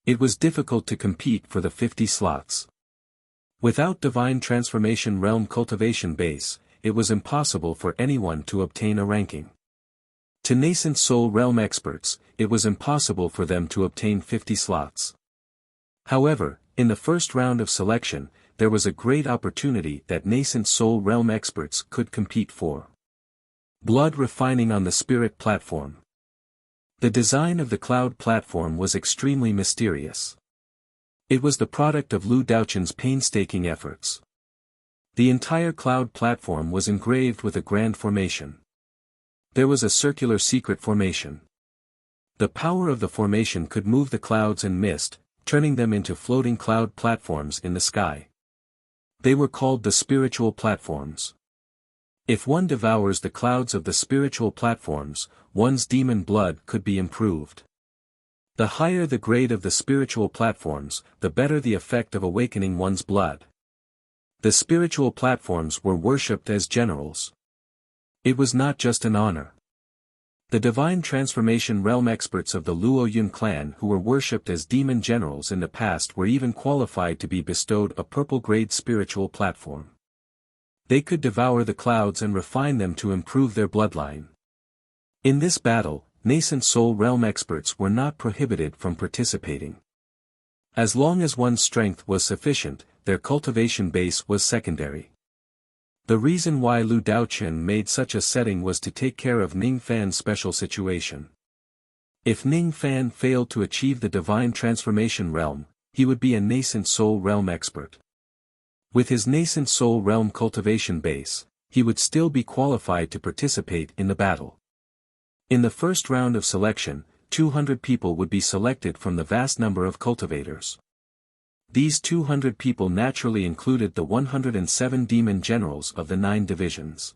It was difficult to compete for the 50 slots. Without divine transformation realm cultivation base, it was impossible for anyone to obtain a ranking. To nascent soul realm experts, it was impossible for them to obtain 50 slots. However, in the first round of selection, there was a great opportunity that nascent soul realm experts could compete for. Blood refining on the spirit platform. The design of the cloud platform was extremely mysterious. It was the product of Lu Daochun's painstaking efforts. The entire cloud platform was engraved with a grand formation. There was a circular secret formation. The power of the formation could move the clouds and mist, turning them into floating cloud platforms in the sky. They were called the spiritual platforms. If one devours the clouds of the spiritual platforms, one's demon blood could be improved. The higher the grade of the spiritual platforms, the better the effect of awakening one's blood. The spiritual platforms were worshipped as generals. It was not just an honor. The divine transformation realm experts of the Luo Yun clan who were worshipped as demon generals in the past were even qualified to be bestowed a purple-grade spiritual platform. They could devour the clouds and refine them to improve their bloodline. In this battle, nascent soul realm experts were not prohibited from participating. As long as one's strength was sufficient, their cultivation base was secondary. The reason why Lu Daochen made such a setting was to take care of Ning Fan's special situation. If Ning Fan failed to achieve the divine transformation realm, he would be a nascent soul realm expert. With his nascent soul realm cultivation base, he would still be qualified to participate in the battle. In the first round of selection, 200 people would be selected from the vast number of cultivators. These 200 people naturally included the 107 demon generals of the 9 divisions.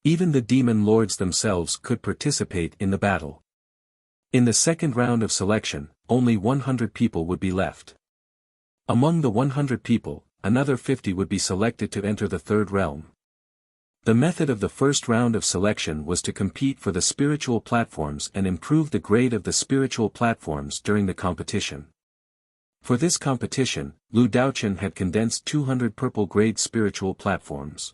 Even the demon lords themselves could participate in the battle. In the second round of selection, only 100 people would be left. Among the 100 people, another 50 would be selected to enter the third realm. The method of the first round of selection was to compete for the spiritual platforms and improve the grade of the spiritual platforms during the competition. For this competition, Lu Daochen had condensed 200 purple-grade spiritual platforms.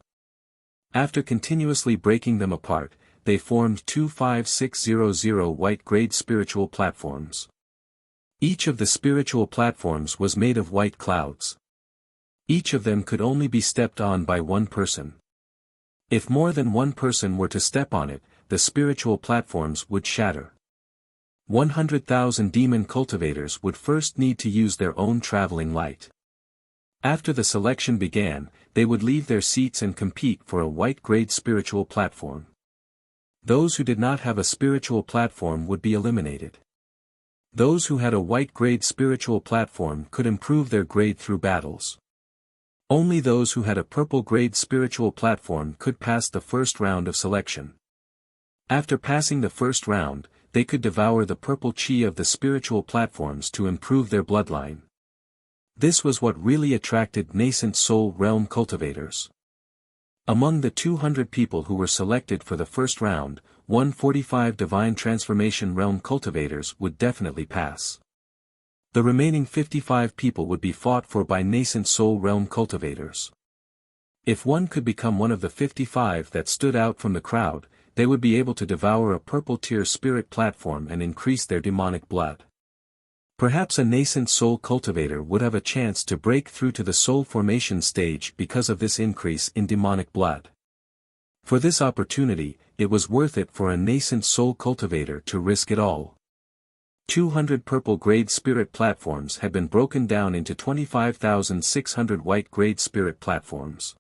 After continuously breaking them apart, they formed 25600 white-grade spiritual platforms. Each of the spiritual platforms was made of white clouds. Each of them could only be stepped on by one person. If more than one person were to step on it, the spiritual platforms would shatter. 100,000 demon cultivators would first need to use their own traveling light. After the selection began, they would leave their seats and compete for a white-grade spiritual platform. Those who did not have a spiritual platform would be eliminated. Those who had a white-grade spiritual platform could improve their grade through battles. Only those who had a purple-grade spiritual platform could pass the first round of selection. After passing the first round, they could devour the purple chi of the spiritual platforms to improve their bloodline. This was what really attracted nascent soul realm cultivators. Among the 200 people who were selected for the first round, 145 divine transformation realm cultivators would definitely pass. The remaining 55 people would be fought for by nascent soul realm cultivators. If one could become one of the 55 that stood out from the crowd, they would be able to devour a purple-tier spirit platform and increase their demonic blood. Perhaps a nascent soul cultivator would have a chance to break through to the soul formation stage because of this increase in demonic blood. For this opportunity, it was worth it for a nascent soul cultivator to risk it all. 200 purple-grade spirit platforms had been broken down into 25,600 white-grade spirit platforms.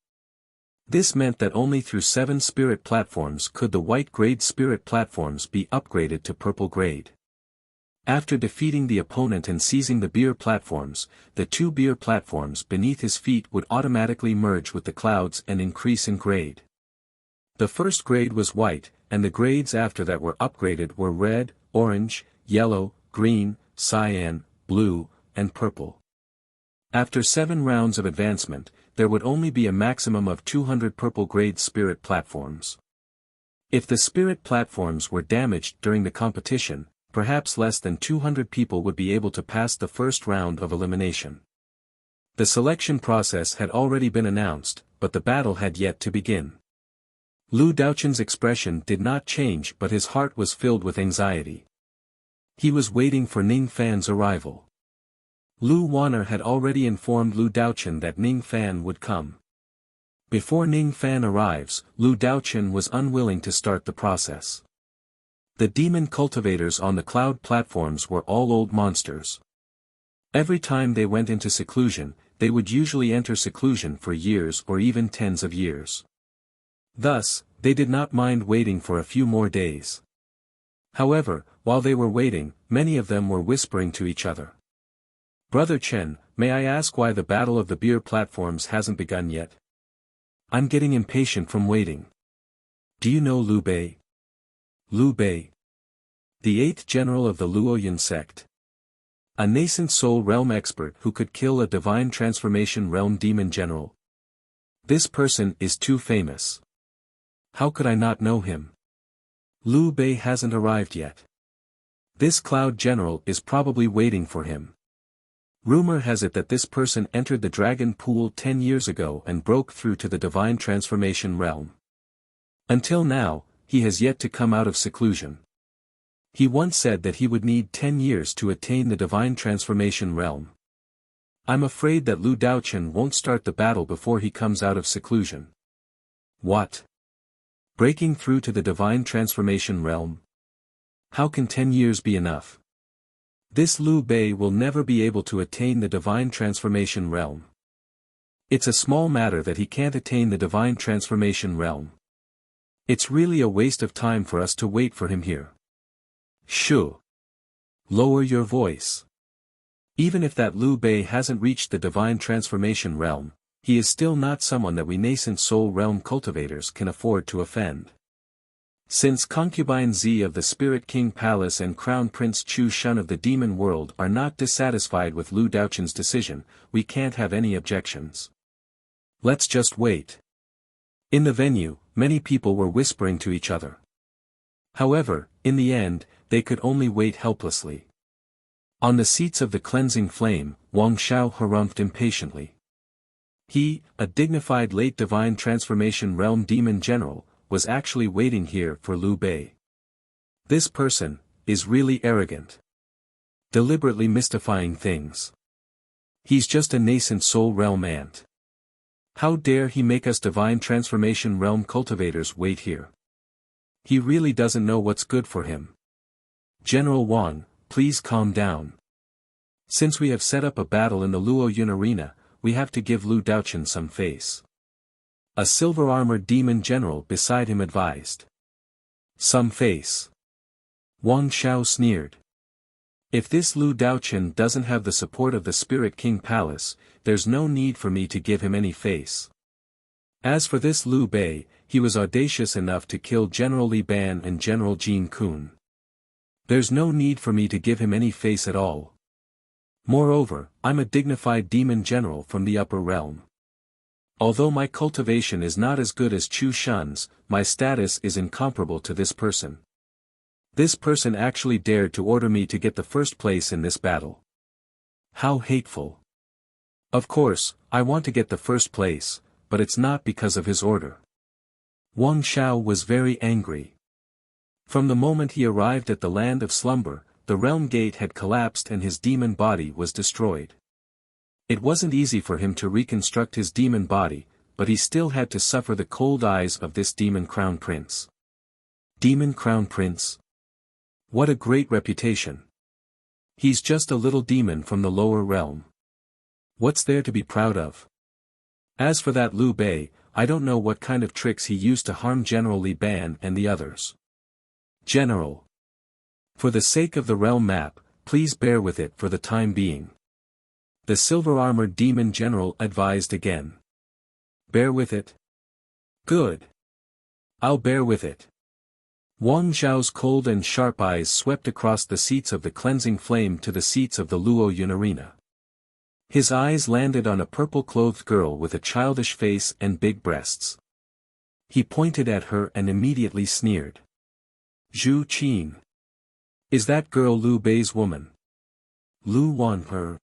This meant that only through 7 spirit platforms could the white-grade spirit platforms be upgraded to purple-grade. After defeating the opponent and seizing the beer platforms, the 2 beer platforms beneath his feet would automatically merge with the clouds and increase in grade. The first grade was white, and the grades after that were upgraded were red, orange, yellow, green, cyan, blue, and purple. After 7 rounds of advancement, there would only be a maximum of 200 purple-grade spirit platforms. If the spirit platforms were damaged during the competition, perhaps less than 200 people would be able to pass the first round of elimination. The selection process had already been announced, but the battle had yet to begin. Lu Daochen's expression did not change, but his heart was filled with anxiety. He was waiting for Ning Fan's arrival. Lu Wanner had already informed Lu Daochen that Ning Fan would come. Before Ning Fan arrives, Lu Daochen was unwilling to start the process. The demon cultivators on the cloud platforms were all old monsters. Every time they went into seclusion, they would usually enter seclusion for years or even tens of years. Thus, they did not mind waiting for a few more days. However, while they were waiting, many of them were whispering to each other. "Brother Chen, may I ask why the battle of the beer platforms hasn't begun yet? I'm getting impatient from waiting. Do you know Liu Bei?" Liu Bei, the 8th general of the Luoyuan sect. A nascent soul realm expert who could kill a divine transformation realm demon general. This person is too famous. How could I not know him? Liu Bei hasn't arrived yet. This Cloud General is probably waiting for him. Rumor has it that this person entered the Dragon Pool 10 years ago and broke through to the Divine Transformation realm. Until now, he has yet to come out of seclusion. He once said that he would need 10 years to attain the Divine Transformation realm. I'm afraid that Lu Daochen won't start the battle before he comes out of seclusion. What? Breaking through to the Divine Transformation realm? How can 10 years be enough? This Liu Bei will never be able to attain the Divine Transformation realm. It's a small matter that he can't attain the Divine Transformation realm. It's really a waste of time for us to wait for him here. Shoo! Lower your voice. Even if that Liu Bei hasn't reached the Divine Transformation realm, he is still not someone that we nascent soul realm cultivators can afford to offend. Since Concubine Z of the Spirit King Palace and Crown Prince Chu Shun of the Demon World are not dissatisfied with Lu Daochen's decision, we can't have any objections. Let's just wait. In the venue, many people were whispering to each other. However, in the end, they could only wait helplessly. On the seats of the cleansing flame, Wang Xiao harumphed impatiently. He, a dignified late Divine Transformation Realm Demon General, was actually waiting here for Liu Bei. This person is really arrogant. Deliberately mystifying things. He's just a nascent soul realm ant. How dare he make us Divine Transformation Realm cultivators wait here? He really doesn't know what's good for him. General Wang, please calm down. Since we have set up a battle in the Luo Yun arena, we have to give Lu Daochen some face. A silver-armored demon general beside him advised. Some face. Wang Xiao sneered. If this Lu Daochen doesn't have the support of the Spirit King Palace, there's no need for me to give him any face. As for this Liu Bei, he was audacious enough to kill General Li Ban and General Jin Kun. There's no need for me to give him any face at all. Moreover, I'm a dignified demon general from the upper realm. Although my cultivation is not as good as Chu Shun's, my status is incomparable to this person. This person actually dared to order me to get the first place in this battle. How hateful. Of course, I want to get the first place, but it's not because of his order. Wang Xiao was very angry. From the moment he arrived at the land of slumber, the realm gate had collapsed and his demon body was destroyed. It wasn't easy for him to reconstruct his demon body, but he still had to suffer the cold eyes of this demon crown prince. Demon crown prince? What a great reputation. He's just a little demon from the lower realm. What's there to be proud of? As for that Liu Bei, I don't know what kind of tricks he used to harm General Li Ban and the others. General. For the sake of the realm map, please bear with it for the time being. The silver-armored demon general advised again. Bear with it? Good. I'll bear with it. Wang Xiao's cold and sharp eyes swept across the seats of the cleansing flame to the seats of the Luo Yun arena. His eyes landed on a purple-clothed girl with a childish face and big breasts. He pointed at her and immediately sneered. Zhu Qin. Is that girl Liu Bei's woman? Lu Wan her.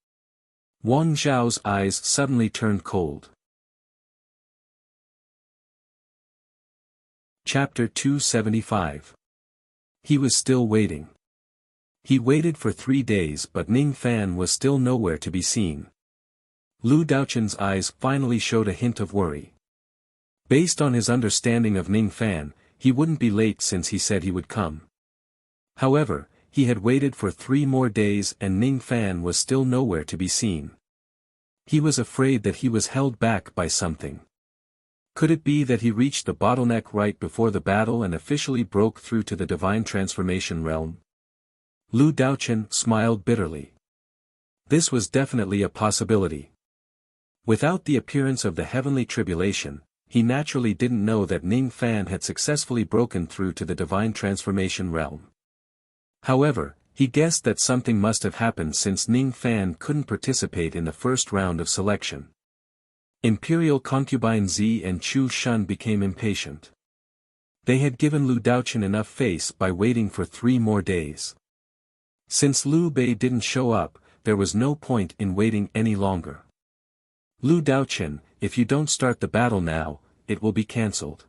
Wang Xiao's eyes suddenly turned cold. Chapter 275. He was still waiting. He waited for 3 days but Ning Fan was still nowhere to be seen. Lu Daochen's eyes finally showed a hint of worry. Based on his understanding of Ning Fan, he wouldn't be late since he said he would come. However, he had waited for 3 more days and Ning Fan was still nowhere to be seen. He was afraid that he was held back by something. Could it be that he reached the bottleneck right before the battle and officially broke through to the Divine Transformation realm? Lu Daochen smiled bitterly. This was definitely a possibility. Without the appearance of the heavenly tribulation, he naturally didn't know that Ning Fan had successfully broken through to the Divine Transformation realm. However, he guessed that something must have happened since Ning Fan couldn't participate in the first round of selection. Imperial Concubine Z and Chu Shun became impatient. They had given Lu Daochen enough face by waiting for 3 more days. Since Liu Bei didn't show up, there was no point in waiting any longer. Lu Daochen, if you don't start the battle now, it will be cancelled.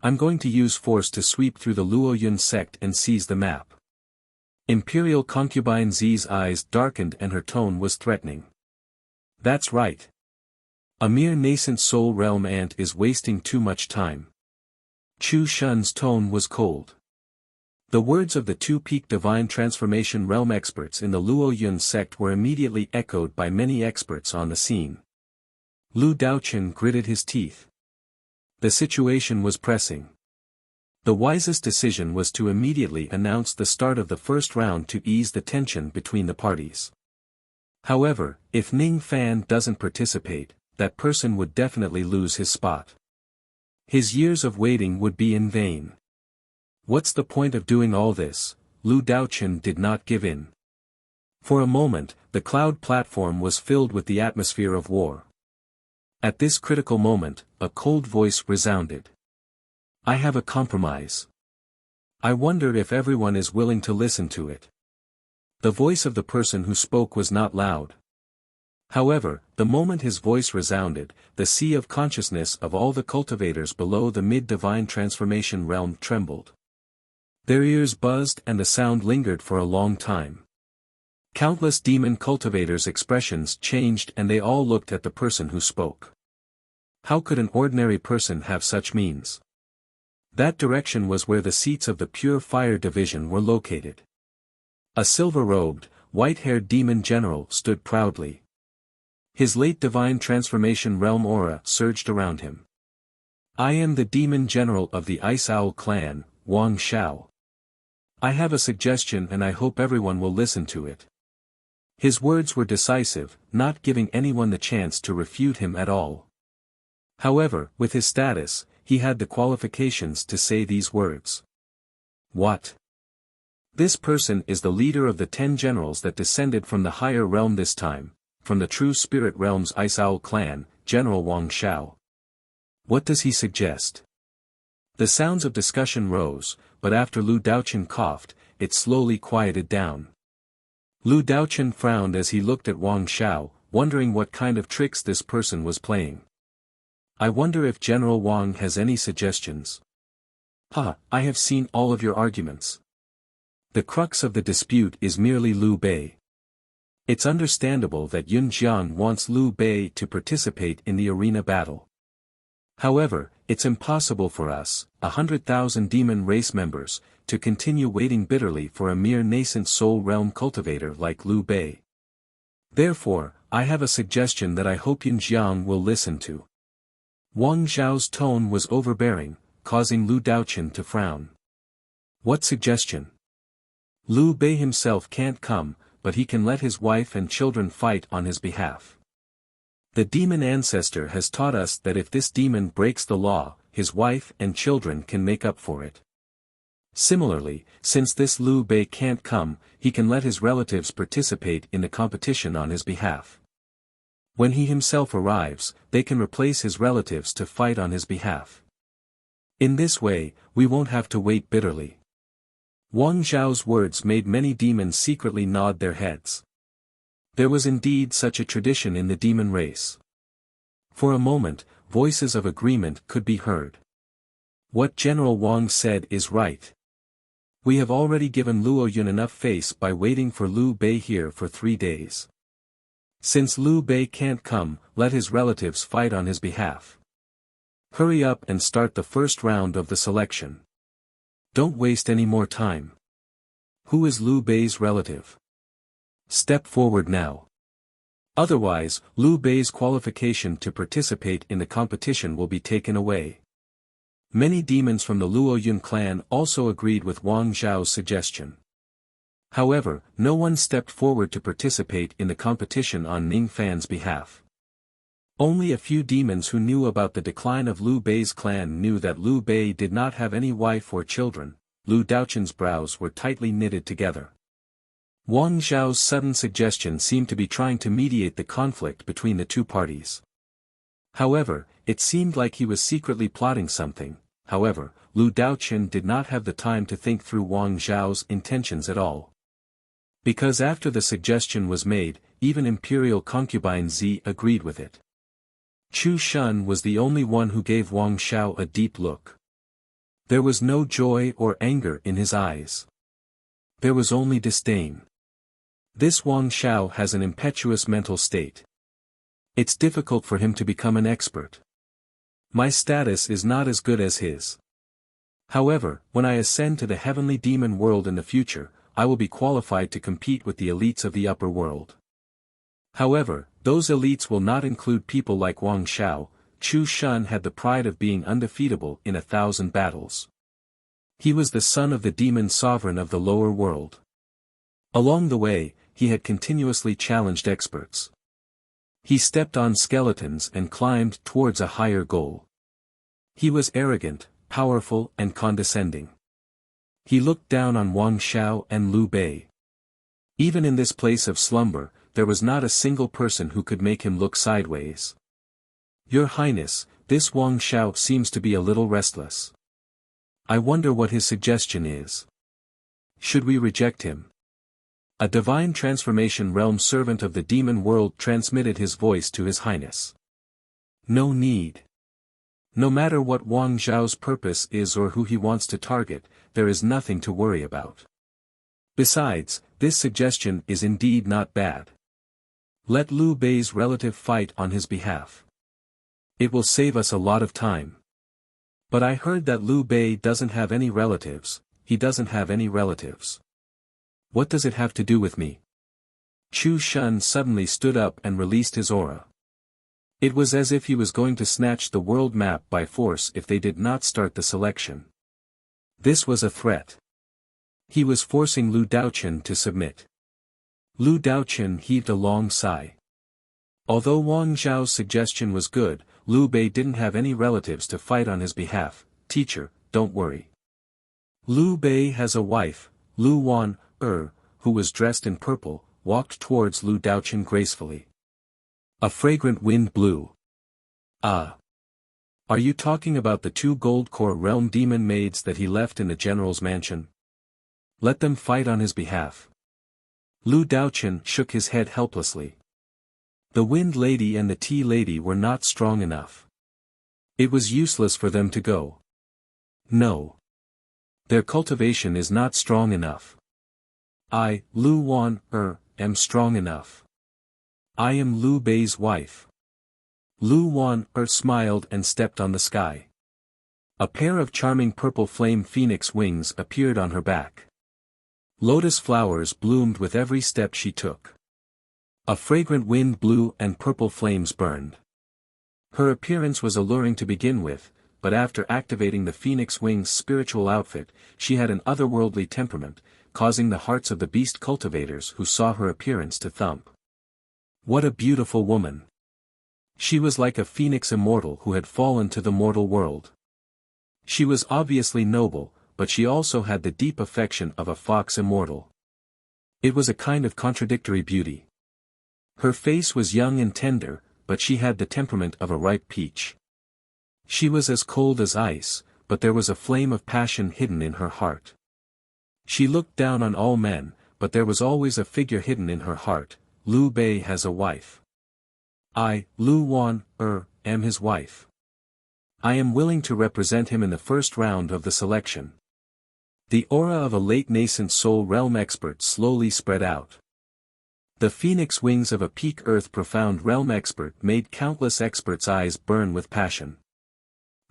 I'm going to use force to sweep through the Luoyun sect and seize the map. Imperial concubine Zi's eyes darkened and her tone was threatening. That's right. A mere nascent soul realm ant is wasting too much time. Chu Shun's tone was cold. The words of the 2 peak divine transformation realm experts in the Luoyun sect were immediately echoed by many experts on the scene. Lu Daochen gritted his teeth. The situation was pressing. The wisest decision was to immediately announce the start of the first round to ease the tension between the parties. However, if Ning Fan doesn't participate, that person would definitely lose his spot. His years of waiting would be in vain. What's the point of doing all this? Lu Daochen did not give in. For a moment, the cloud platform was filled with the atmosphere of war. At this critical moment, a cold voice resounded. I have a compromise. I wonder if everyone is willing to listen to it. The voice of the person who spoke was not loud. However, the moment his voice resounded, the sea of consciousness of all the cultivators below the mid-divine transformation realm trembled. Their ears buzzed and the sound lingered for a long time. Countless demon cultivators' expressions changed and they all looked at the person who spoke. How could an ordinary person have such means? That direction was where the seats of the Pure Fire Division were located. A silver-robed, white-haired demon general stood proudly. His late divine transformation realm aura surged around him. I am the demon general of the Ice Owl clan, Wang Xiao. I have a suggestion and I hope everyone will listen to it. His words were decisive, not giving anyone the chance to refute him at all. However, with his status, he had the qualifications to say these words. What? This person is the leader of the 10 generals that descended from the higher realm this time, from the true spirit realm's Ice Owl clan, General Wang Xiao. What does he suggest? The sounds of discussion rose, but after Lu Daochen coughed, it slowly quieted down. Lu Daochen frowned as he looked at Wang Xiao, wondering what kind of tricks this person was playing. I wonder if General Wang has any suggestions. I have seen all of your arguments. The crux of the dispute is merely Liu Bei. It's understandable that Yun Jiang wants Liu Bei to participate in the arena battle. However, it's impossible for us, 100,000 demon race members, to continue waiting bitterly for a mere nascent soul realm cultivator like Liu Bei. Therefore, I have a suggestion that I hope Yun Jiang will listen to. Wang Xiao's tone was overbearing, causing Lu Daochen to frown. What suggestion? Liu Bei himself can't come, but he can let his wife and children fight on his behalf. The demon ancestor has taught us that if this demon breaks the law, his wife and children can make up for it. Similarly, since this Liu Bei can't come, he can let his relatives participate in the competition on his behalf. When he himself arrives, they can replace his relatives to fight on his behalf. In this way, we won't have to wait bitterly. Wang Zhao's words made many demons secretly nod their heads. There was indeed such a tradition in the demon race. For a moment, voices of agreement could be heard. What General Wang said is right. We have already given Luo Yun enough face by waiting for Liu Bei here for 3 days. Since Liu Bei can't come, let his relatives fight on his behalf. Hurry up and start the first round of the selection. Don't waste any more time. Who is Liu Bei's relative? Step forward now. Otherwise, Liu Bei's qualification to participate in the competition will be taken away. Many demons from the Luo Yun clan also agreed with Wang Zhao's suggestion. However, no one stepped forward to participate in the competition on Ning Fan's behalf. Only a few demons who knew about the decline of Liu Bei's clan knew that Liu Bei did not have any wife or children. Lu Daochen's brows were tightly knitted together. Wang Zhao's sudden suggestion seemed to be trying to mediate the conflict between the two parties. However, it seemed like he was secretly plotting something, However, Lu Daoqian did not have the time to think through Wang Zhao's intentions at all. Because after the suggestion was made, even imperial concubine Zi agreed with it. Chu Shun was the only one who gave Wang Xiao a deep look. There was no joy or anger in his eyes. There was only disdain. This Wang Xiao has an impetuous mental state. It's difficult for him to become an expert. My status is not as good as his. However, when I ascend to the heavenly demon world in the future, I will be qualified to compete with the elites of the upper world. However, those elites will not include people like Wang Xiao. Chu Shun had the pride of being undefeatable in 1,000 battles. He was the son of the demon sovereign of the lower world. Along the way, he had continuously challenged experts. He stepped on skeletons and climbed towards a higher goal. He was arrogant, powerful and condescending. He looked down on Wang Xiao and Liu Bei. Even in this place of slumber, there was not a single person who could make him look sideways. Your Highness, this Wang Xiao seems to be a little restless. I wonder what his suggestion is. Should we reject him? A divine transformation realm servant of the demon world transmitted his voice to His Highness. No need. No matter what Wang Zhao's purpose is or who he wants to target, there is nothing to worry about. Besides, this suggestion is indeed not bad. Let Liu Bei's relative fight on his behalf. It will save us a lot of time. But I heard that Liu Bei doesn't have any relatives. He doesn't have any relatives. What does it have to do with me? Chu Shun suddenly stood up and released his aura. It was as if he was going to snatch the world map by force if they did not start the selection. This was a threat. He was forcing Lu Daoqian to submit. Lu Daoqian heaved a long sigh. Although Wang Zhao's suggestion was good, Liu Bei didn't have any relatives to fight on his behalf. Teacher, don't worry. Liu Bei has a wife, Lu Wan, who was dressed in purple, walked towards Lu Daoqian gracefully. A fragrant wind blew. Ah. Are you talking about the 2 gold core realm demon maids that he left in the general's mansion? Let them fight on his behalf. Lu Daoqian shook his head helplessly. The wind lady and the tea lady were not strong enough. It was useless for them to go. No. Their cultivation is not strong enough. I, Lu Wan, am strong enough. I am Liu Bei's wife. Lu Wan, smiled and stepped on the sky. A pair of charming purple flame phoenix wings appeared on her back. Lotus flowers bloomed with every step she took. A fragrant wind blew and purple flames burned. Her appearance was alluring to begin with, but after activating the phoenix wings spiritual outfit, she had an otherworldly temperament, causing the hearts of the beast cultivators who saw her appearance to thump. What a beautiful woman! She was like a phoenix immortal who had fallen to the mortal world. She was obviously noble, but she also had the deep affection of a fox immortal. It was a kind of contradictory beauty. Her face was young and tender, but she had the temperament of a ripe peach. She was as cold as ice, but there was a flame of passion hidden in her heart. She looked down on all men, but there was always a figure hidden in her heart. Liu Bei has a wife. I, Lu Wan, am his wife. I am willing to represent him in the first round of the selection. The aura of a late nascent soul realm expert slowly spread out. The phoenix wings of a peak earth profound realm expert made countless experts' eyes burn with passion.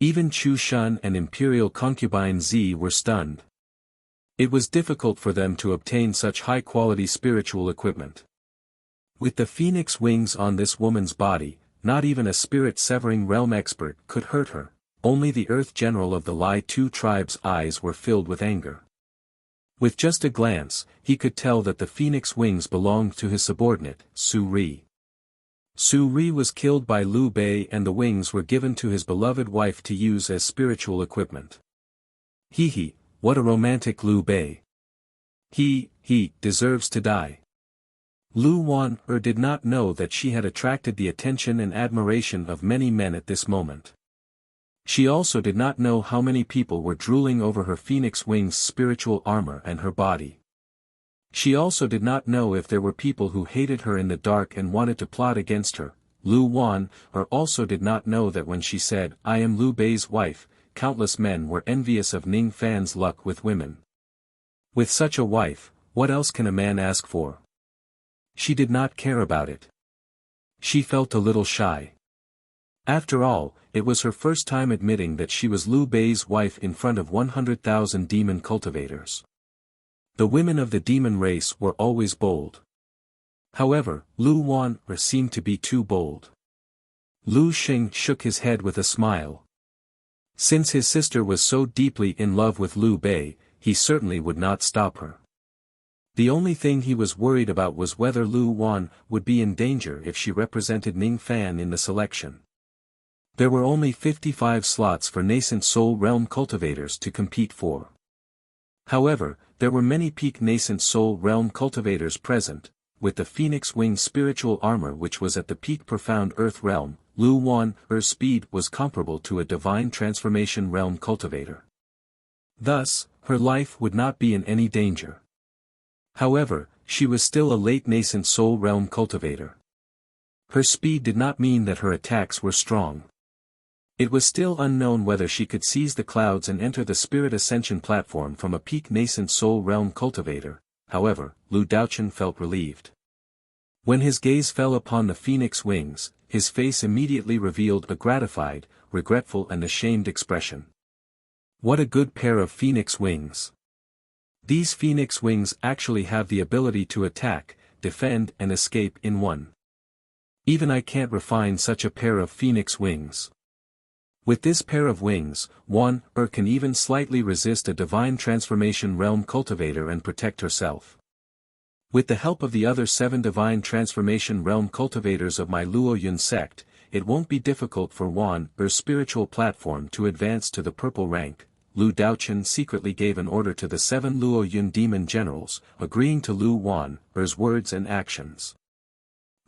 Even Chu Shun and imperial concubine Zi were stunned. It was difficult for them to obtain such high-quality spiritual equipment. With the phoenix wings on this woman's body, not even a spirit-severing realm expert could hurt her. Only the Earth General of the Lai Tu tribe's eyes were filled with anger. With just a glance, he could tell that the phoenix wings belonged to his subordinate, Su Ri. Su Ri was killed by Liu Bei and the wings were given to his beloved wife to use as spiritual equipment. Hee, what a romantic Liu Bei. He deserves to die. Lu Wan did not know that she had attracted the attention and admiration of many men at this moment. She also did not know how many people were drooling over her phoenix wings' spiritual armor and her body. She also did not know if there were people who hated her in the dark and wanted to plot against her. Lu Wan, or also did not know that when she said, "I am Liu Bei's wife," countless men were envious of Ning Fan's luck with women. With such a wife, what else can a man ask for? She did not care about it. She felt a little shy. After all, it was her first time admitting that she was Liu Bei's wife in front of 100,000 demon cultivators. The women of the demon race were always bold. However, Lu Wan seemed to be too bold. Lu Xing shook his head with a smile. Since his sister was so deeply in love with Liu Bei, he certainly would not stop her. The only thing he was worried about was whether Lu Wan would be in danger if she represented Ning Fan in the selection. There were only 55 slots for nascent soul realm cultivators to compete for. However, there were many peak nascent soul realm cultivators present. With the Phoenix Wing spiritual armor which was at the peak profound earth realm, Lu Wan's speed was comparable to a divine transformation realm cultivator. Thus, her life would not be in any danger. However, she was still a late nascent soul realm cultivator. Her speed did not mean that her attacks were strong. It was still unknown whether she could seize the clouds and enter the spirit ascension platform from a peak nascent soul realm cultivator. However, Lu Daochen felt relieved. When his gaze fell upon the phoenix wings, his face immediately revealed a gratified, regretful and ashamed expression. What a good pair of phoenix wings! These phoenix wings actually have the ability to attack, defend and escape in one. Even I can't refine such a pair of phoenix wings. With this pair of wings, Wan can even slightly resist a divine transformation realm cultivator and protect herself. With the help of the other 7 divine transformation realm cultivators of my Luoyun sect, it won't be difficult for Wan's spiritual platform to advance to the purple rank. Lu Daochen secretly gave an order to the 7 Luoyun demon generals, agreeing to Lu Wan's words and actions.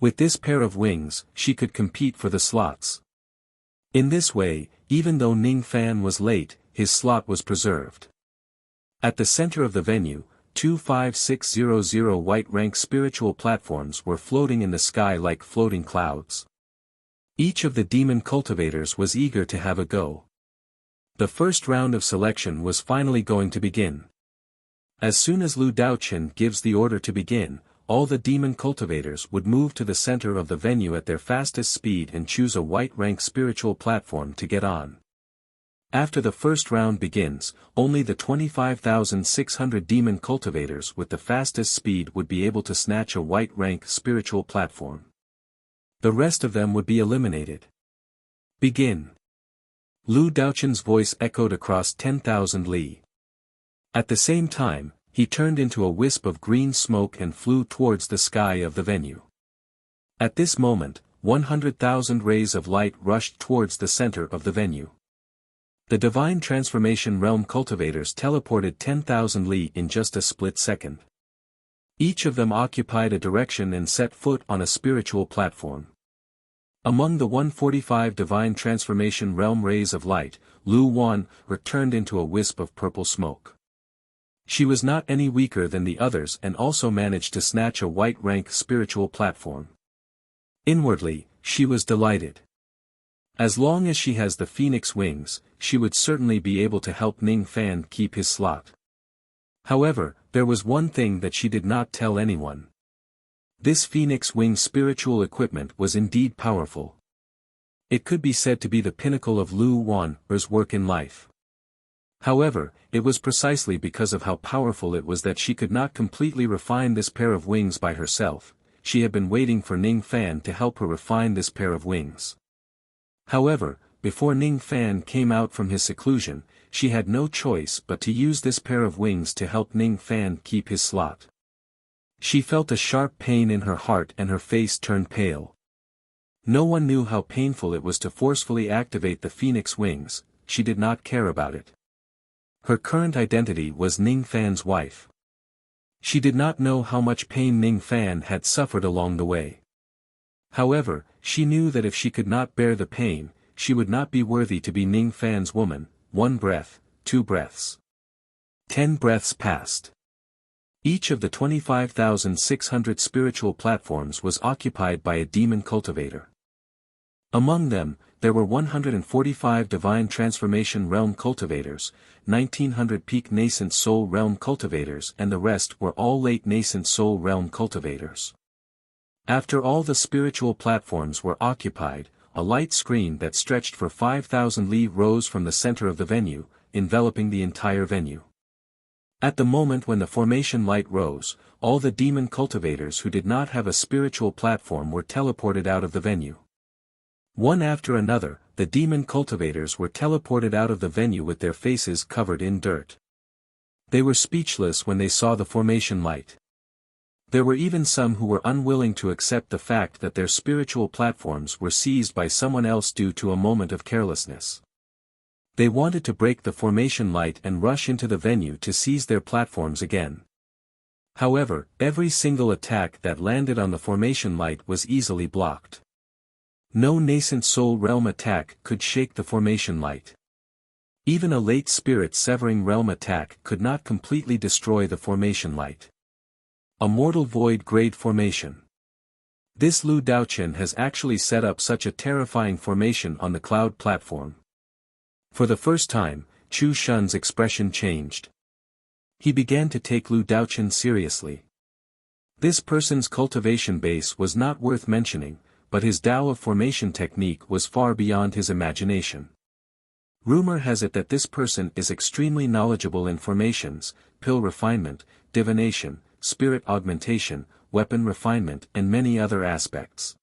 With this pair of wings, she could compete for the slots. In this way, even though Ning Fan was late, his slot was preserved. At the center of the venue, 25600 white rank spiritual platforms were floating in the sky like floating clouds. Each of the demon cultivators was eager to have a go. The first round of selection was finally going to begin. As soon as Lu Daochen gives the order to begin, all the demon cultivators would move to the center of the venue at their fastest speed and choose a white rank spiritual platform to get on. After the first round begins, only the 25,600 demon cultivators with the fastest speed would be able to snatch a white rank spiritual platform. The rest of them would be eliminated. Begin. Lu Daochen's voice echoed across 10,000 li. At the same time, he turned into a wisp of green smoke and flew towards the sky of the venue. At this moment, 100,000 rays of light rushed towards the center of the venue. The divine transformation realm cultivators teleported 10,000 li in just a split second. Each of them occupied a direction and set foot on a spiritual platform. Among the 145 divine transformation realm rays of light, Lu Wan turned into a wisp of purple smoke. She was not any weaker than the others and also managed to snatch a white rank spiritual platform. Inwardly, she was delighted. As long as she has the phoenix wings, she would certainly be able to help Ning Fan keep his slot. However, there was one thing that she did not tell anyone. This phoenix wing spiritual equipment was indeed powerful. It could be said to be the pinnacle of Lu Wan's work in life. However, it was precisely because of how powerful it was that she could not completely refine this pair of wings by herself. She had been waiting for Ning Fan to help her refine this pair of wings. However, before Ning Fan came out from his seclusion, she had no choice but to use this pair of wings to help Ning Fan keep his slot. She felt a sharp pain in her heart and her face turned pale. No one knew how painful it was to forcefully activate the phoenix wings. She did not care about it. Her current identity was Ning Fan's wife. She did not know how much pain Ning Fan had suffered along the way. However, she knew that if she could not bear the pain, she would not be worthy to be Ning Fan's woman. 1 breath, 2 breaths. 10 breaths passed. Each of the 25,600 spiritual platforms was occupied by a demon cultivator. Among them, there were 145 Divine Transformation Realm cultivators, 1900 Peak Nascent Soul Realm cultivators, and the rest were all Late Nascent Soul Realm cultivators. After all the spiritual platforms were occupied, a light screen that stretched for 5,000 li rose from the center of the venue, enveloping the entire venue. At the moment when the formation light rose, all the demon cultivators who did not have a spiritual platform were teleported out of the venue. One after another, the demon cultivators were teleported out of the venue with their faces covered in dirt. They were speechless when they saw the formation light. There were even some who were unwilling to accept the fact that their spiritual platforms were seized by someone else due to a moment of carelessness. They wanted to break the formation light and rush into the venue to seize their platforms again. However, every single attack that landed on the formation light was easily blocked. No nascent soul realm attack could shake the formation light. Even a late spirit severing realm attack could not completely destroy the formation light. A mortal void grade formation. This Lu Daochen has actually set up such a terrifying formation on the cloud platform. For the first time, Chu Shun's expression changed. He began to take Lu Daochen seriously. This person's cultivation base was not worth mentioning, but his Tao of formation technique was far beyond his imagination. Rumor has it that this person is extremely knowledgeable in formations, pill refinement, divination, spirit augmentation, weapon refinement and many other aspects.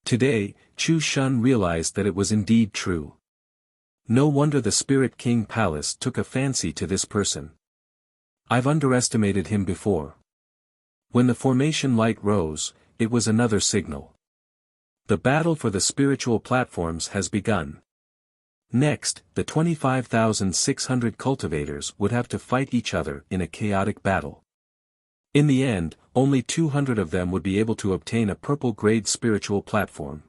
Today, Chu Shun realized that it was indeed true. No wonder the Spirit King Palace took a fancy to this person. I've underestimated him before. When the formation light rose, it was another signal. The battle for the spiritual platforms has begun. Next, the 25,600 cultivators would have to fight each other in a chaotic battle. In the end, only 200 of them would be able to obtain a purple-grade spiritual platform.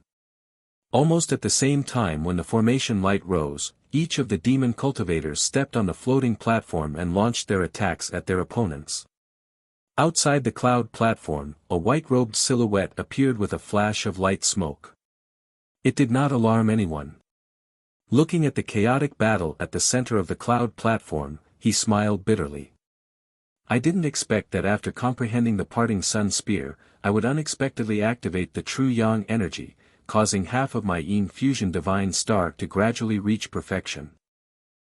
Almost at the same time when the formation light rose, each of the demon cultivators stepped on the floating platform and launched their attacks at their opponents. Outside the cloud platform, a white-robed silhouette appeared with a flash of light smoke. It did not alarm anyone. Looking at the chaotic battle at the center of the cloud platform, he smiled bitterly. I didn't expect that after comprehending the parting sun spear, I would unexpectedly activate the true yang energy, causing half of my yin fusion divine star to gradually reach perfection.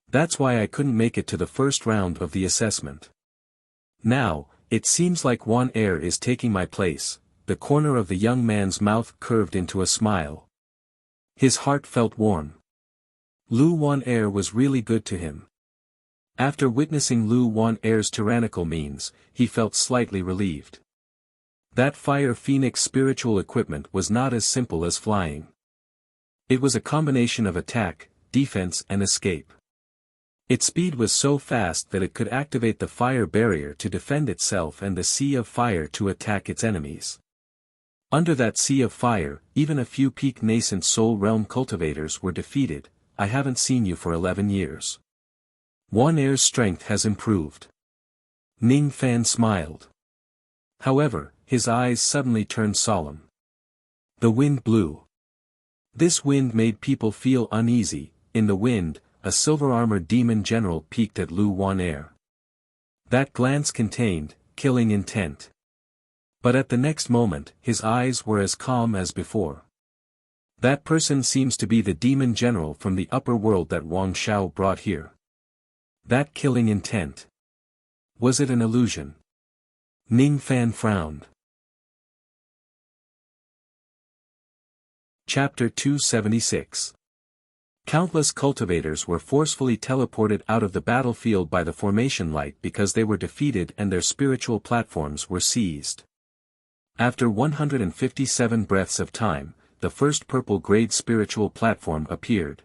That's why I couldn't make it to the first round of the assessment. Now, it seems like Wan Air is taking my place. The corner of the young man's mouth curved into a smile. His heart felt warm. Lu Wan Air was really good to him. After witnessing Lu Wan Air's tyrannical means, he felt slightly relieved. That Fire Phoenix spiritual equipment was not as simple as flying. It was a combination of attack, defense and escape. Its speed was so fast that it could activate the fire barrier to defend itself and the sea of fire to attack its enemies. Under that sea of fire, even a few peak nascent soul realm cultivators were defeated. I haven't seen you for 11 years. Wan Air's strength has improved. Ning Fan smiled. However, his eyes suddenly turned solemn. The wind blew. This wind made people feel uneasy. In the wind, a silver-armored demon general peeked at Lu Wan Air. That glance contained killing intent. But at the next moment, his eyes were as calm as before. That person seems to be the demon general from the upper world that Wang Shao brought here. That killing intent. Was it an illusion? Ning Fan frowned. Chapter 276. Countless cultivators were forcefully teleported out of the battlefield by the formation light because they were defeated and their spiritual platforms were seized. After 157 breaths of time, the first purple-grade spiritual platform appeared.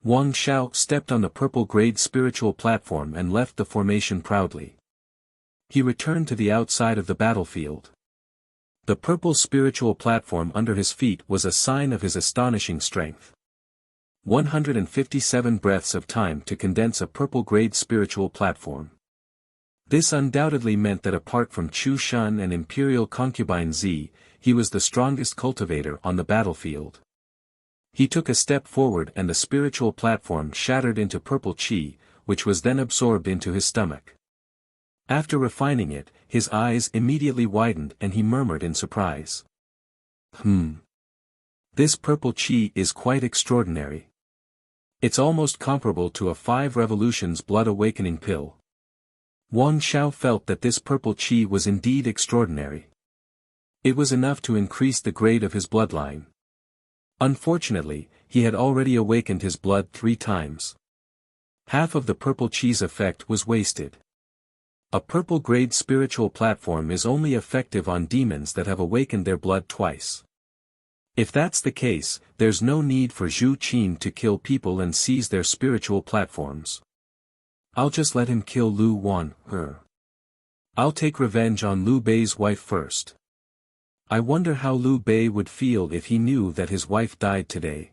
Wang Shao stepped on the purple-grade spiritual platform and left the formation proudly. He returned to the outside of the battlefield. The purple spiritual platform under his feet was a sign of his astonishing strength. 157 breaths of time to condense a purple-grade spiritual platform. This undoubtedly meant that apart from Chu Shun and Imperial Concubine Z, he was the strongest cultivator on the battlefield. He took a step forward and the spiritual platform shattered into purple chi, which was then absorbed into his stomach. After refining it, his eyes immediately widened and he murmured in surprise. This purple chi is quite extraordinary. It's almost comparable to a 5 revolutions blood awakening pill. Wang Xiao felt that this purple chi was indeed extraordinary. It was enough to increase the grade of his bloodline. Unfortunately, he had already awakened his blood 3 times. Half of the purple chi's effect was wasted. A purple-grade spiritual platform is only effective on demons that have awakened their blood twice. If that's the case, there's no need for Zhu Qin to kill people and seize their spiritual platforms. I'll just let him kill Lu Wan, her. I'll take revenge on Liu Bei's wife first. I wonder how Liu Bei would feel if he knew that his wife died today.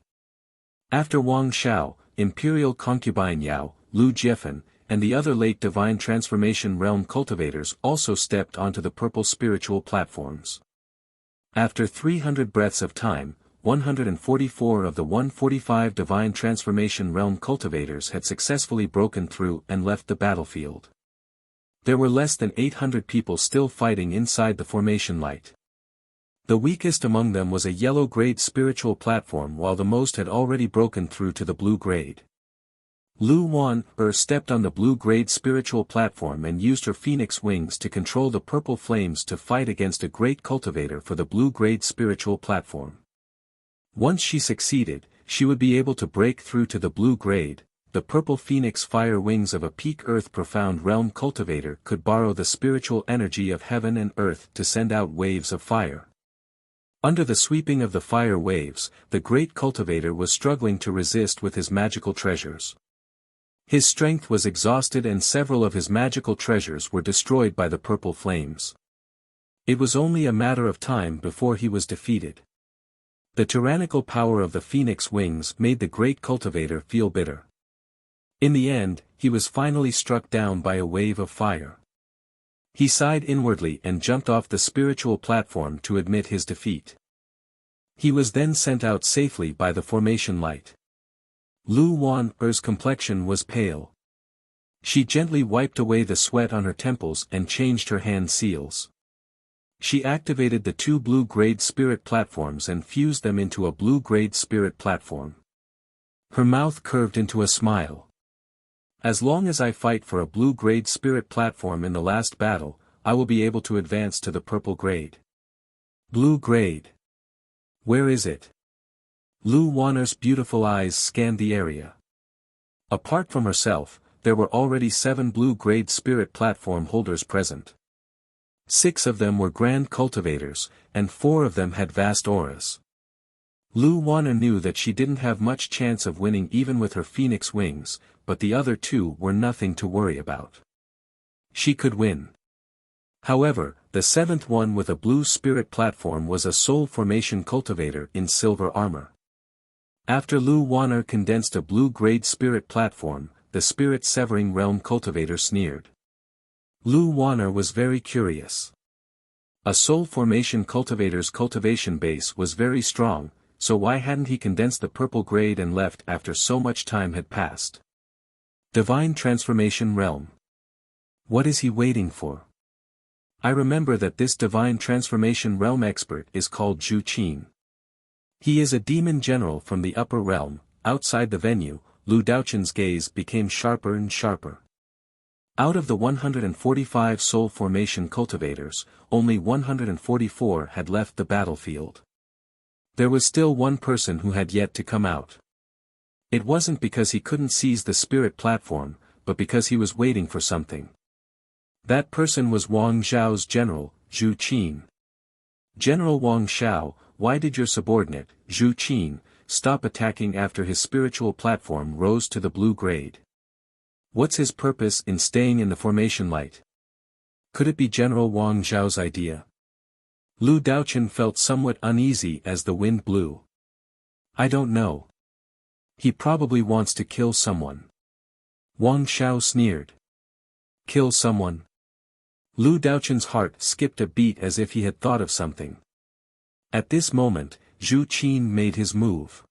After Wang Xiao, Imperial Concubine Yao, Lu Jiefan, and the other late Divine Transformation Realm cultivators also stepped onto the purple spiritual platforms. After 300 breaths of time, 144 of the 145 Divine Transformation Realm cultivators had successfully broken through and left the battlefield. There were less than 800 people still fighting inside the formation light. The weakest among them was a yellow-grade spiritual platform while the most had already broken through to the blue-grade. Lu Wan stepped on the blue-grade spiritual platform and used her phoenix wings to control the purple flames to fight against a great cultivator for the blue-grade spiritual platform. Once she succeeded, she would be able to break through to the blue-grade. The purple phoenix fire wings of a peak earth profound realm cultivator could borrow the spiritual energy of heaven and earth to send out waves of fire. Under the sweeping of the fire waves, the great cultivator was struggling to resist with his magical treasures. His strength was exhausted and several of his magical treasures were destroyed by the purple flames. It was only a matter of time before he was defeated. The tyrannical power of the phoenix wings made the great cultivator feel bitter. In the end, he was finally struck down by a wave of fire. He sighed inwardly and jumped off the spiritual platform to admit his defeat. He was then sent out safely by the formation light. Lu Wan's complexion was pale. She gently wiped away the sweat on her temples and changed her hand seals. She activated the 2 blue-grade spirit platforms and fused them into a blue-grade spirit platform. Her mouth curved into a smile. As long as I fight for a blue-grade spirit platform in the last battle, I will be able to advance to the purple grade. Blue grade. Where is it? Lu Wan's beautiful eyes scanned the area. Apart from herself, there were already 7 blue-grade spirit platform holders present. 6 of them were grand cultivators, and 4 of them had vast auras. Lu Wan knew that she didn't have much chance of winning even with her phoenix wings, but the other 2 were nothing to worry about. She could win. However, the 7th one with a blue spirit platform was a soul formation cultivator in silver armor. After Lu Wan condensed a blue-grade spirit platform, the spirit-severing realm cultivator sneered. Lu Wan was very curious. A soul formation cultivator's cultivation base was very strong, so why hadn't he condensed the purple grade and left after so much time had passed? Divine Transformation Realm. What is he waiting for? I remember that this Divine Transformation Realm expert is called Zhu Qin. He is a demon general from the upper realm. Outside the venue, Lu Daochun's gaze became sharper and sharper. Out of the 145 soul formation cultivators, only 144 had left the battlefield. There was still one person who had yet to come out. It wasn't because he couldn't seize the spirit platform, but because he was waiting for something. That person was Wang Xiao's general, Zhu Qin. General Wang Xiao, why did your subordinate, Zhu Qin, stop attacking after his spiritual platform rose to the blue grade? What's his purpose in staying in the formation light? Could it be General Wang Xiao's idea? Lu Daochun felt somewhat uneasy as the wind blew. I don't know. He probably wants to kill someone. Wang Xiao sneered. Kill someone? Lu Daochun's heart skipped a beat as if he had thought of something. At this moment, Zhu Qin made his move.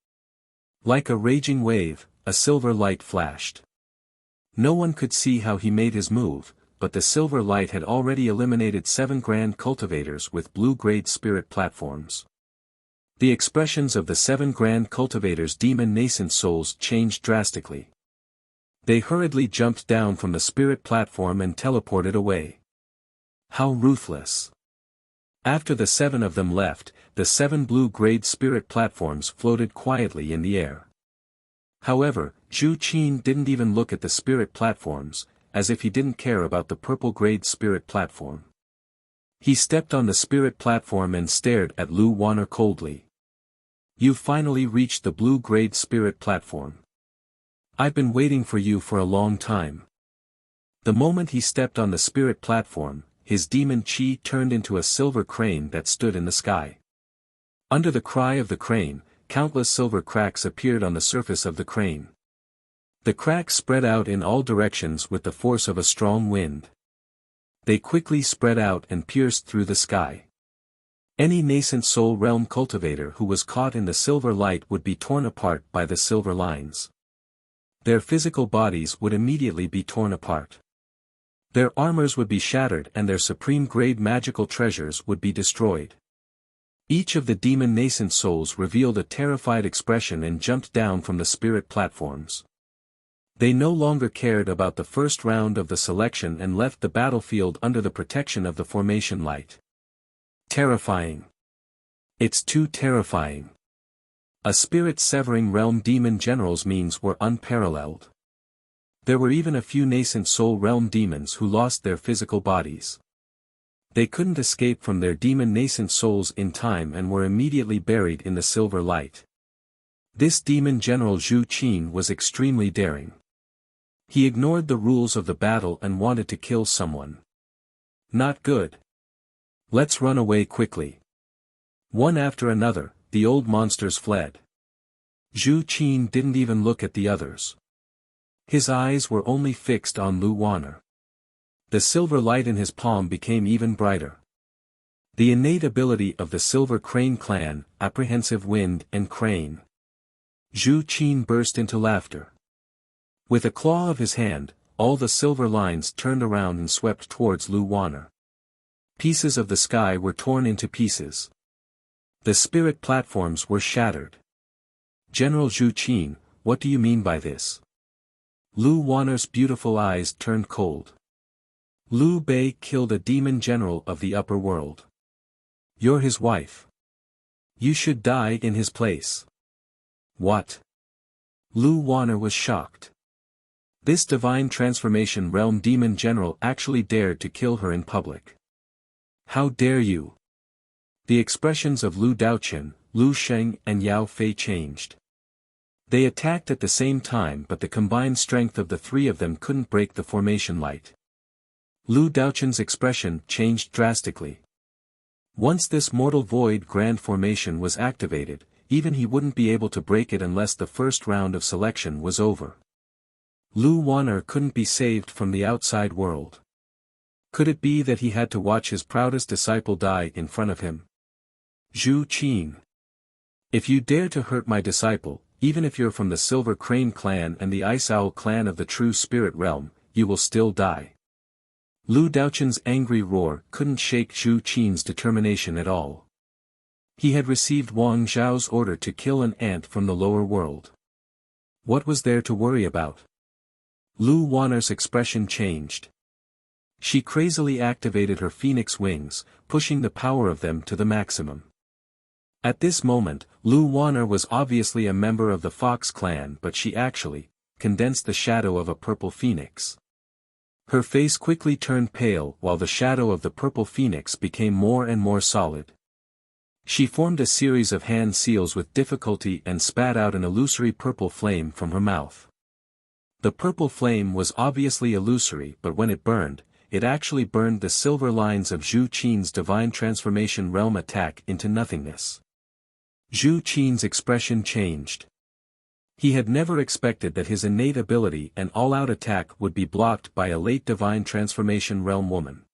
Like a raging wave, a silver light flashed. No one could see how he made his move, but the silver light had already eliminated 7 grand cultivators with blue-grade spirit platforms. The expressions of the 7 grand cultivators' demon nascent souls changed drastically. They hurriedly jumped down from the spirit platform and teleported away. How ruthless! After the 7 of them left, the 7 blue-grade spirit platforms floated quietly in the air. However, Zhu Qin didn't even look at the spirit platforms, as if he didn't care about the purple-grade spirit platform. He stepped on the spirit platform and stared at Lu Wanner coldly. You finally reached the blue-grade spirit platform. I've been waiting for you for a long time. The moment he stepped on the spirit platform, his demon chi turned into a silver crane that stood in the sky. Under the cry of the crane, countless silver cracks appeared on the surface of the crane. The cracks spread out in all directions with the force of a strong wind. They quickly spread out and pierced through the sky. Any nascent soul realm cultivator who was caught in the silver light would be torn apart by the silver lines. Their physical bodies would immediately be torn apart. Their armors would be shattered and their supreme-grade magical treasures would be destroyed. Each of the demon nascent souls revealed a terrified expression and jumped down from the spirit platforms. They no longer cared about the first round of the selection and left the battlefield under the protection of the formation light. Terrifying. It's too terrifying. A spirit-severing realm demon general's means were unparalleled. There were even a few nascent soul realm demons who lost their physical bodies. They couldn't escape from their demon nascent souls in time and were immediately buried in the silver light. This demon general Zhu Qin was extremely daring. He ignored the rules of the battle and wanted to kill someone. Not good. Let's run away quickly. One after another, the old monsters fled. Zhu Qin didn't even look at the others. His eyes were only fixed on Lu Wanner. The silver light in his palm became even brighter. The innate ability of the Silver Crane clan, Apprehensive Wind and Crane. Zhu Qin burst into laughter. With a claw of his hand, all the silver lines turned around and swept towards Lu Wanner. Pieces of the sky were torn into pieces. The spirit platforms were shattered. General Zhu Qin, what do you mean by this? Lu Wanner's beautiful eyes turned cold. Liu Bei killed a demon general of the upper world. You're his wife. You should die in his place. What? Lu Wanner was shocked. This divine transformation realm demon general actually dared to kill her in public. How dare you? The expressions of Lu Daochun, Lu Sheng and Yao Fei changed. They attacked at the same time, but the combined strength of the 3 of them couldn't break the formation light. Lu Daochun's expression changed drastically. Once this mortal void grand formation was activated, even he wouldn't be able to break it unless the first round of selection was over. Lu Wanner couldn't be saved from the outside world. Could it be that he had to watch his proudest disciple die in front of him? Zhu Qin. If you dare to hurt my disciple, even if you're from the Silver Crane clan and the Ice Owl clan of the True Spirit Realm, you will still die. Lu Daochun's angry roar couldn't shake Zhu Qin's determination at all. He had received Wang Zhao's order to kill an ant from the lower world. What was there to worry about? Lu Wanner's expression changed. She crazily activated her phoenix wings, pushing the power of them to the maximum. At this moment, Lu Wanner was obviously a member of the Fox clan, but she actually condensed the shadow of a purple phoenix. Her face quickly turned pale while the shadow of the purple phoenix became more and more solid. She formed a series of hand seals with difficulty and spat out an illusory purple flame from her mouth. The purple flame was obviously illusory, but when it burned, it actually burned the silver lines of Zhu Qin's divine transformation realm attack into nothingness. Zhu Qin's expression changed. He had never expected that his innate ability and all-out attack would be blocked by a late divine transformation realm woman.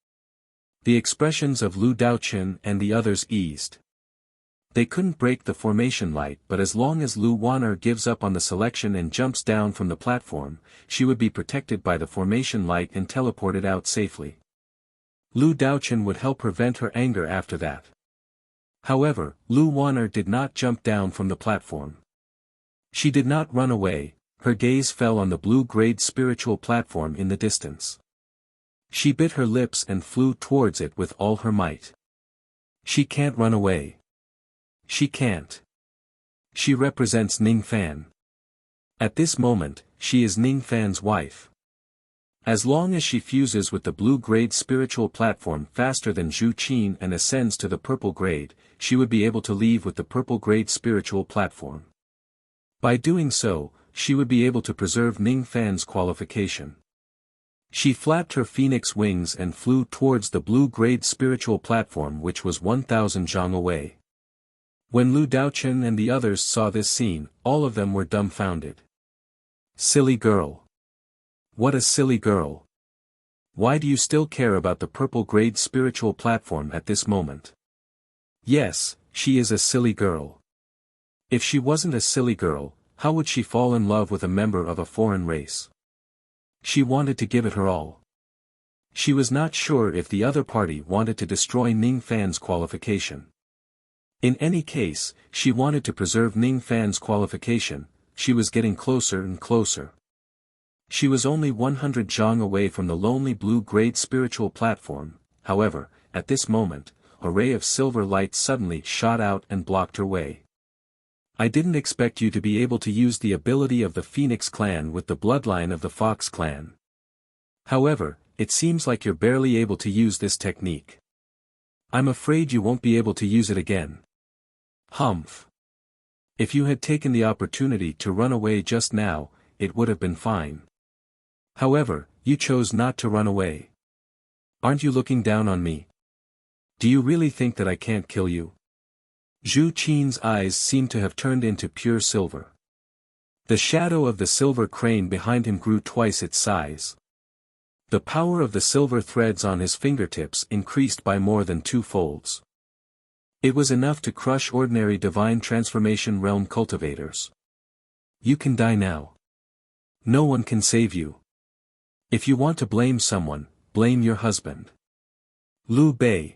The expressions of Lu Daochen and the others eased. They couldn't break the formation light, but as long as Lu Wan'er gives up on the selection and jumps down from the platform, she would be protected by the formation light and teleported out safely. Lu Daochen would help prevent her anger after that. However, Lu Wan'er did not jump down from the platform. She did not run away, her gaze fell on the blue-grade spiritual platform in the distance. She bit her lips and flew towards it with all her might. She can't run away. She can't. She represents Ning Fan. At this moment, she is Ning Fan's wife. As long as she fuses with the blue-grade spiritual platform faster than Zhu Qin and ascends to the purple grade, she would be able to leave with the purple-grade spiritual platform. By doing so, she would be able to preserve Ning Fan's qualification. She flapped her phoenix wings and flew towards the blue-grade spiritual platform, which was 1,000 zhang away. When Lu Daochen and the others saw this scene, all of them were dumbfounded. Silly girl. What a silly girl. Why do you still care about the purple-grade spiritual platform at this moment? Yes, she is a silly girl. If she wasn't a silly girl, how would she fall in love with a member of a foreign race? She wanted to give it her all. She was not sure if the other party wanted to destroy Ning Fan's qualification. In any case, she wanted to preserve Ning Fan's qualification. She was getting closer and closer. She was only 100 zhang away from the lonely blue-grade spiritual platform. However, at this moment, a ray of silver light suddenly shot out and blocked her way. I didn't expect you to be able to use the ability of the Phoenix clan with the bloodline of the Fox clan. However, it seems like you're barely able to use this technique. I'm afraid you won't be able to use it again. Humph. If you had taken the opportunity to run away just now, it would have been fine. However, you chose not to run away. Aren't you looking down on me? Do you really think that I can't kill you? Zhu Qin's eyes seemed to have turned into pure silver. The shadow of the silver crane behind him grew twice its size. The power of the silver threads on his fingertips increased by more than 2 folds. It was enough to crush ordinary divine transformation realm cultivators. You can die now. No one can save you. If you want to blame someone, blame your husband. Liu Bei.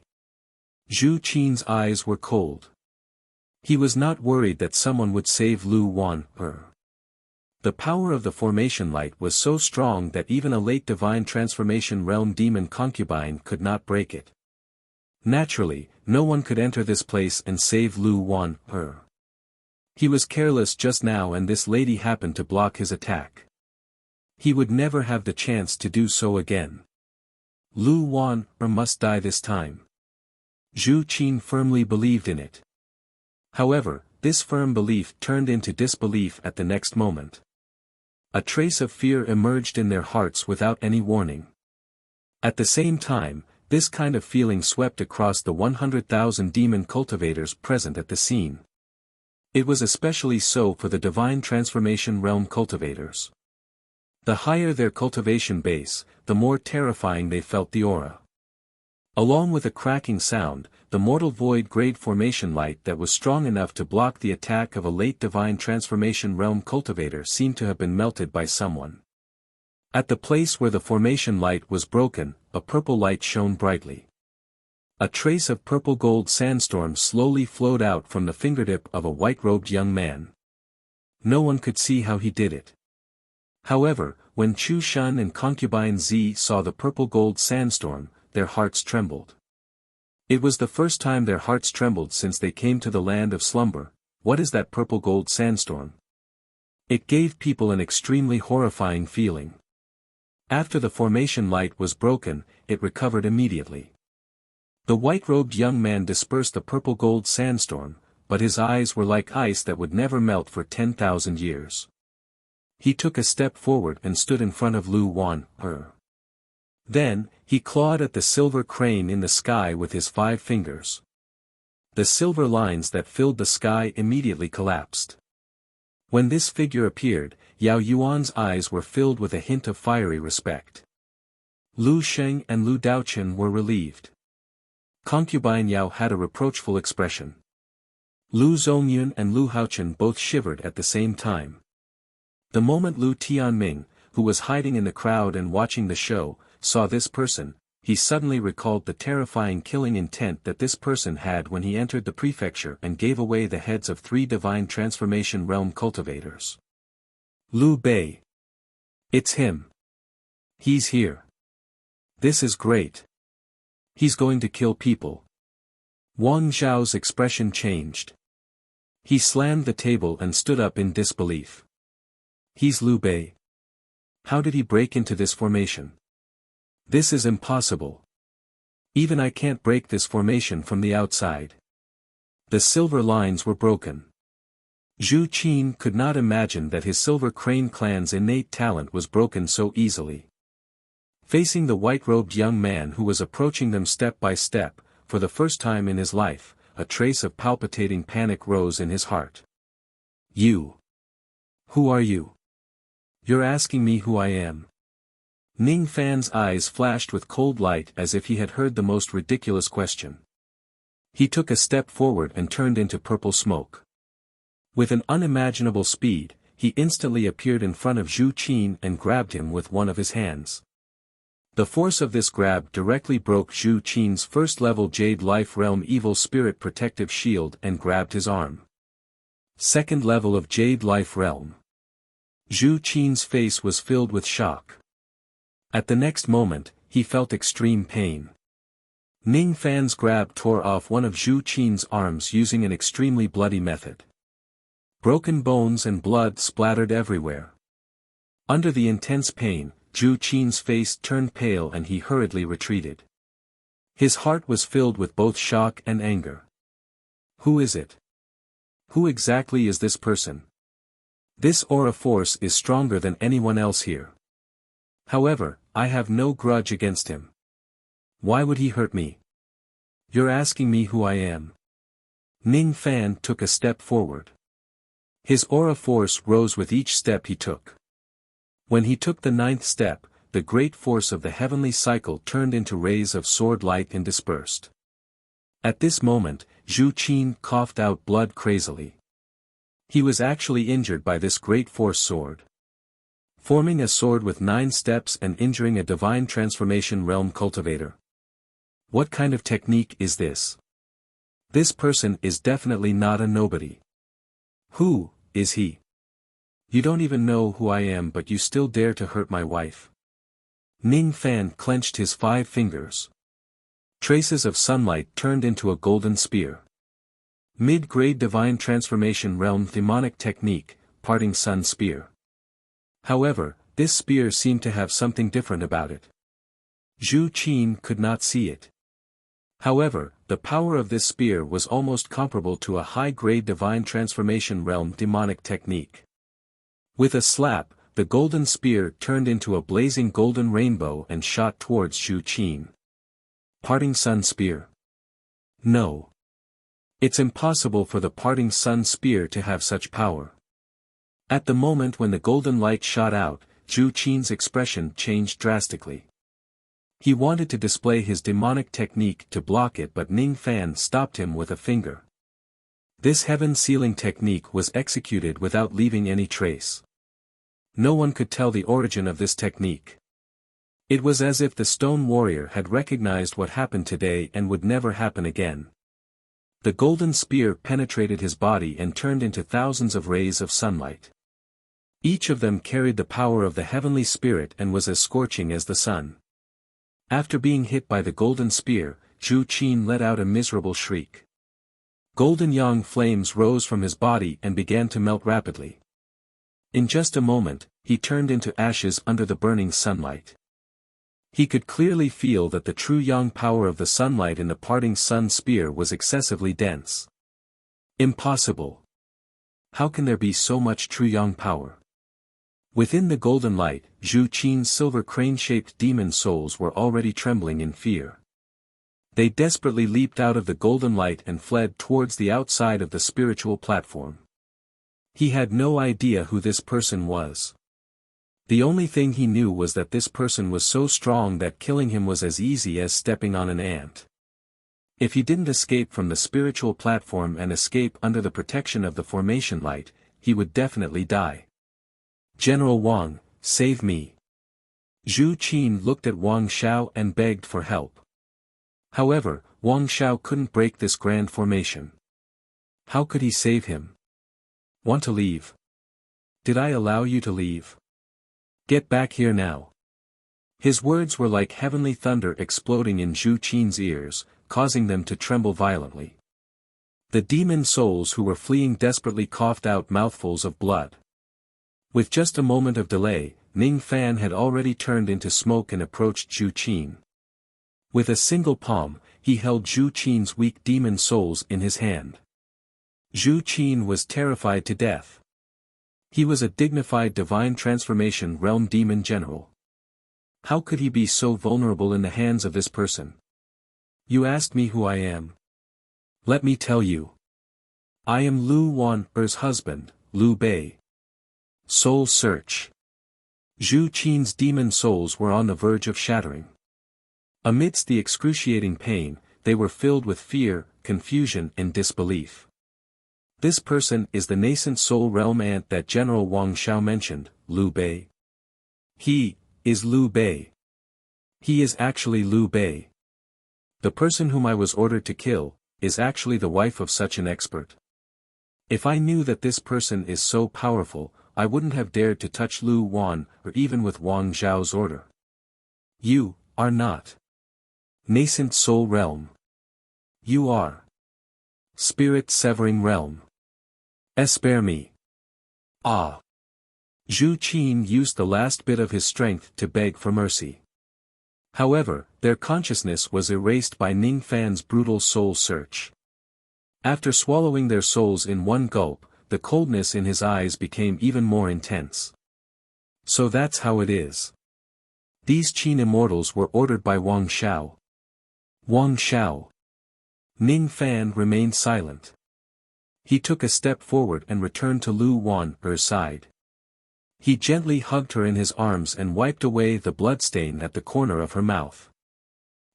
Zhu Qin's eyes were cold. He was not worried that someone would save Lu Wan'er. The power of the formation light was so strong that even a late divine transformation realm demon concubine could not break it. Naturally, no one could enter this place and save Lu Wan'er. He was careless just now and this lady happened to block his attack. He would never have the chance to do so again. Lu Wan'er must die this time. Zhu Qin firmly believed in it. However, this firm belief turned into disbelief at the next moment. A trace of fear emerged in their hearts without any warning. At the same time, this kind of feeling swept across the 100,000 demon cultivators present at the scene. It was especially so for the divine transformation realm cultivators. The higher their cultivation base, the more terrifying they felt the aura. Along with a cracking sound, the mortal void-grade formation light that was strong enough to block the attack of a late divine transformation realm cultivator seemed to have been melted by someone. At the place where the formation light was broken, a purple light shone brightly. A trace of purple-gold sandstorm slowly flowed out from the fingertip of a white-robed young man. No one could see how he did it. However, when Chu Shun and concubine Zi saw the purple-gold sandstorm, their hearts trembled. It was the first time their hearts trembled since they came to the land of slumber. What is that purple-gold sandstorm? It gave people an extremely horrifying feeling. After the formation light was broken, it recovered immediately. The white-robed young man dispersed the purple-gold sandstorm, but his eyes were like ice that would never melt for 10,000 years. He took a step forward and stood in front of Lu Wan'er. Then, he clawed at the silver crane in the sky with his 5 fingers. The silver lines that filled the sky immediately collapsed. When this figure appeared, Yao Yuan's eyes were filled with a hint of fiery respect. Lu Sheng and Lu Daochen were relieved. Concubine Yao had a reproachful expression. Lu Zongyun and Lu Haochen both shivered at the same time. The moment Lu Tianming, who was hiding in the crowd and watching the show, saw this person, he suddenly recalled the terrifying killing intent that this person had when he entered the prefecture and gave away the heads of 3 divine transformation realm cultivators. Lu Bei. It's him. He's here. This is great. He's going to kill people. Wang Zhao's expression changed. He slammed the table and stood up in disbelief. He's Lu Bei. How did he break into this formation? This is impossible. Even I can't break this formation from the outside. The silver lines were broken. Zhu Qin could not imagine that his Silver Crane clan's innate talent was broken so easily. Facing the white-robed young man who was approaching them step by step, for the first time in his life, a trace of palpitating panic rose in his heart. You. Who are you? You're asking me who I am. Ning Fan's eyes flashed with cold light as if he had heard the most ridiculous question. He took a step forward and turned into purple smoke. With an unimaginable speed, he instantly appeared in front of Zhu Qin and grabbed him with one of his hands. The force of this grab directly broke Zhu Qin's first-level Jade Life Realm Evil Spirit Protective Shield and grabbed his arm. Second level of Jade Life Realm. Zhu Qin's face was filled with shock. At the next moment, he felt extreme pain. Ning Fan's grab tore off one of Zhu Qin's arms using an extremely bloody method. Broken bones and blood splattered everywhere. Under the intense pain, Zhu Qin's face turned pale and he hurriedly retreated. His heart was filled with both shock and anger. Who is it? Who exactly is this person? This aura force is stronger than anyone else here. However, I have no grudge against him. Why would he hurt me? You're asking me who I am. Ning Fan took a step forward. His aura force rose with each step he took. When he took the 9th step, the great force of the heavenly cycle turned into rays of sword light and dispersed. At this moment, Zhu Qin coughed out blood crazily. He was actually injured by this great force sword. Forming a sword with 9 steps and injuring a divine transformation realm cultivator. What kind of technique is this? This person is definitely not a nobody. Who is he? You don't even know who I am, but you still dare to hurt my wife. Ning Fan clenched his 5 fingers. Traces of sunlight turned into a golden spear. Mid-grade divine transformation realm demonic technique, parting sun spear. However, this spear seemed to have something different about it. Zhu Qin could not see it. However, the power of this spear was almost comparable to a high-grade divine transformation realm demonic technique. With a slap, the golden spear turned into a blazing golden rainbow and shot towards Zhu Qin. Parting sun spear? No. It's impossible for the parting sun spear to have such power. At the moment when the golden light shot out, Zhu Qin's expression changed drastically. He wanted to display his demonic technique to block it, but Ning Fan stopped him with a finger. This heaven-sealing technique was executed without leaving any trace. No one could tell the origin of this technique. It was as if the stone warrior had recognized what happened today and would never happen again. The golden spear penetrated his body and turned into thousands of rays of sunlight. Each of them carried the power of the heavenly spirit and was as scorching as the sun. After being hit by the golden spear, Zhu Qin let out a miserable shriek. Golden yang flames rose from his body and began to melt rapidly. In just a moment, he turned into ashes under the burning sunlight. He could clearly feel that the true yang power of the sunlight in the parting sun spear was excessively dense. Impossible. How can there be so much true yang power? Within the golden light, Zhu Qin's silver crane-shaped demon souls were already trembling in fear. They desperately leaped out of the golden light and fled towards the outside of the spiritual platform. He had no idea who this person was. The only thing he knew was that this person was so strong that killing him was as easy as stepping on an ant. If he didn't escape from the spiritual platform and escape under the protection of the formation light, he would definitely die. General Wang, save me. Zhu Qin looked at Wang Xiao and begged for help. However, Wang Xiao couldn't break this grand formation. How could he save him? Want to leave? Did I allow you to leave? Get back here now. His words were like heavenly thunder exploding in Zhu Qin's ears, causing them to tremble violently. The demon souls who were fleeing desperately coughed out mouthfuls of blood. With just a moment of delay, Ning Fan had already turned into smoke and approached Zhu Qin. With a single palm, he held Zhu Qin's weak demon souls in his hand. Zhu Qin was terrified to death. He was a dignified divine transformation realm demon general. How could he be so vulnerable in the hands of this person? You asked me who I am. Let me tell you. I am Lu Wan's husband, Liu Bei. Soul search. Zhu Qin's demon souls were on the verge of shattering. Amidst the excruciating pain, they were filled with fear, confusion and disbelief. This person is the nascent soul realm ant that General Wang Xiao mentioned, Liu Bei. He is Liu Bei. He is actually Liu Bei. The person whom I was ordered to kill, is actually the wife of such an expert. If I knew that this person is so powerful, I wouldn't have dared to touch Lu Wan, or even with Wang Zhao's order. You are not nascent soul realm. You are spirit severing realm. Spare me. Ah. Zhu Qin used the last bit of his strength to beg for mercy. However, their consciousness was erased by Ning Fan's brutal soul search. After swallowing their souls in one gulp, the coldness in his eyes became even more intense. So that's how it is. These Qin immortals were ordered by Wang Xiao. Wang Xiao. Ning Fan remained silent. He took a step forward and returned to Lu Wan's side. He gently hugged her in his arms and wiped away the bloodstain at the corner of her mouth.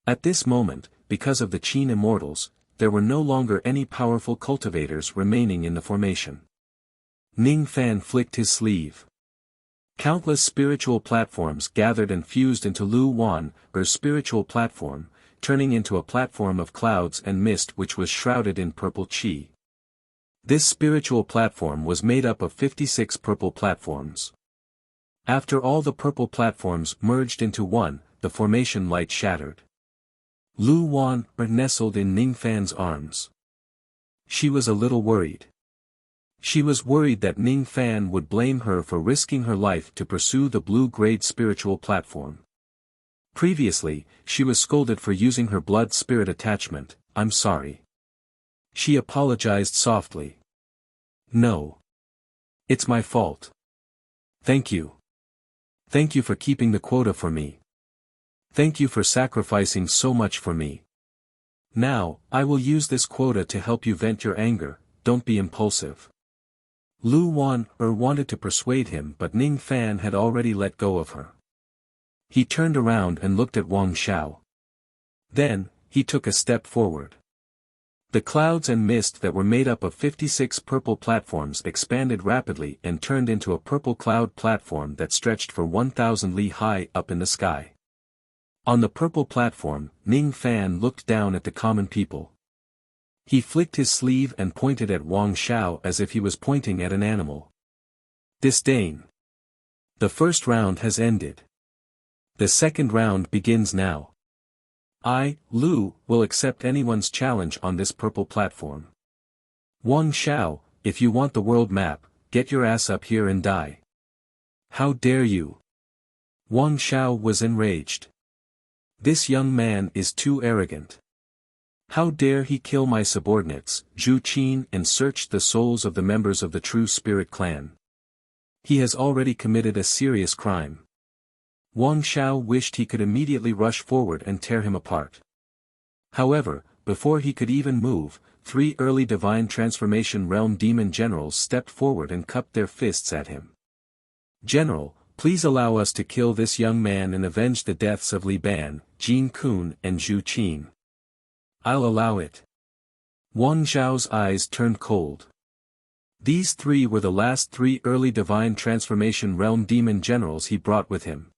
At this moment, because of the Qin immortals, there were no longer any powerful cultivators remaining in the formation. Ning Fan flicked his sleeve. Countless spiritual platforms gathered and fused into Lu Wan's spiritual platform, turning into a platform of clouds and mist which was shrouded in purple qi. This spiritual platform was made up of 56 purple platforms. After all the purple platforms merged into one, the formation light shattered. Lu Wan nestled in Ning Fan's arms. She was a little worried. She was worried that Ning Fan would blame her for risking her life to pursue the blue-grade spiritual platform. Previously, she was scolded for using her blood spirit attachment. I'm sorry. She apologized softly. No. It's my fault. Thank you. Thank you for keeping the quota for me. Thank you for sacrificing so much for me. Now, I will use this quota to help you vent your anger, don't be impulsive. Lu Wan wanted to persuade him but Ning Fan had already let go of her. He turned around and looked at Wang Xiao. Then, he took a step forward. The clouds and mist that were made up of 56 purple platforms expanded rapidly and turned into a purple cloud platform that stretched for 1,000 li high up in the sky. On the purple platform, Ning Fan looked down at the common people. He flicked his sleeve and pointed at Wang Xiao as if he was pointing at an animal. Disdain. The first round has ended. The second round begins now. I, Lu, will accept anyone's challenge on this purple platform. Wang Xiao, if you want the world map, get your ass up here and die. How dare you? Wang Xiao was enraged. This young man is too arrogant. How dare he kill my subordinates, Zhu Qin, and search the souls of the members of the True Spirit clan. He has already committed a serious crime. Wang Xiao wished he could immediately rush forward and tear him apart. However, before he could even move, 3 early divine transformation realm demon generals stepped forward and cupped their fists at him. "General, please allow us to kill this young man and avenge the deaths of Li Ban, Jin Kun and Zhu Qin." "I'll allow it." Wang Zhao's eyes turned cold. These 3 were the last 3 early divine transformation realm demon generals he brought with him.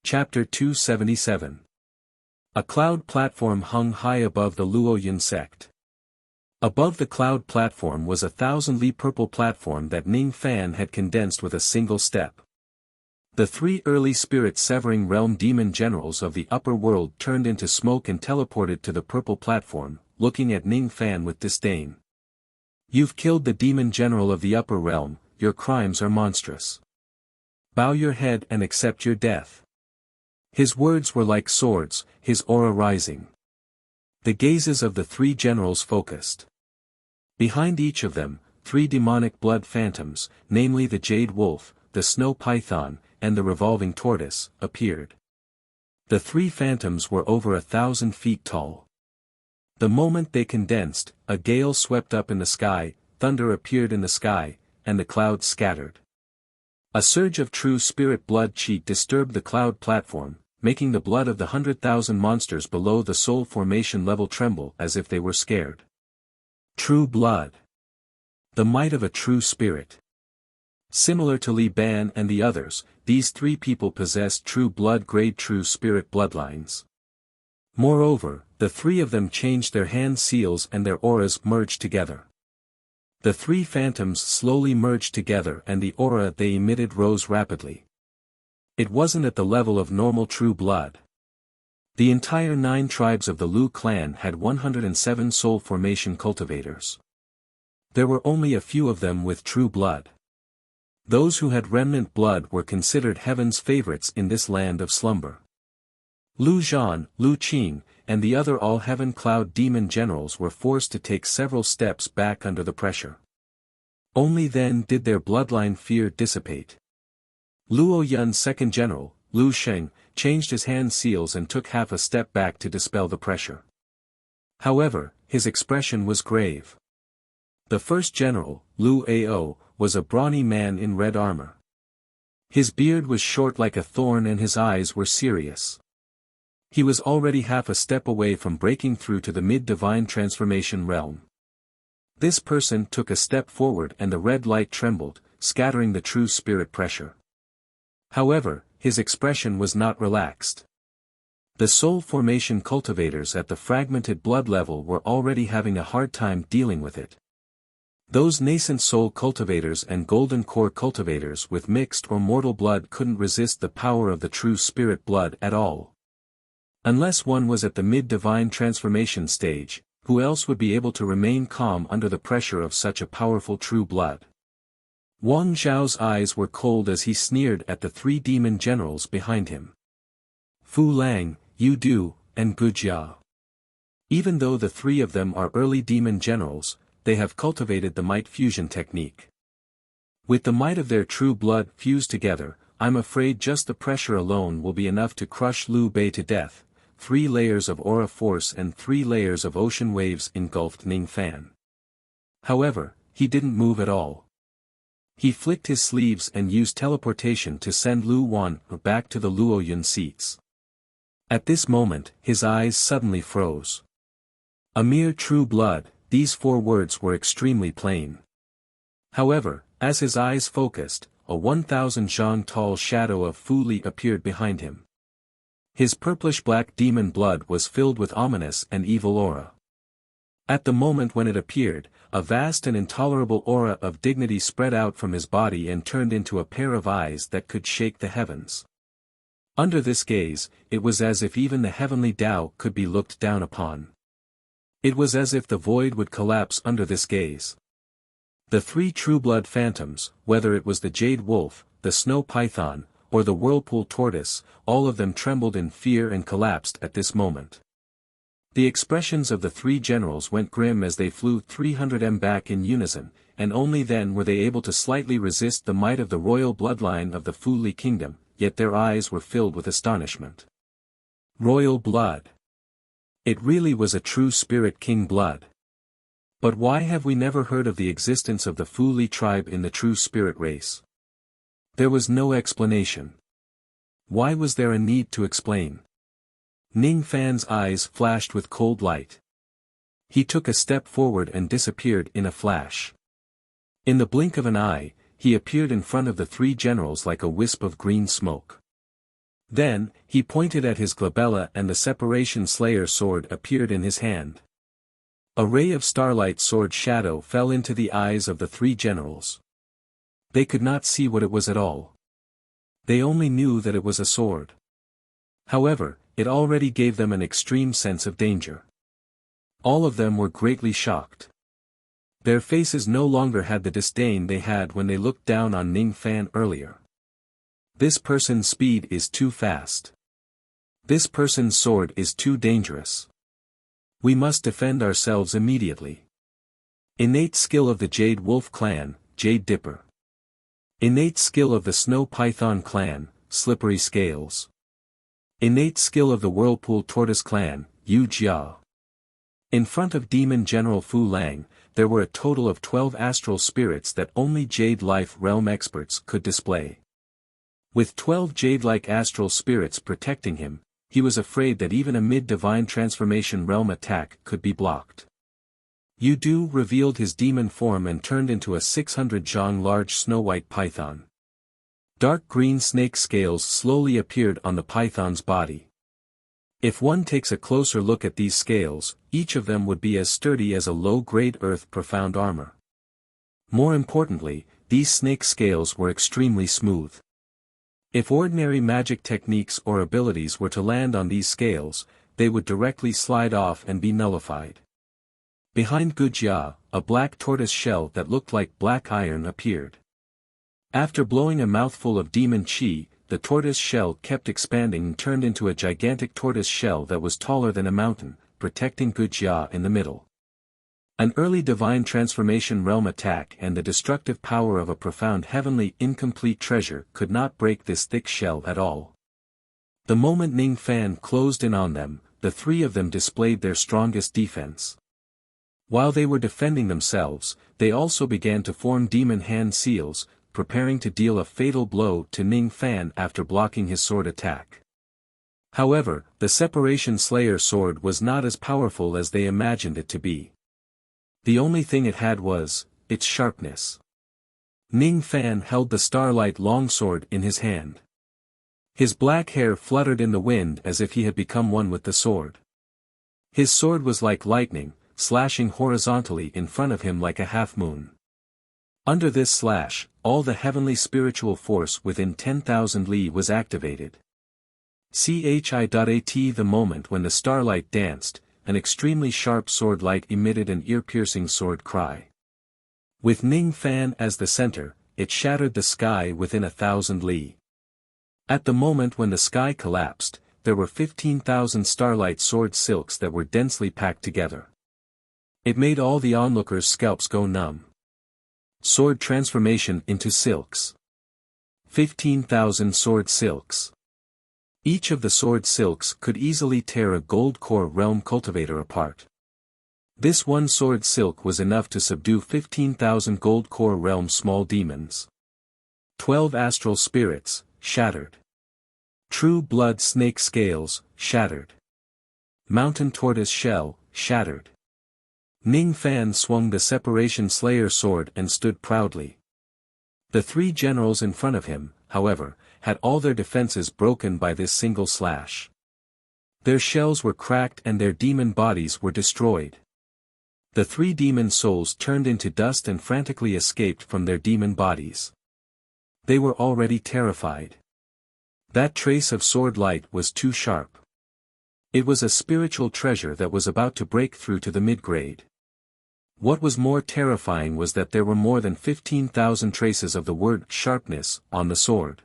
Chapter 277. A cloud platform hung high above the Luoyun sect. Above the cloud platform was a 1,000-li purple platform that Ning Fan had condensed with a single step. The 3 early spirit-severing realm demon generals of the upper world turned into smoke and teleported to the purple platform, looking at Ning Fan with disdain. "You've killed the demon general of the upper realm, your crimes are monstrous. Bow your head and accept your death." His words were like swords, his aura rising. The gazes of the 3 generals focused. Behind each of them, 3 demonic blood phantoms, namely the jade wolf, the snow python, and the revolving tortoise, appeared. The 3 phantoms were over 1,000 feet tall. The moment they condensed, a gale swept up in the sky, thunder appeared in the sky, and the clouds scattered. A surge of true spirit blood chi disturbed the cloud platform, making the blood of the 100,000 monsters below the soul formation level tremble as if they were scared. True blood. The might of a true spirit. Similar to Li Ban and the others, these 3 people possessed true blood-grade true spirit bloodlines. Moreover, the 3 of them changed their hand seals and their auras merged together. The 3 phantoms slowly merged together and the aura they emitted rose rapidly. It wasn't at the level of normal true blood. The entire 9 tribes of the Lu clan had 107 soul formation cultivators. There were only a few of them with true blood. Those who had remnant blood were considered heaven's favorites in this land of slumber. Lu Zhan, Lu Qing, and the other all-heaven cloud demon generals were forced to take several steps back under the pressure. Only then did their bloodline fear dissipate. Luo Yun's second general, Lu Sheng, changed his hand seals and took half a step back to dispel the pressure. However, his expression was grave. The first general, Lu Ao, was a brawny man in red armor. His beard was short like a thorn and his eyes were serious. He was already half a step away from breaking through to the mid-divine transformation realm. This person took a step forward and the red light trembled, scattering the true spirit pressure. However, his expression was not relaxed. The soul formation cultivators at the fragmented blood level were already having a hard time dealing with it. Those nascent soul cultivators and golden core cultivators with mixed or mortal blood couldn't resist the power of the true spirit blood at all. Unless one was at the mid-divine transformation stage, who else would be able to remain calm under the pressure of such a powerful true blood? Wang Zhao's eyes were cold as he sneered at the 3 demon generals behind him. Fu Lang, Yu Du, and Gujia. Even though the 3 of them are early demon generals, they have cultivated the might fusion technique. With the might of their true blood fused together, I'm afraid just the pressure alone will be enough to crush Liu Bei to death. 3 layers of aura force and 3 layers of ocean waves engulfed Ning Fan. However, he didn't move at all. He flicked his sleeves and used teleportation to send Lu Wan back to the Luoyun seats. At this moment, his eyes suddenly froze. A mere true blood, these 4 words were extremely plain. However, as his eyes focused, a 1,000 zhang tall shadow of Fu Li appeared behind him. His purplish-black demon blood was filled with ominous and evil aura. At the moment when it appeared, a vast and intolerable aura of dignity spread out from his body and turned into a pair of eyes that could shake the heavens. Under this gaze, it was as if even the heavenly Tao could be looked down upon. It was as if the void would collapse under this gaze. The 3 true blood phantoms, whether it was the jade wolf, the snow python, or the whirlpool tortoise, all of them trembled in fear and collapsed at this moment. The expressions of the 3 generals went grim as they flew 300 m back in unison, and only then were they able to slightly resist the might of the royal bloodline of the Fu Li kingdom, yet their eyes were filled with astonishment. Royal blood. It really was a true spirit king blood. But why have we never heard of the existence of the Fu Li tribe in the true spirit race? There was no explanation. Why was there a need to explain? Ning Fan's eyes flashed with cold light. He took a step forward and disappeared in a flash. In the blink of an eye, he appeared in front of the three generals like a wisp of green smoke. Then, he pointed at his glabella and the Separation Slayer sword appeared in his hand. A ray of starlight sword shadow fell into the eyes of the three generals. They could not see what it was at all. They only knew that it was a sword. However, it already gave them an extreme sense of danger. All of them were greatly shocked. Their faces no longer had the disdain they had when they looked down on Ning Fan earlier. This person's speed is too fast. This person's sword is too dangerous. We must defend ourselves immediately. Innate skill of the Jade Wolf clan, Jade Dipper. Innate skill of the Snow Python clan, Slippery Scales. Innate skill of the Whirlpool Tortoise clan, Yu Jia. In front of Demon General Fu Lang, there were a total of 12 astral spirits that only Jade Life Realm experts could display. With 12 Jade-like astral spirits protecting him, he was afraid that even a mid-divine transformation realm attack could be blocked. Yu Du revealed his demon form and turned into a 600 zhang large snow-white python. Dark green snake scales slowly appeared on the python's body. If one takes a closer look at these scales, each of them would be as sturdy as a low-grade earth profound armor. More importantly, these snake scales were extremely smooth. If ordinary magic techniques or abilities were to land on these scales, they would directly slide off and be nullified. Behind Gujia, a black tortoise shell that looked like black iron appeared. After blowing a mouthful of demon chi, the tortoise shell kept expanding and turned into a gigantic tortoise shell that was taller than a mountain, protecting Gujia in the middle. An early divine transformation realm attack and the destructive power of a profound heavenly incomplete treasure could not break this thick shell at all. The moment Ning Fan closed in on them, the three of them displayed their strongest defense. While they were defending themselves, they also began to form demon hand seals, preparing to deal a fatal blow to Ning Fan after blocking his sword attack. However, the Separation Slayer sword was not as powerful as they imagined it to be. The only thing it had was its sharpness. Ning Fan held the starlight longsword in his hand. His black hair fluttered in the wind as if he had become one with the sword. His sword was like lightning, slashing horizontally in front of him like a half-moon. Under this slash, all the heavenly spiritual force within 10,000 li was activated. Chi.at the moment when the starlight danced, an extremely sharp sword light emitted an ear-piercing sword cry. With Ning Fan as the center, it shattered the sky within 1,000 li. At the moment when the sky collapsed, there were 15,000 starlight sword silks that were densely packed together. It made all the onlookers' scalps go numb. Sword transformation into silks. 15,000 sword silks. Each of the sword silks could easily tear a gold core realm cultivator apart. This one sword silk was enough to subdue 15,000 gold core realm small demons. 12 astral spirits, shattered. True blood snake scales, shattered. Mountain tortoise shell, shattered. Ning Fan swung the Separation Slayer sword and stood proudly. The three generals in front of him, however, had all their defenses broken by this single slash. Their shells were cracked and their demon bodies were destroyed. The three demon souls turned into dust and frantically escaped from their demon bodies. They were already terrified. That trace of sword light was too sharp. It was a spiritual treasure that was about to break through to the mid-grade. What was more terrifying was that there were more than 15,000 traces of the word sharpness on the sword.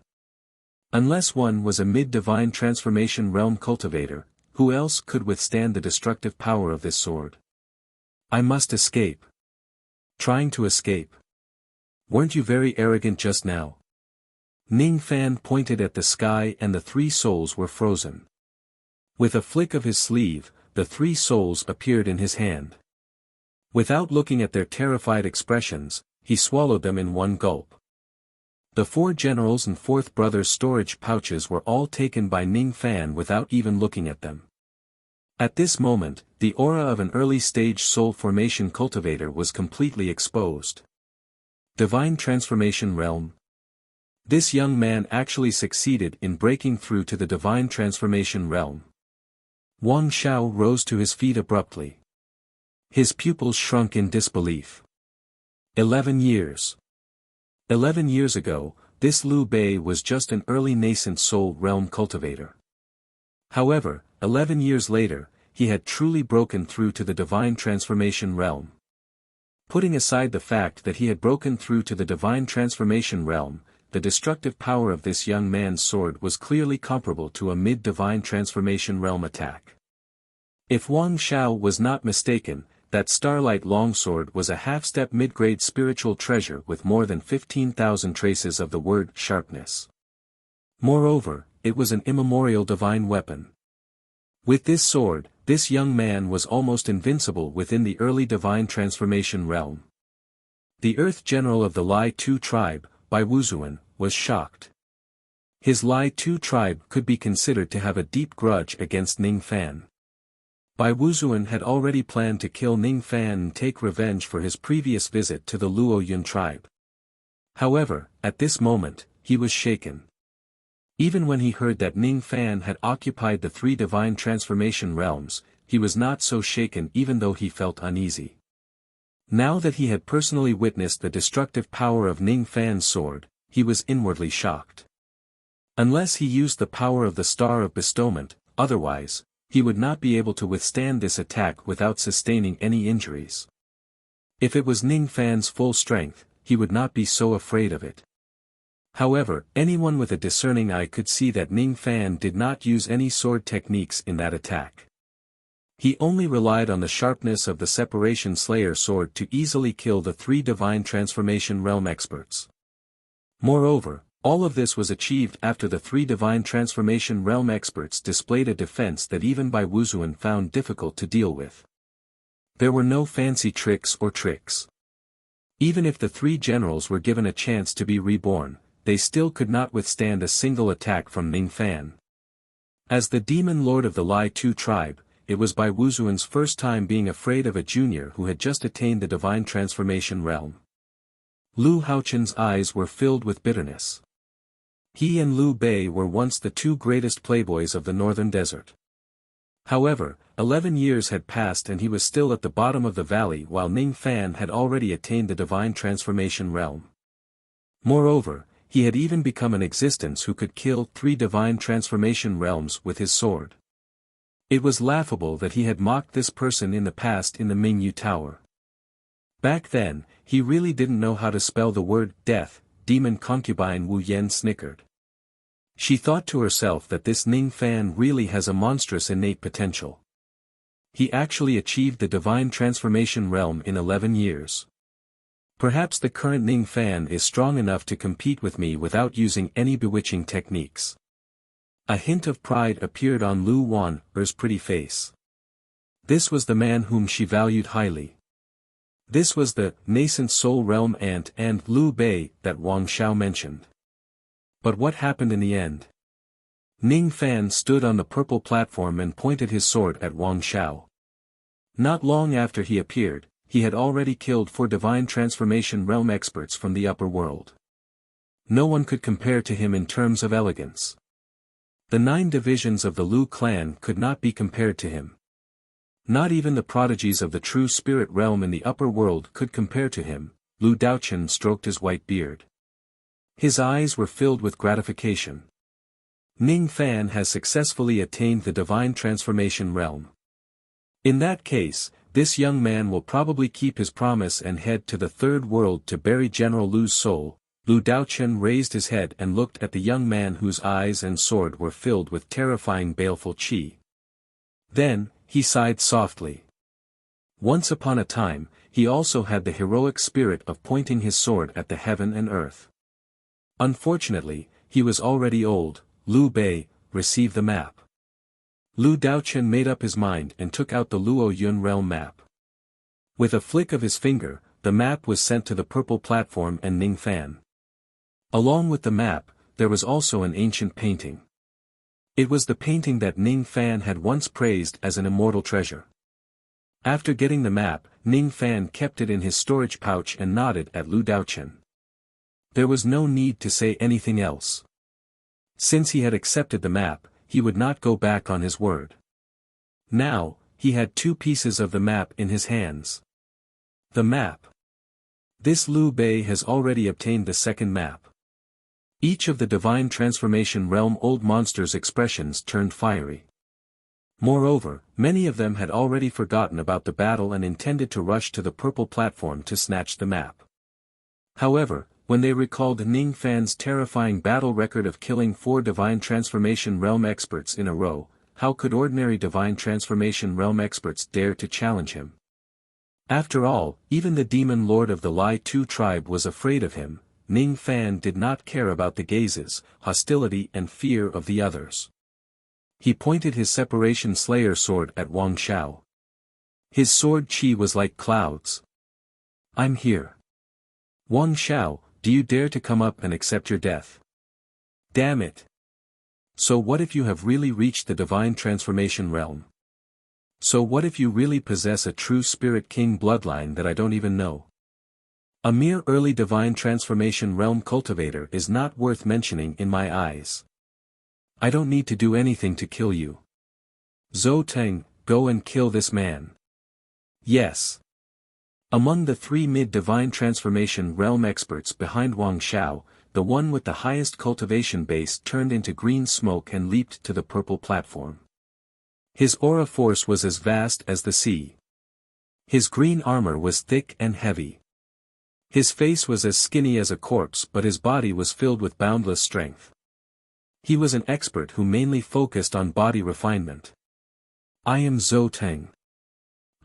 Unless one was a mid-divine transformation realm cultivator, who else could withstand the destructive power of this sword? I must escape. Trying to escape. Weren't you very arrogant just now? Ning Fan pointed at the sky and the three souls were frozen. With a flick of his sleeve, the three souls appeared in his hand. Without looking at their terrified expressions, he swallowed them in one gulp. The four generals and fourth brother's storage pouches were all taken by Ning Fan without even looking at them. At this moment, the aura of an early-stage soul formation cultivator was completely exposed. Divine Transformation Realm. This young man actually succeeded in breaking through to the Divine Transformation Realm. Wang Xiao rose to his feet abruptly. His pupils shrunk in disbelief. 11 years. 11 years ago, this Liu Bei was just an early nascent soul realm cultivator. However, 11 years later, he had truly broken through to the Divine Transformation Realm. Putting aside the fact that he had broken through to the Divine Transformation Realm, the destructive power of this young man's sword was clearly comparable to a mid-Divine Transformation Realm attack. If Wang Xiao was not mistaken, that Starlight Longsword was a half-step mid-grade spiritual treasure with more than 15,000 traces of the word sharpness. Moreover, it was an immemorial divine weapon. With this sword, this young man was almost invincible within the early Divine Transformation Realm. The Earth General of the Lai Tu tribe, Bai Wuzuan, was shocked. His Lai Tu tribe could be considered to have a deep grudge against Ning Fan. Bai Wuzuan had already planned to kill Ning Fan and take revenge for his previous visit to the Luo Yun tribe. However, at this moment, he was shaken. Even when he heard that Ning Fan had occupied the three Divine Transformation Realms, he was not so shaken even though he felt uneasy. Now that he had personally witnessed the destructive power of Ning Fan's sword, he was inwardly shocked. Unless he used the power of the Star of Bestowment, otherwise, he would not be able to withstand this attack without sustaining any injuries. If it was Ning Fan's full strength, he would not be so afraid of it. However, anyone with a discerning eye could see that Ning Fan did not use any sword techniques in that attack. He only relied on the sharpness of the Separation Slayer sword to easily kill the three Divine Transformation Realm experts. Moreover, all of this was achieved after the three Divine Transformation Realm experts displayed a defense that even Bai Wuzuan found difficult to deal with. There were no fancy tricks or tricks. Even if the three generals were given a chance to be reborn, they still could not withstand a single attack from Ning Fan. As the demon lord of the Lai Tu tribe, it was Bai Wuzuan's first time being afraid of a junior who had just attained the Divine Transformation Realm. Lu Haochen's eyes were filled with bitterness. He and Liu Bei were once the two greatest playboys of the northern desert. However, 11 years had passed and he was still at the bottom of the valley while Ning Fan had already attained the Divine Transformation Realm. Moreover, he had even become an existence who could kill three Divine Transformation Realms with his sword. It was laughable that he had mocked this person in the past in the Mingyu Tower. Back then, he really didn't know how to spell the word death. Demon concubine Wu Yan snickered. She thought to herself that this Ning Fan really has a monstrous innate potential. He actually achieved the Divine Transformation Realm in 11 years. Perhaps the current Ning Fan is strong enough to compete with me without using any bewitching techniques. A hint of pride appeared on Lu Wan's pretty face. This was the man whom she valued highly. This was the nascent soul realm ant and Liu Bei that Wang Xiao mentioned. But what happened in the end? Ning Fan stood on the purple platform and pointed his sword at Wang Xiao. Not long after he appeared, he had already killed 4 Divine Transformation Realm experts from the upper world. No one could compare to him in terms of elegance. The 9 divisions of the Liu clan could not be compared to him. Not even the prodigies of the true spirit realm in the upper world could compare to him. Lu Daochen stroked his white beard. His eyes were filled with gratification. Ning Fan has successfully attained the Divine Transformation Realm. In that case, this young man will probably keep his promise and head to the third world to bury General Lu's soul. Lu Daochen raised his head and looked at the young man whose eyes and sword were filled with terrifying baleful qi. Then, he sighed softly. Once upon a time, he also had the heroic spirit of pointing his sword at the heaven and earth. Unfortunately, he was already old. Liu Bei, receive the map. Lu Daochen made up his mind and took out the Luo Yun realm map. With a flick of his finger, the map was sent to the purple platform and Ning Fan. Along with the map, there was also an ancient painting. It was the painting that Ning Fan had once praised as an immortal treasure. After getting the map, Ning Fan kept it in his storage pouch and nodded at Lu Daochen. There was no need to say anything else. Since he had accepted the map, he would not go back on his word. Now, he had 2 pieces of the map in his hands. The map. This Liu Bei has already obtained the second map. Each of the divine transformation realm old monsters' expressions turned fiery. Moreover, many of them had already forgotten about the battle and intended to rush to the purple platform to snatch the map. However, when they recalled Ning Fan's terrifying battle record of killing 4 divine transformation realm experts in a row, how could ordinary divine transformation realm experts dare to challenge him? After all, even the demon lord of the Lai Tu tribe was afraid of him. Ning Fan did not care about the gazes, hostility and fear of the others. He pointed his separation slayer sword at Wang Xiao. His sword chi was like clouds. I'm here. Wang Xiao, do you dare to come up and accept your death? Damn it. So what if you have really reached the divine transformation realm? So what if you really possess a true spirit king bloodline that I don't even know? A mere early divine transformation realm cultivator is not worth mentioning in my eyes. I don't need to do anything to kill you. Zhou Teng, go and kill this man. Yes. Among the 3 mid-divine transformation realm experts behind Wang Xiao, the one with the highest cultivation base turned into green smoke and leaped to the purple platform. His aura force was as vast as the sea. His green armor was thick and heavy. His face was as skinny as a corpse, but his body was filled with boundless strength. He was an expert who mainly focused on body refinement. I am Zhou Teng.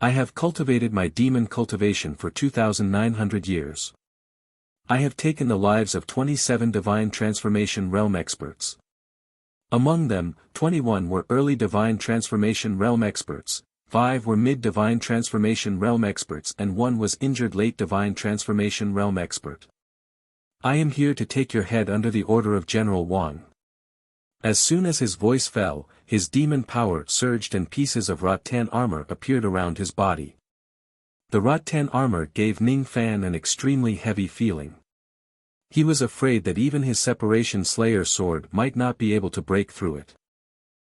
I have cultivated my demon cultivation for 2,900 years. I have taken the lives of 27 divine transformation realm experts. Among them, 21 were early divine transformation realm experts, 5 were mid-divine transformation realm experts and 1 was injured late divine transformation realm expert. I am here to take your head under the order of General Wang. As soon as his voice fell, his demon power surged and pieces of rattan armor appeared around his body. The rattan armor gave Ning Fan an extremely heavy feeling. He was afraid that even his separation slayer sword might not be able to break through it.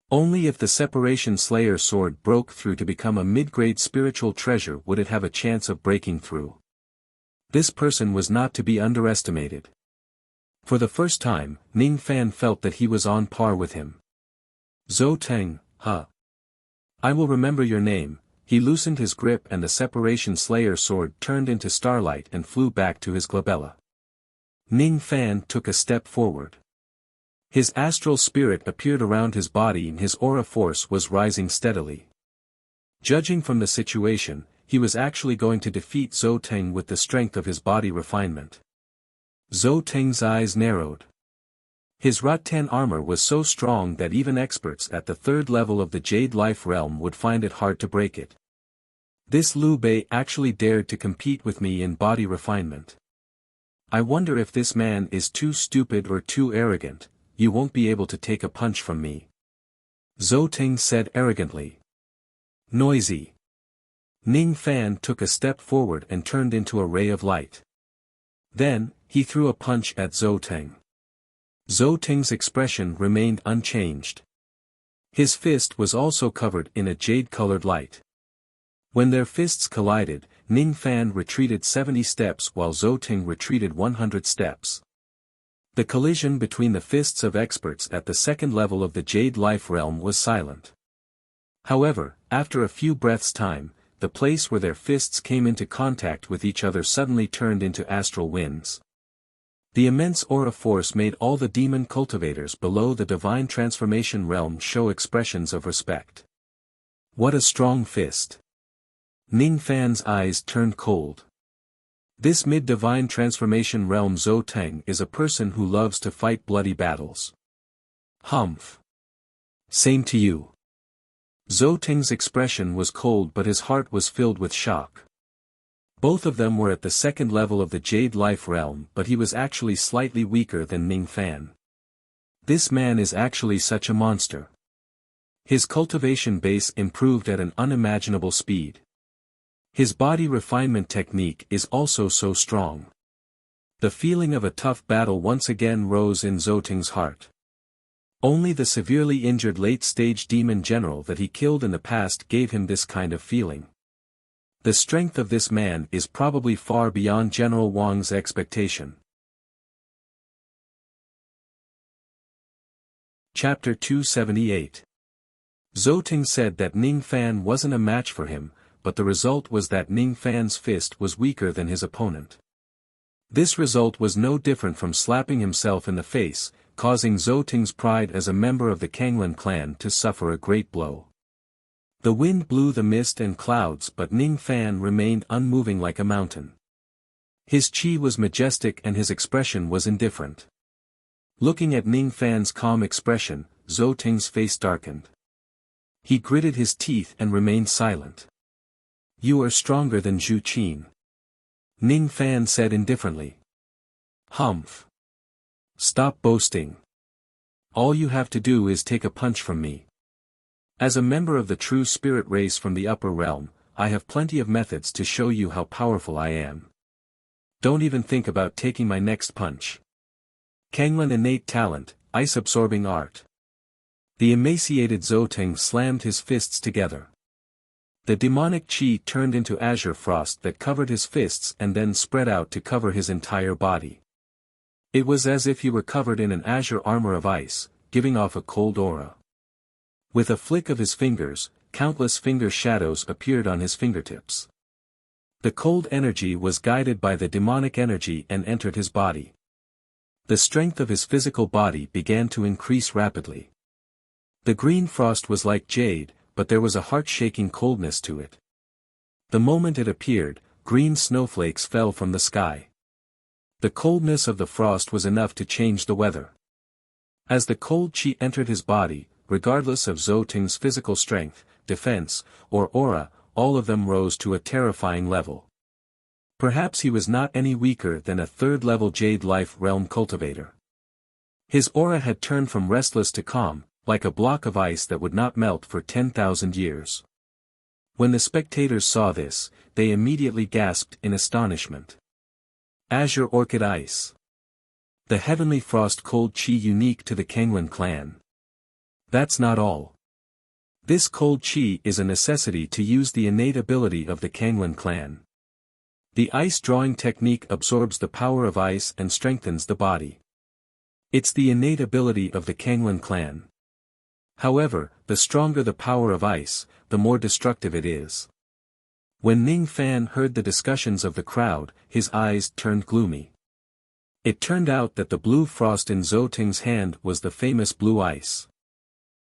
Only if the separation slayer sword broke through to become a mid-grade spiritual treasure would it have a chance of breaking through. This person was not to be underestimated. For the first time, Ning Fan felt that he was on par with him. Zhou Teng, huh? I will remember your name. He loosened his grip and the separation slayer sword turned into starlight and flew back to his glabella. Ning Fan took a step forward. His astral spirit appeared around his body and his aura force was rising steadily. Judging from the situation, he was actually going to defeat Zhou Teng with the strength of his body refinement. Zhou Teng's eyes narrowed. His rattan armor was so strong that even experts at the 3rd level of the Jade Life realm would find it hard to break it. This Liu Bei actually dared to compete with me in body refinement. I wonder if this man is too stupid or too arrogant. You won't be able to take a punch from me. Zhou Teng said arrogantly. Noisy. Ning Fan took a step forward and turned into a ray of light. Then, he threw a punch at Zhou Teng. Zhou Teng's expression remained unchanged. His fist was also covered in a jade-colored light. When their fists collided, Ning Fan retreated 70 steps while Zhou Teng retreated 100 steps. The collision between the fists of experts at the 2nd level of the Jade Life realm was silent. However, after a few breaths' time, the place where their fists came into contact with each other suddenly turned into astral winds. The immense aura force made all the demon cultivators below the divine transformation realm show expressions of respect. What a strong fist! Ning Fan's eyes turned cold. This mid-divine transformation realm Zhou Teng is a person who loves to fight bloody battles. Humph. Same to you. Zhou Ting's expression was cold but his heart was filled with shock. Both of them were at the second level of the Jade Life realm, but he was actually slightly weaker than Ning Fan. This man is actually such a monster. His cultivation base improved at an unimaginable speed. His body refinement technique is also so strong. The feeling of a tough battle once again rose in Zhou Ting's heart. Only the severely injured late-stage demon general that he killed in the past gave him this kind of feeling. The strength of this man is probably far beyond General Wang's expectation. Chapter 278. Zhou Ting said that Ning Fan wasn't a match for him, but the result was that Ning Fan's fist was weaker than his opponent. This result was no different from slapping himself in the face, causing Zhou Ting's pride as a member of the Kanglan clan to suffer a great blow. The wind blew the mist and clouds but Ning Fan remained unmoving like a mountain. His chi was majestic and his expression was indifferent. Looking at Ning Fan's calm expression, Zhou Ting's face darkened. He gritted his teeth and remained silent. "You are stronger than Zhu Qin," Ning Fan said indifferently. "Humph. Stop boasting. All you have to do is take a punch from me. As a member of the true spirit race from the upper realm, I have plenty of methods to show you how powerful I am. Don't even think about taking my next punch." Kanglan innate talent, ice-absorbing art. The emaciated Zhou Ting slammed his fists together. The demonic chi turned into azure frost that covered his fists and then spread out to cover his entire body. It was as if he were covered in an azure armor of ice, giving off a cold aura. With a flick of his fingers, countless finger shadows appeared on his fingertips. The cold energy was guided by the demonic energy and entered his body. The strength of his physical body began to increase rapidly. The green frost was like jade, but there was a heart-shaking coldness to it. The moment it appeared, green snowflakes fell from the sky. The coldness of the frost was enough to change the weather. As the cold chi entered his body, regardless of Zhou Ting's physical strength, defense, or aura, all of them rose to a terrifying level. Perhaps he was not any weaker than a third-level Jade Life realm cultivator. His aura had turned from restless to calm, like a block of ice that would not melt for 10,000 years. When the spectators saw this, they immediately gasped in astonishment. Azure Orchid Ice. The heavenly frost cold chi unique to the Kanglan clan. That's not all. This cold chi is a necessity to use the innate ability of the Kanglan clan. The ice drawing technique absorbs the power of ice and strengthens the body. It's the innate ability of the Kanglan clan. However, the stronger the power of ice, the more destructive it is. When Ning Fan heard the discussions of the crowd, his eyes turned gloomy. It turned out that the blue frost in Zhou Ting's hand was the famous blue ice.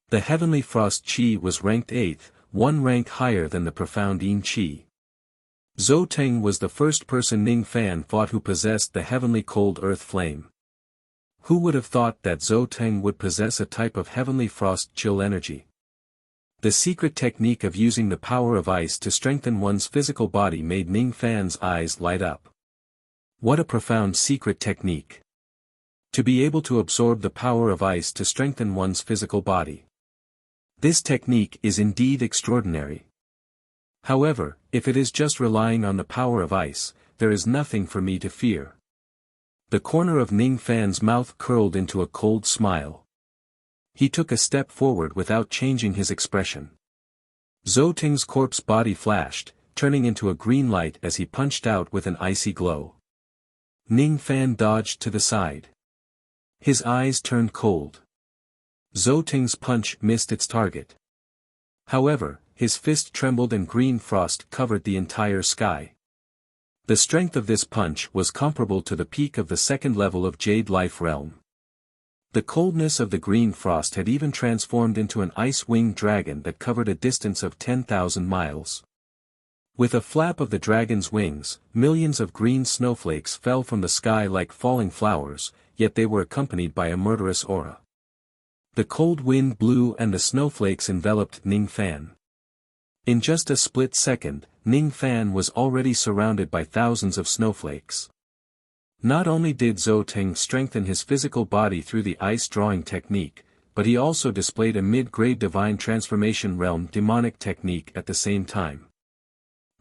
The heavenly frost chi was ranked 8th, one rank higher than the profound yin chi. Zhou Ting was the first person Ning Fan fought who possessed the heavenly cold earth flame. Who would have thought that Zhou Ting would possess a type of heavenly frost chill energy? The secret technique of using the power of ice to strengthen one's physical body made Ning Fan's eyes light up. What a profound secret technique! To be able to absorb the power of ice to strengthen one's physical body. This technique is indeed extraordinary. However, if it is just relying on the power of ice, there is nothing for me to fear. The corner of Ning Fan's mouth curled into a cold smile. He took a step forward without changing his expression. Zhou Ting's corpse body flashed, turning into a green light as he punched out with an icy glow. Ning Fan dodged to the side. His eyes turned cold. Zhou Ting's punch missed its target. However, his fist trembled and green frost covered the entire sky. The strength of this punch was comparable to the peak of the second level of Jade Life realm. The coldness of the green frost had even transformed into an ice-winged dragon that covered a distance of 10,000 miles. With a flap of the dragon's wings, millions of green snowflakes fell from the sky like falling flowers, yet they were accompanied by a murderous aura. The cold wind blew and the snowflakes enveloped Ning Fan. In just a split second, Ning Fan was already surrounded by thousands of snowflakes. Not only did Zhou Ting strengthen his physical body through the ice drawing technique, but he also displayed a mid-grade divine transformation realm demonic technique at the same time.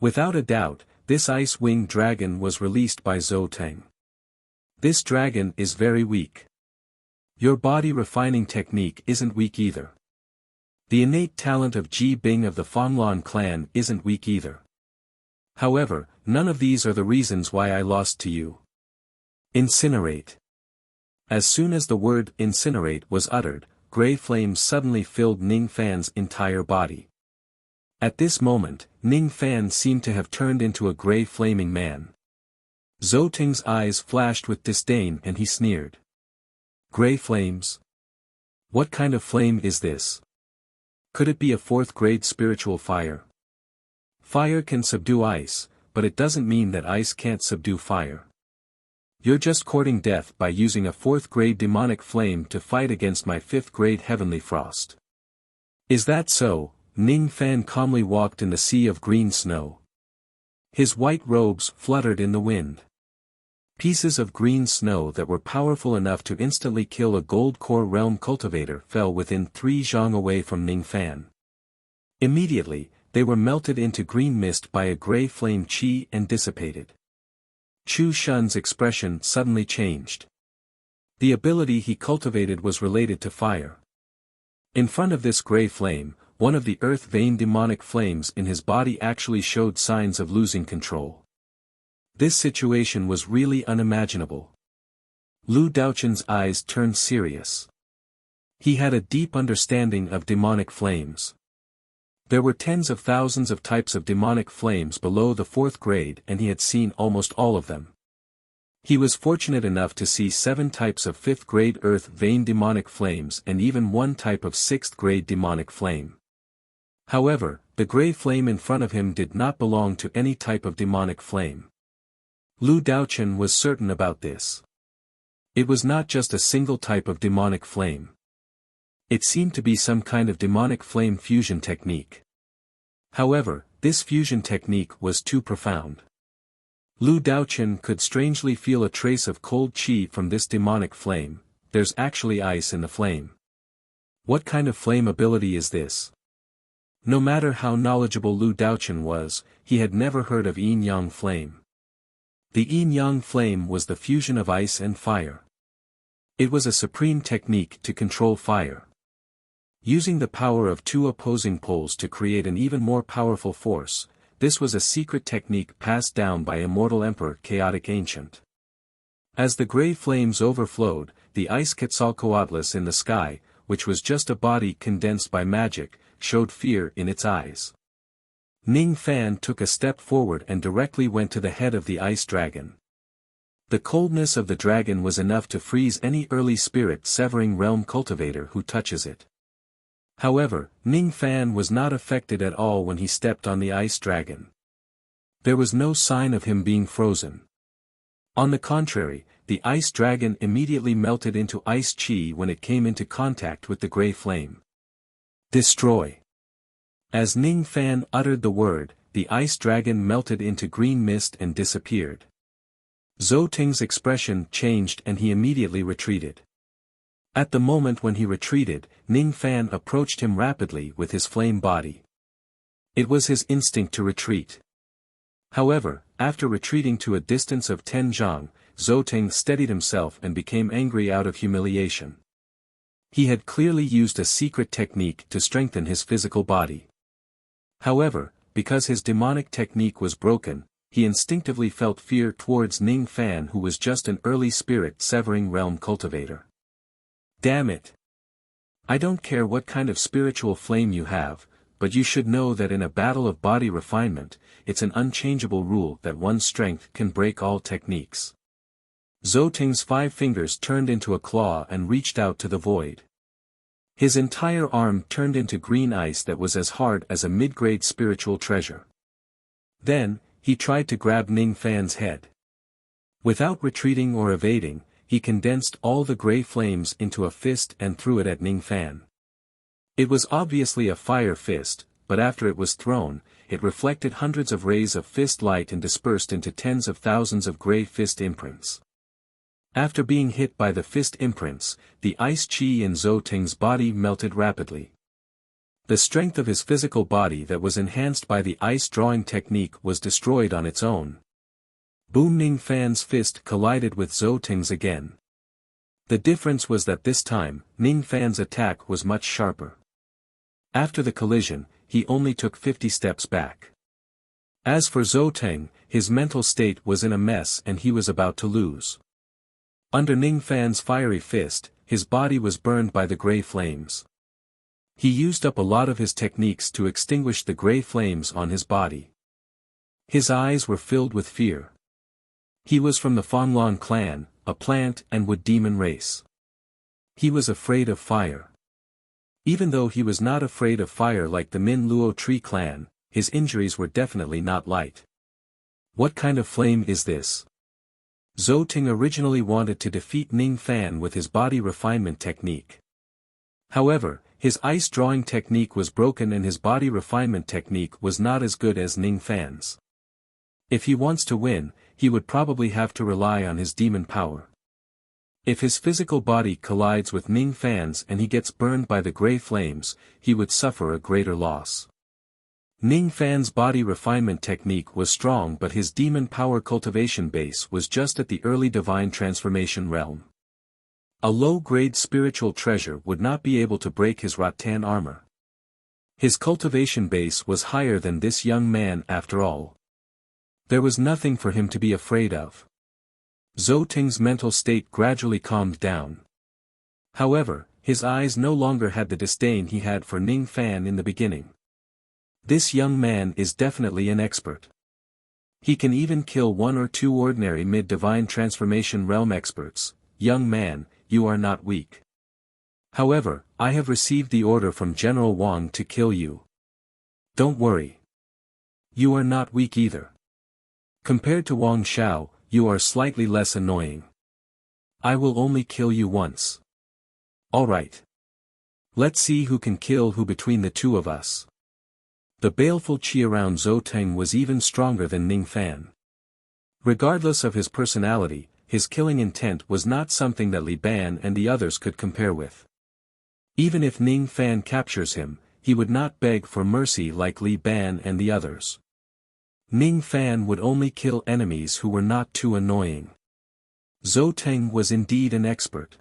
Without a doubt, this ice-winged dragon was released by Zhou Ting. This dragon is very weak. Your body refining technique isn't weak either. The innate talent of Ji Bing of the Fanglan clan isn't weak either. However, none of these are the reasons why I lost to you. Incinerate. As soon as the word incinerate was uttered, grey flames suddenly filled Ning Fan's entire body. At this moment, Ning Fan seemed to have turned into a grey flaming man. Zhou Ting's eyes flashed with disdain and he sneered. Grey flames? What kind of flame is this? Could it be a fourth-grade spiritual fire? Fire can subdue ice, but it doesn't mean that ice can't subdue fire. You're just courting death by using a fourth-grade demonic flame to fight against my fifth-grade heavenly frost. Is that so? Ning Fan calmly walked in the sea of green snow. His white robes fluttered in the wind. Pieces of green snow that were powerful enough to instantly kill a gold core realm cultivator fell within 3 zhang away from Ning Fan. Immediately, they were melted into green mist by a grey flame qi and dissipated. Chu Shun's expression suddenly changed. The ability he cultivated was related to fire. In front of this grey flame, one of the earth vein demonic flames in his body actually showed signs of losing control. This situation was really unimaginable. Lu Daochun's eyes turned serious. He had a deep understanding of demonic flames. There were tens of thousands of types of demonic flames below the 4th grade and he had seen almost all of them. He was fortunate enough to see 7 types of 5th grade earth vein demonic flames and even 1 type of 6th grade demonic flame. However, the grey flame in front of him did not belong to any type of demonic flame. Lu Daochun was certain about this. It was not just a single type of demonic flame. It seemed to be some kind of demonic flame fusion technique. However, this fusion technique was too profound. Lu Daochun could strangely feel a trace of cold qi from this demonic flame. There's actually ice in the flame. What kind of flame ability is this? No matter how knowledgeable Lu Daochun was, he had never heard of Yin Yang flame. The Yin Yang flame was the fusion of ice and fire. It was a supreme technique to control fire. Using the power of 2 opposing poles to create an even more powerful force, this was a secret technique passed down by immortal Emperor Chaotic Ancient. As the grey flames overflowed, the ice Quetzalcoatlus in the sky, which was just a body condensed by magic, showed fear in its eyes. Ning Fan took a step forward and directly went to the head of the ice dragon. The coldness of the dragon was enough to freeze any early spirit-severing realm cultivator who touches it. However, Ning Fan was not affected at all when he stepped on the ice dragon. There was no sign of him being frozen. On the contrary, the ice dragon immediately melted into ice qi when it came into contact with the grey flame. Destroy. As Ning Fan uttered the word, the ice dragon melted into green mist and disappeared. Zhou Ting's expression changed and he immediately retreated. At the moment when he retreated, Ning Fan approached him rapidly with his flame body. It was his instinct to retreat. However, after retreating to a distance of 10 zhang, Zhou Ting steadied himself and became angry out of humiliation. He had clearly used a secret technique to strengthen his physical body. However, because his demonic technique was broken, he instinctively felt fear towards Ning Fan who was just an early spirit-severing realm cultivator. Damn it! I don't care what kind of spiritual flame you have, but you should know that in a battle of body refinement, it's an unchangeable rule that one's strength can break all techniques. Zhou Ting's 5 fingers turned into a claw and reached out to the void. His entire arm turned into green ice that was as hard as a mid-grade spiritual treasure. Then, he tried to grab Ning Fan's head. Without retreating or evading, he condensed all the gray flames into a fist and threw it at Ning Fan. It was obviously a fire fist, but after it was thrown, it reflected hundreds of rays of fist light and dispersed into tens of thousands of gray fist imprints. After being hit by the fist imprints, the ice chi in Zhou Ting's body melted rapidly. The strength of his physical body that was enhanced by the ice drawing technique was destroyed on its own. Boom! Ning Fan's fist collided with Zhou Ting's again. The difference was that this time, Ning Fan's attack was much sharper. After the collision, he only took 50 steps back. As for Zhou Ting, his mental state was in a mess and he was about to lose. Under Ning Fan's fiery fist, his body was burned by the gray flames. He used up a lot of his techniques to extinguish the gray flames on his body. His eyes were filled with fear. He was from the Fanglan clan, a plant and wood demon race. He was afraid of fire. Even though he was not afraid of fire like the Min Luo Tree clan, his injuries were definitely not light. What kind of flame is this? Zhou Ting originally wanted to defeat Ning Fan with his body refinement technique. However, his ice drawing technique was broken and his body refinement technique was not as good as Ning Fan's. If he wants to win, he would probably have to rely on his demon power. If his physical body collides with Ning Fan's and he gets burned by the gray flames, he would suffer a greater loss. Ning Fan's body refinement technique was strong, but his demon power cultivation base was just at the early divine transformation realm. A low-grade spiritual treasure would not be able to break his rattan armor. His cultivation base was higher than this young man after all. There was nothing for him to be afraid of. Zhou Ting's mental state gradually calmed down. However, his eyes no longer had the disdain he had for Ning Fan in the beginning. This young man is definitely an expert. He can even kill one or two ordinary mid-divine transformation realm experts. Young man, you are not weak. However, I have received the order from General Wang to kill you. Don't worry. You are not weak either. Compared to Wang Xiao, you are slightly less annoying. I will only kill you once. Alright. Let's see who can kill who between the two of us. The baleful qi around Zhou Ting was even stronger than Ning Fan. Regardless of his personality, his killing intent was not something that Li Ban and the others could compare with. Even if Ning Fan captures him, he would not beg for mercy like Li Ban and the others. Ning Fan would only kill enemies who were not too annoying. Zhou Ting was indeed an expert.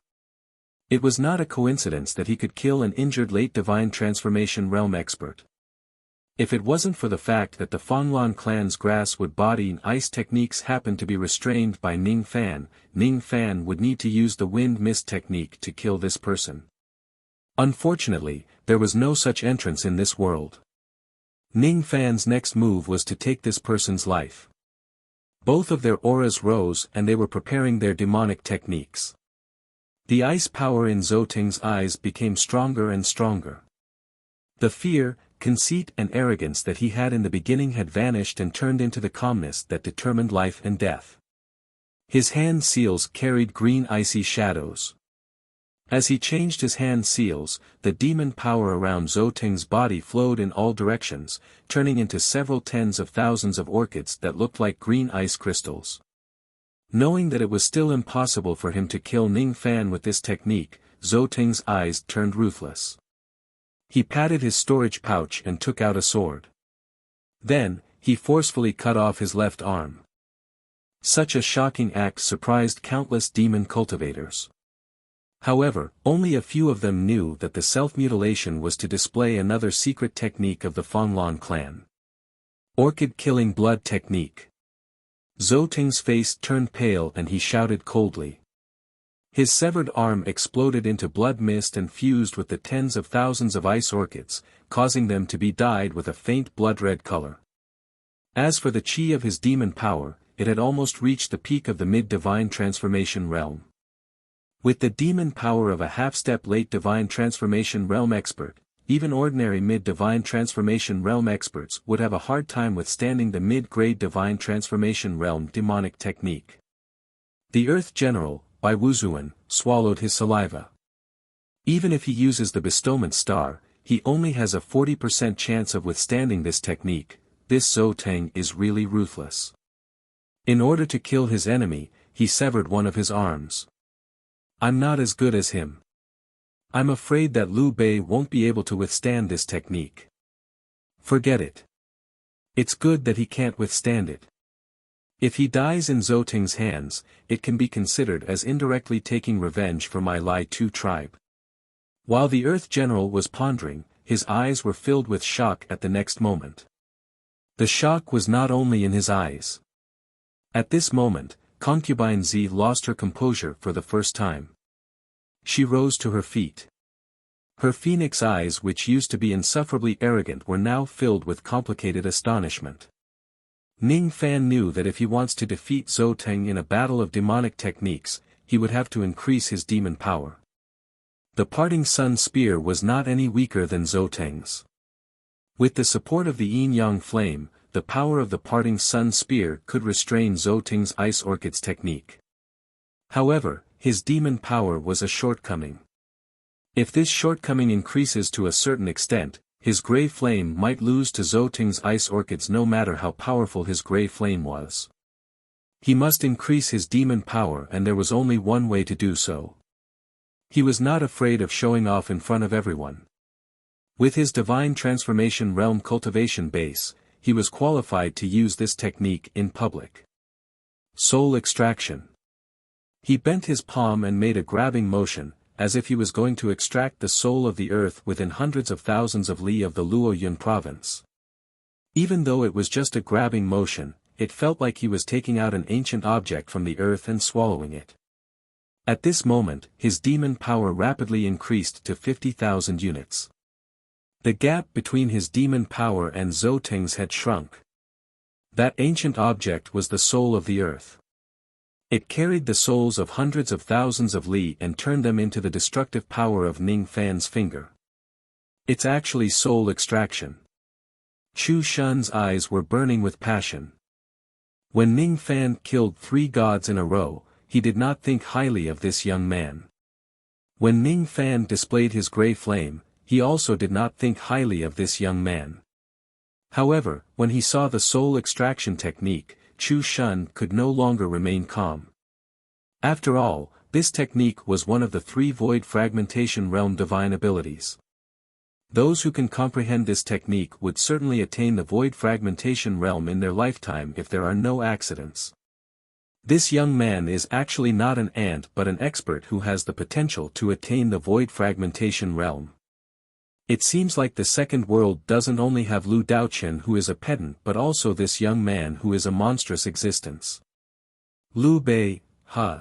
It was not a coincidence that he could kill an injured late divine transformation realm expert. If it wasn't for the fact that the Fanglan clan's grass-wood body and ice techniques happened to be restrained by Ning Fan would need to use the wind mist technique to kill this person. Unfortunately, there was no such entrance in this world. Ning Fan's next move was to take this person's life. Both of their auras rose and they were preparing their demonic techniques. The ice power in Zhou Ting's eyes became stronger and stronger. The fear, conceit and arrogance that he had in the beginning had vanished and turned into the calmness that determined life and death. His hand seals carried green icy shadows. As he changed his hand seals, the demon power around Zhou Ting's body flowed in all directions, turning into several tens of thousands of orchids that looked like green ice crystals. Knowing that it was still impossible for him to kill Ning Fan with this technique, Zhou Ting's eyes turned ruthless. He patted his storage pouch and took out a sword. Then, he forcefully cut off his left arm. Such a shocking act surprised countless demon cultivators. However, only a few of them knew that the self-mutilation was to display another secret technique of the Fanglan clan. Orchid-killing blood technique. Zhou Ting's face turned pale and he shouted coldly. His severed arm exploded into blood mist and fused with the tens of thousands of ice orchids, causing them to be dyed with a faint blood-red color. As for the chi of his demon power, it had almost reached the peak of the mid-divine transformation realm. With the demon power of a half-step late divine transformation realm expert, even ordinary mid-divine transformation realm experts would have a hard time withstanding the mid-grade divine transformation realm demonic technique. The Earth General, by Wuzuan, swallowed his saliva. Even if he uses the bestowment star, he only has a 40% chance of withstanding this technique. This Zhou Teng is really ruthless. In order to kill his enemy, he severed one of his arms. I'm not as good as him. I'm afraid that Liu Bei won't be able to withstand this technique. Forget it. It's good that he can't withstand it. If he dies in Zhou Teng's hands, it can be considered as indirectly taking revenge for my Lai Tu tribe. While the Earth General was pondering, his eyes were filled with shock at the next moment. The shock was not only in his eyes. At this moment, concubine Zi lost her composure for the first time. She rose to her feet. Her phoenix eyes, which used to be insufferably arrogant, were now filled with complicated astonishment. Ning Fan knew that if he wants to defeat Zhou Teng in a battle of demonic techniques, he would have to increase his demon power. The parting sun spear was not any weaker than Zhou Teng's. With the support of the yin-yang flame, the power of the parting sun spear could restrain Zhou Teng's ice orchids technique. However, his demon power was a shortcoming. If this shortcoming increases to a certain extent, his gray flame might lose to Zhou Teng's ice orchids no matter how powerful his gray flame was. He must increase his demon power, and there was only one way to do so. He was not afraid of showing off in front of everyone. With his divine transformation realm cultivation base, he was qualified to use this technique in public. Soul extraction. He bent his palm and made a grabbing motion, as if he was going to extract the soul of the earth within hundreds of thousands of li of the Luoyun province. Even though it was just a grabbing motion, it felt like he was taking out an ancient object from the earth and swallowing it. At this moment, his demon power rapidly increased to 50,000 units. The gap between his demon power and Zhou Teng's had shrunk. That ancient object was the soul of the earth. It carried the souls of hundreds of thousands of li and turned them into the destructive power of Ning Fan's finger. It's actually soul extraction. Chu Shun's eyes were burning with passion. When Ning Fan killed 3 gods in a row, he did not think highly of this young man. When Ning Fan displayed his gray flame, he also did not think highly of this young man. However, when he saw the soul extraction technique, Chu Shun could no longer remain calm. After all, this technique was one of the 3 void fragmentation realm divine abilities. Those who can comprehend this technique would certainly attain the void fragmentation realm in their lifetime if there are no accidents. This young man is actually not an ant but an expert who has the potential to attain the void fragmentation realm. It seems like the second world doesn't only have Lu Daoqian, who is a pedant, but also this young man who is a monstrous existence. Liu Bei, huh?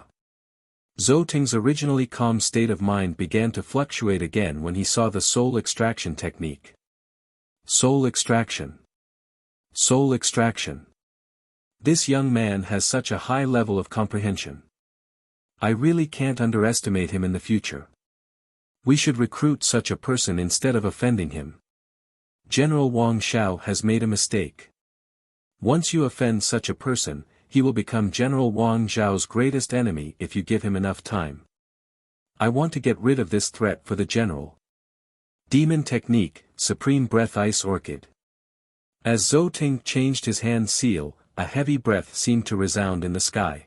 Zhou Teng's originally calm state of mind began to fluctuate again when he saw the soul extraction technique. Soul extraction. Soul extraction. This young man has such a high level of comprehension. I really can't underestimate him in the future. We should recruit such a person instead of offending him. General Wang Xiao has made a mistake. Once you offend such a person, he will become General Wang Xiao's greatest enemy if you give him enough time. I want to get rid of this threat for the general. Demon Technique, Supreme Breath Ice Orchid. As Zhou Teng changed his hand seal, a heavy breath seemed to resound in the sky.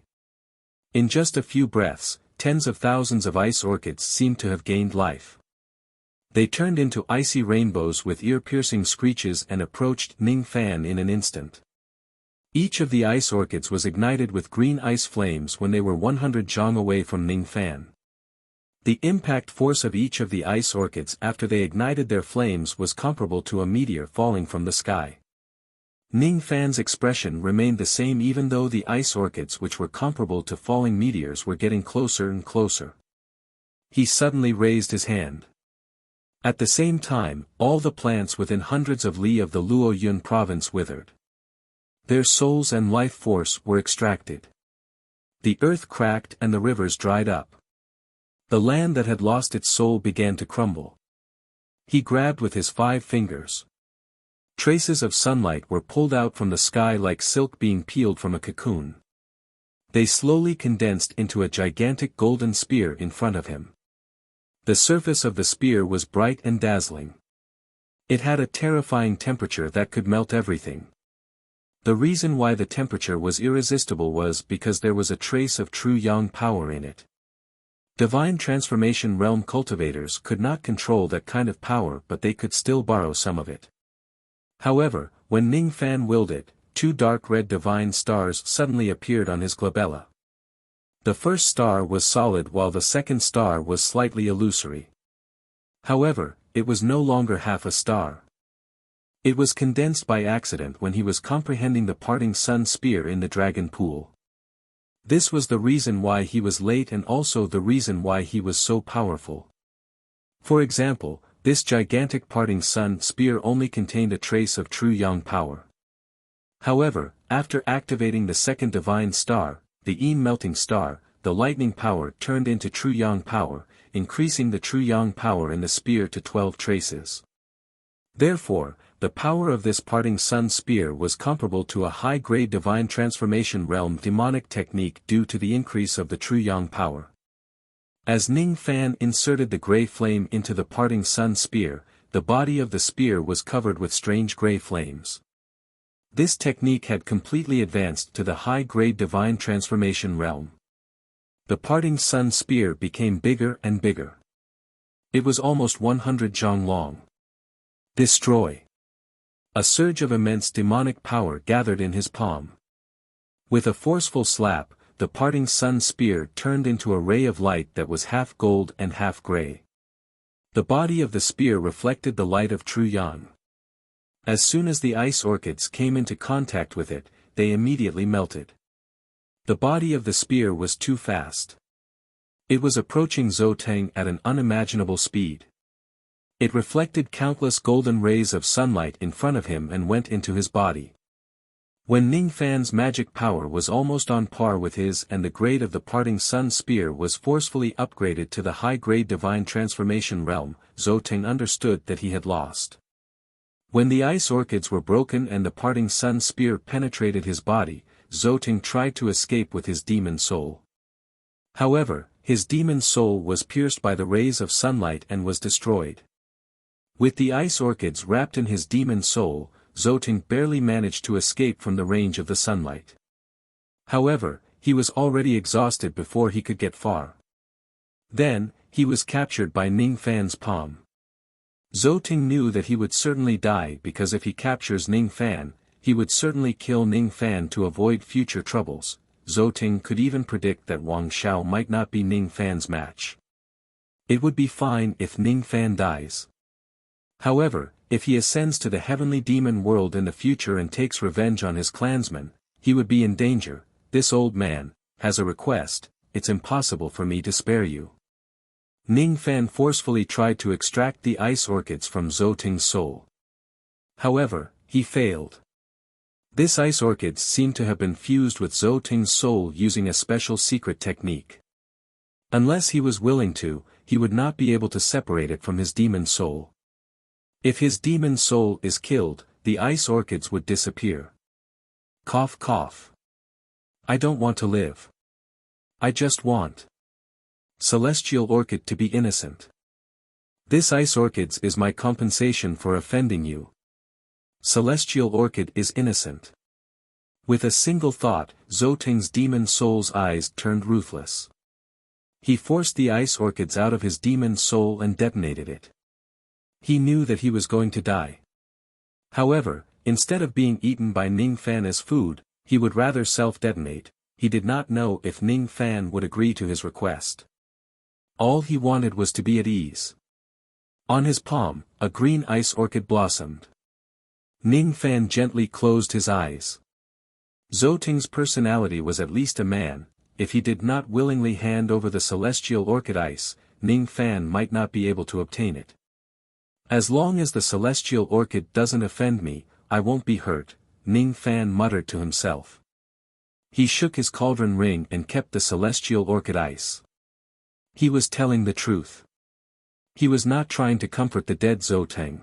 In just a few breaths, tens of thousands of ice orchids seemed to have gained life. They turned into icy rainbows with ear-piercing screeches and approached Ning Fan in an instant. Each of the ice orchids was ignited with green ice flames when they were 100 zhang away from Ning Fan. The impact force of each of the ice orchids after they ignited their flames was comparable to a meteor falling from the sky. Ning Fan's expression remained the same even though the ice orchids, which were comparable to falling meteors, were getting closer and closer. He suddenly raised his hand. At the same time, all the plants within hundreds of li of the Luoyun province withered. Their souls and life force were extracted. The earth cracked and the rivers dried up. The land that had lost its soul began to crumble. He grabbed with his 5 fingers. Traces of sunlight were pulled out from the sky like silk being peeled from a cocoon. They slowly condensed into a gigantic golden spear in front of him. The surface of the spear was bright and dazzling. It had a terrifying temperature that could melt everything. The reason why the temperature was irresistible was because there was a trace of true yang power in it. Divine Transformation Realm cultivators could not control that kind of power, but they could still borrow some of it. However, when Ning Fan willed it, 2 dark red divine stars suddenly appeared on his glabella. The first star was solid while the second star was slightly illusory. However, it was no longer half a star. It was condensed by accident when he was comprehending the parting sun spear in the dragon pool. This was the reason why he was late and also the reason why he was so powerful. For example, this gigantic parting sun spear only contained a trace of true yang power. However, after activating the second divine star, the melting star, the lightning power turned into true yang power, increasing the true yang power in the spear to 12 traces. Therefore, the power of this parting sun spear was comparable to a high-grade divine transformation realm demonic technique due to the increase of the true yang power. As Ning Fan inserted the gray flame into the parting sun spear, the body of the spear was covered with strange gray flames. This technique had completely advanced to the high-grade divine transformation realm. The parting sun spear became bigger and bigger. It was almost 100 zhang long. Destroy. A surge of immense demonic power gathered in his palm. With a forceful slap, the parting sun spear turned into a ray of light that was half gold and half gray. The body of the spear reflected the light of true yang. As soon as the ice orchids came into contact with it, they immediately melted. The body of the spear was too fast. It was approaching Zhou Teng at an unimaginable speed. It reflected countless golden rays of sunlight in front of him and went into his body. When Ning Fan's magic power was almost on par with his and the grade of the parting sun spear was forcefully upgraded to the high-grade divine transformation realm, Zhou Teng understood that he had lost. When the ice orchids were broken and the parting sun spear penetrated his body, Zhou Teng tried to escape with his demon soul. However, his demon soul was pierced by the rays of sunlight and was destroyed. With the ice orchids wrapped in his demon soul, Zhou Teng barely managed to escape from the range of the sunlight. However, he was already exhausted before he could get far. Then, he was captured by Ning Fan's palm. Zhou Teng knew that he would certainly die because if he captures Ning Fan, he would certainly kill Ning Fan to avoid future troubles. Zhou Teng could even predict that Wang Xiao might not be Ning Fan's match. It would be fine if Ning Fan dies. However, if he ascends to the heavenly demon world in the future and takes revenge on his clansmen, he would be in danger. This old man has a request. It's impossible for me to spare you. Ning Fan forcefully tried to extract the ice orchids from Zhou Teng's soul. However, he failed. This ice orchids seemed to have been fused with Zhou Teng's soul using a special secret technique. Unless he was willing to, he would not be able to separate it from his demon soul. If his demon soul is killed, the ice orchids would disappear. Cough cough. I don't want to live. I just want Celestial Orchid to be innocent. This ice orchids is my compensation for offending you. Celestial Orchid is innocent. With a single thought, Zhou Teng's demon soul's eyes turned ruthless. He forced the ice orchids out of his demon soul and detonated it. He knew that he was going to die. However, instead of being eaten by Ning Fan as food, he would rather self-detonate. He did not know if Ning Fan would agree to his request. All he wanted was to be at ease. On his palm, a green ice orchid blossomed. Ning Fan gently closed his eyes. Zhou Teng's personality was at least a man. If he did not willingly hand over the celestial orchid ice, Ning Fan might not be able to obtain it. As long as the celestial orchid doesn't offend me, I won't be hurt, Ning Fan muttered to himself. He shook his cauldron ring and kept the celestial orchid ice. He was telling the truth. He was not trying to comfort the dead Zhou Teng.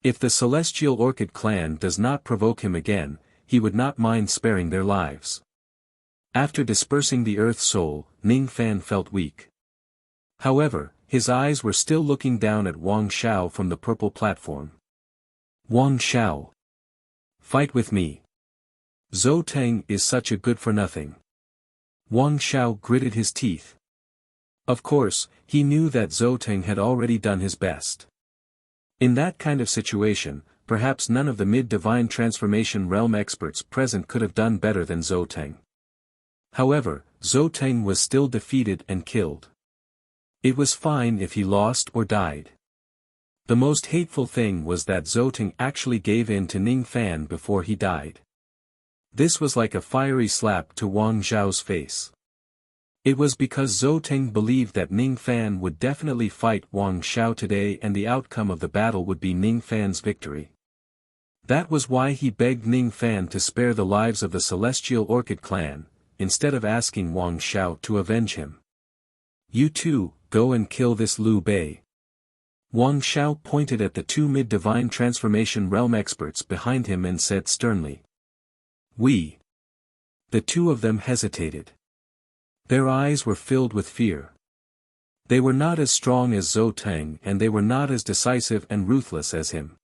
If the celestial orchid clan does not provoke him again, he would not mind sparing their lives. After dispersing the Earth Soul, Ning Fan felt weak. However, his eyes were still looking down at Wang Xiao from the purple platform. Wang Xiao. Fight with me. Zhou Teng is such a good-for-nothing. Wang Xiao gritted his teeth. Of course, he knew that Zhou Teng had already done his best. In that kind of situation, perhaps none of the mid-divine transformation realm experts present could have done better than Zhou Teng. However, Zhou Teng was still defeated and killed. It was fine if he lost or died. The most hateful thing was that Zhou Teng actually gave in to Ning Fan before he died. This was like a fiery slap to Wang Xiao's face. It was because Zhou Teng believed that Ning Fan would definitely fight Wang Xiao today and the outcome of the battle would be Ning Fan's victory. That was why he begged Ning Fan to spare the lives of the Celestial Orchid clan, instead of asking Wang Xiao to avenge him. You two, go and kill this Liu Bei. Wang Xiao pointed at the two mid-divine transformation realm experts behind him and said sternly. We. The two of them hesitated. Their eyes were filled with fear. They were not as strong as Zhou Teng and they were not as decisive and ruthless as him.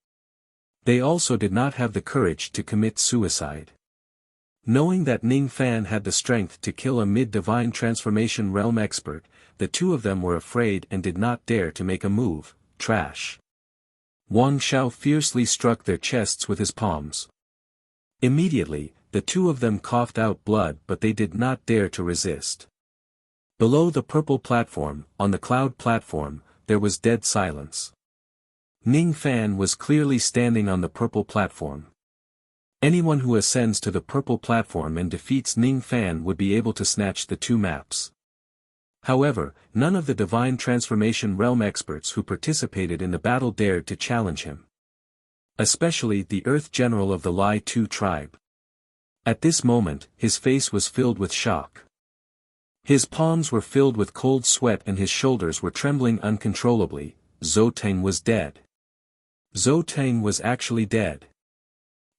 They also did not have the courage to commit suicide. Knowing that Ning Fan had the strength to kill a mid-divine transformation realm expert, the two of them were afraid and did not dare to make a move. Trash. Wang Xiao fiercely struck their chests with his palms. Immediately, the two of them coughed out blood but they did not dare to resist. Below the purple platform, on the cloud platform, there was dead silence. Ning Fan was clearly standing on the purple platform. Anyone who ascends to the purple platform and defeats Ning Fan would be able to snatch the two maps. However, none of the divine transformation realm experts who participated in the battle dared to challenge him. Especially the Earth General of the Lai Tu tribe. At this moment, his face was filled with shock. His palms were filled with cold sweat and his shoulders were trembling uncontrollably. Zhou Teng was dead. Zhou Teng was actually dead.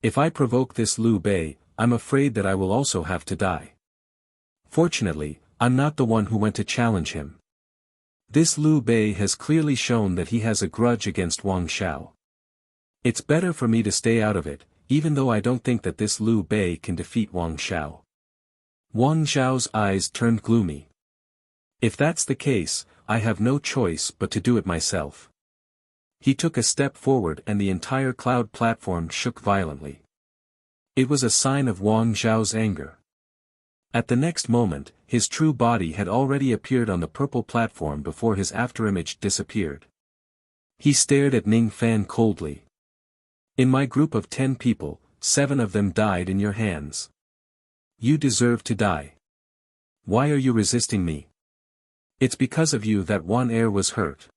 If I provoke this Liu Bei, I'm afraid that I will also have to die. Fortunately, I'm not the one who went to challenge him. This Liu Bei has clearly shown that he has a grudge against Wang Xiao. It's better for me to stay out of it, even though I don't think that this Liu Bei can defeat Wang Xiao. Wang Xiao's eyes turned gloomy. If that's the case, I have no choice but to do it myself. He took a step forward and the entire cloud platform shook violently. It was a sign of Wang Xiao's anger. At the next moment, his true body had already appeared on the purple platform before his afterimage disappeared. He stared at Ning Fan coldly. In my group of 10 people, 7 of them died in your hands. You deserve to die. Why are you resisting me? It's because of you that Wan Er was hurt.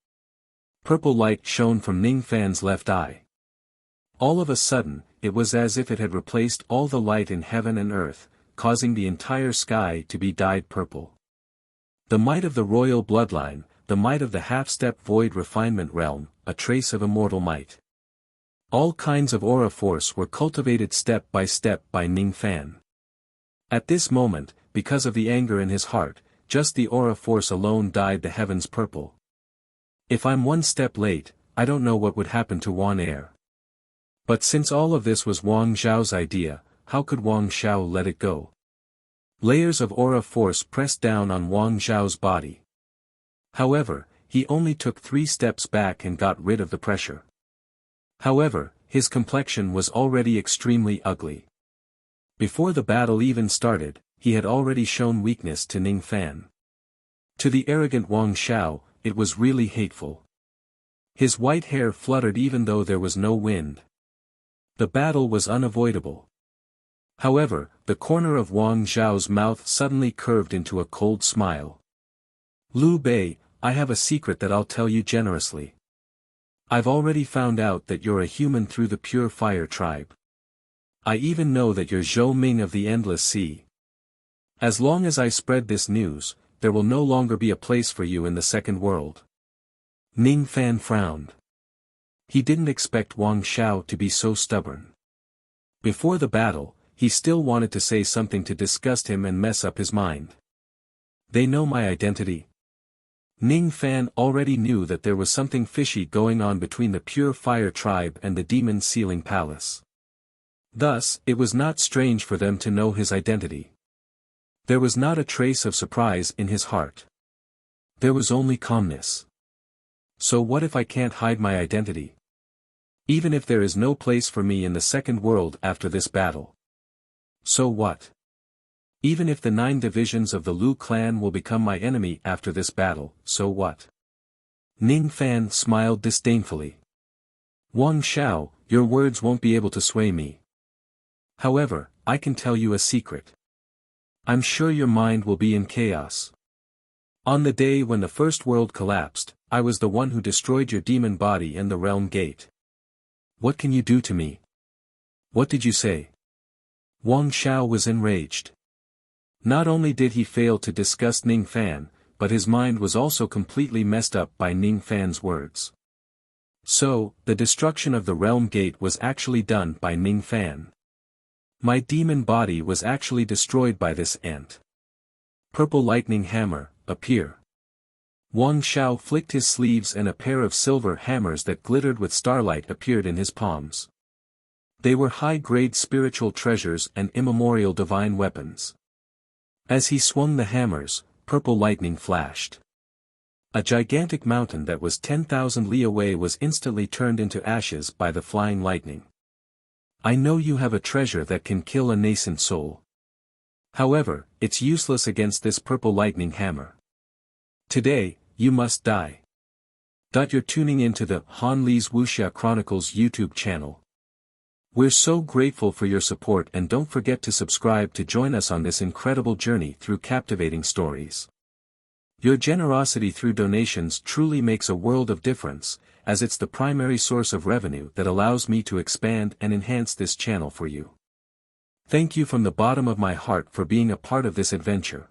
Purple light shone from Ning Fan's left eye. All of a sudden, it was as if it had replaced all the light in heaven and earth, causing the entire sky to be dyed purple. The might of the royal bloodline, the might of the half-step void refinement realm, a trace of immortal might. All kinds of aura force were cultivated step by Ning Fan. At this moment, because of the anger in his heart, just the aura force alone dyed the heavens purple. If I'm one step late, I don't know what would happen to Wan Er. But since all of this was Wang Xiao's idea, how could Wang Xiao let it go? Layers of aura force pressed down on Wang Xiao's body. However, he only took 3 steps back and got rid of the pressure. However, his complexion was already extremely ugly. Before the battle even started, he had already shown weakness to Ning Fan. To the arrogant Wang Xiao, it was really hateful. His white hair fluttered even though there was no wind. The battle was unavoidable. However, the corner of Wang Xiao's mouth suddenly curved into a cold smile. Liu Bei, I have a secret that I'll tell you generously. I've already found out that you're a human through the Pure Fire tribe. I even know that you're Zhou Ming of the Endless Sea. As long as I spread this news, there will no longer be a place for you in the second world. Ning Fan frowned. He didn't expect Wang Xiao to be so stubborn. Before the battle, he still wanted to say something to disgust him and mess up his mind. They know my identity. Ning Fan already knew that there was something fishy going on between the Pure Fire tribe and the Demon Sealing Palace. Thus, it was not strange for them to know his identity. There was not a trace of surprise in his heart. There was only calmness. So what if I can't hide my identity? Even if there is no place for me in the second world after this battle. So what? Even if the 9 divisions of the Lu clan will become my enemy after this battle, so what? Ning Fan smiled disdainfully. Wang Xiao, your words won't be able to sway me. However, I can tell you a secret. I'm sure your mind will be in chaos. On the day when the first world collapsed, I was the one who destroyed your demon body and the realm gate. What can you do to me? What did you say? Wang Xiao was enraged. Not only did he fail to disgust Ning Fan, but his mind was also completely messed up by Ning Fan's words. So, the destruction of the realm gate was actually done by Ning Fan. My demon body was actually destroyed by this ant. Purple lightning hammer, appear. Wang Xiao flicked his sleeves and a pair of silver hammers that glittered with starlight appeared in his palms. They were high-grade spiritual treasures and immemorial divine weapons. As he swung the hammers, purple lightning flashed. A gigantic mountain that was 10,000 li away was instantly turned into ashes by the flying lightning. I know you have a treasure that can kill a nascent soul. However, it's useless against this purple lightning hammer. Today, you must die. You're tuning into the Han Li's Wuxia Chronicles YouTube channel. We're so grateful for your support and don't forget to subscribe to join us on this incredible journey through captivating stories. Your generosity through donations truly makes a world of difference, as it's the primary source of revenue that allows me to expand and enhance this channel for you. Thank you from the bottom of my heart for being a part of this adventure.